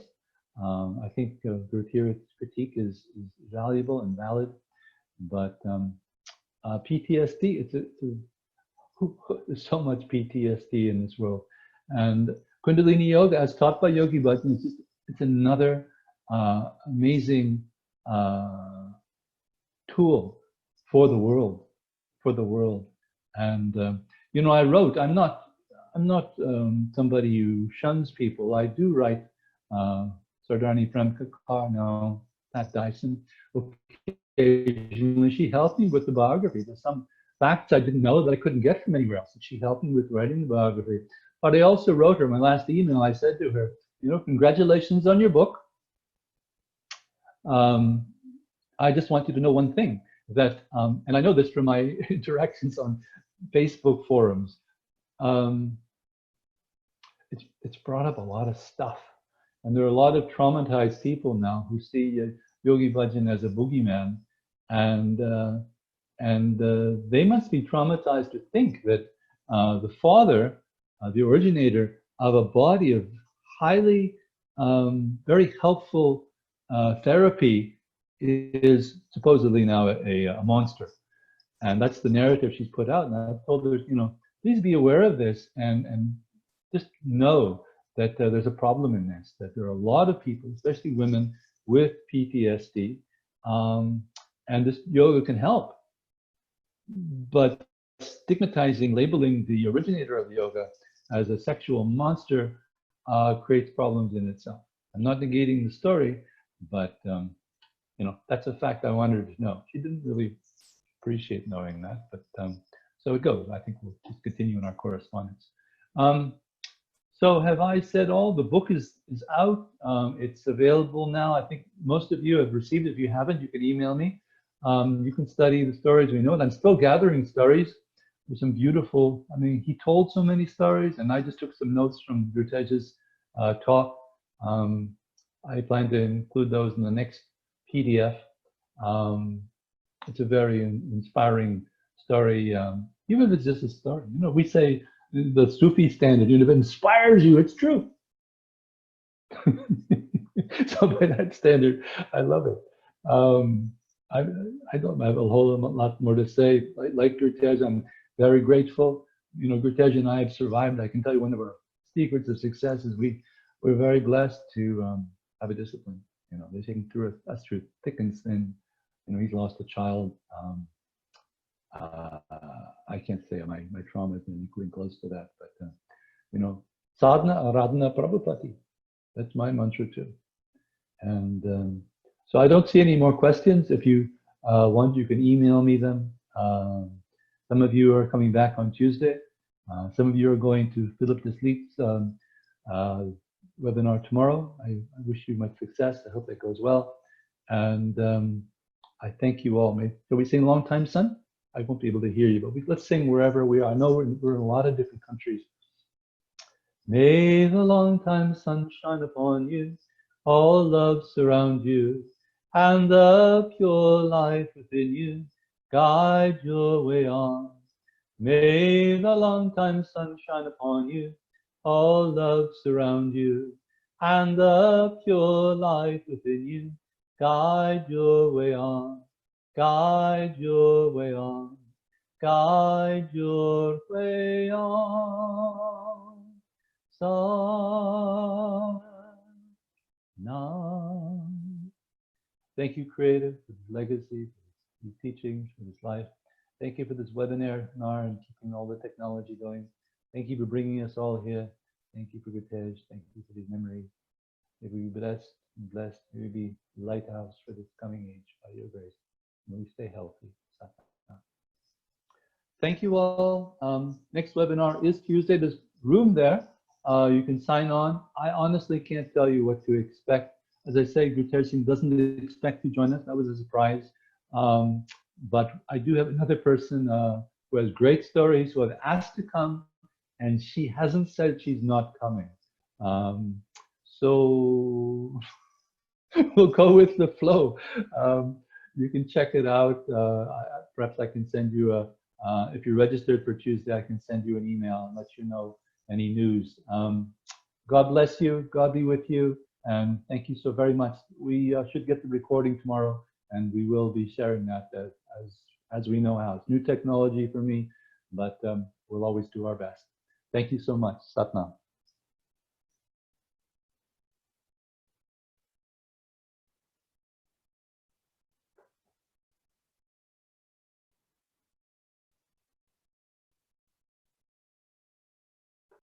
I think Gurutej's critique is valuable and valid, but PTSD, there's so much PTSD in this world. And Kundalini Yoga, as taught by Yogi Bhajan, it's another amazing tool for the world, And you know, I wrote. I'm not somebody who shuns people. I do write. Sardani Premkar, no, Pat Dyson. Occasionally, she helped me with the biography. There's some facts I didn't know that I couldn't get from anywhere else, and she helped me with writing the biography. But I also wrote her my last email. I said to her, you know, congratulations on your book. I just want you to know one thing, that, and I know this from my interactions on Facebook forums, it's brought up a lot of stuff. And there are a lot of traumatized people now who see Yogi Bhajan as a boogeyman, and they must be traumatized to think that the father, the originator of a body of highly, very helpful therapy, is supposedly now a monster. And that's the narrative she's put out. And I told her, you know, please be aware of this, and just know that there's a problem in this, that there are a lot of people, especially women, with PTSD, and this yoga can help. But stigmatizing, labeling the originator of yoga as a sexual monster creates problems in itself. I'm not negating the story, but you know, that's a fact I wanted her to know. She didn't really appreciate knowing that, but so it goes. I think we'll just continue in our correspondence. So have I said all? The book is out. It's available now. I think most of you have received it. If you haven't, you can email me. You can study the stories we know. And I'm still gathering stories. There's some beautiful, I mean, he told so many stories, and I just took some notes from Gurutej's talk. I plan to include those in the next PDF. It's a very inspiring story, even if it's just a story. You know, we say the Sufi standard, you know, if it inspires you, it's true. So by that standard, I love it. I don't have a whole lot more to say. Like Gurutej, I'm very grateful. You know, Gurutej and I have survived. I can tell you one of our secrets of success is we're very blessed to have a discipline. You know, they're taking us through thick and thin. You know, he's lost a child. I can't say my trauma has been equally close to that, but you know, sadhana, aradhana, prabhupati. That's my mantra too. And so I don't see any more questions. If you want, you can email me them. Some of you are coming back on Tuesday. Some of you are going to Philip Desleep's webinar tomorrow. I wish you much success. I hope that goes well. And I thank you all. Shall we sing Long Time Son? I won't be able to hear you, but let's sing wherever we are. I know we're in a lot of different countries. May the long time sun shine upon you, all love surround you, and the pure life within you guide your way on. May the long time sun shine upon you, all love surround you, and the pure life within you guide your way on. Guide your way on, guide your way on. Nam. Thank you, Creator, for this legacy, for these teachings, for this life. Thank you for this webinar and keeping all the technology going. Thank you for bringing us all here. Thank you for Gurutej. Thank you for these memories. May we be blessed and blessed. May we be lighthouse for this coming age by your grace. May we stay healthy. Thank you all. Next webinar is Tuesday. There's room there. You can sign on. I honestly can't tell you what to expect. As I say, Gurutej Singh doesn't expect to join us. That was a surprise. But I do have another person who has great stories who have asked to come, and she hasn't said she's not coming. So we'll go with the flow. You can check it out. Perhaps I can send you a, if you're registered for Tuesday, I can send you an email and let you know any news. God bless you. God be with you. And thank you so very much. We should get the recording tomorrow, and we will be sharing that as we know how. It's new technology for me, but we'll always do our best. Thank you so much. Satnam.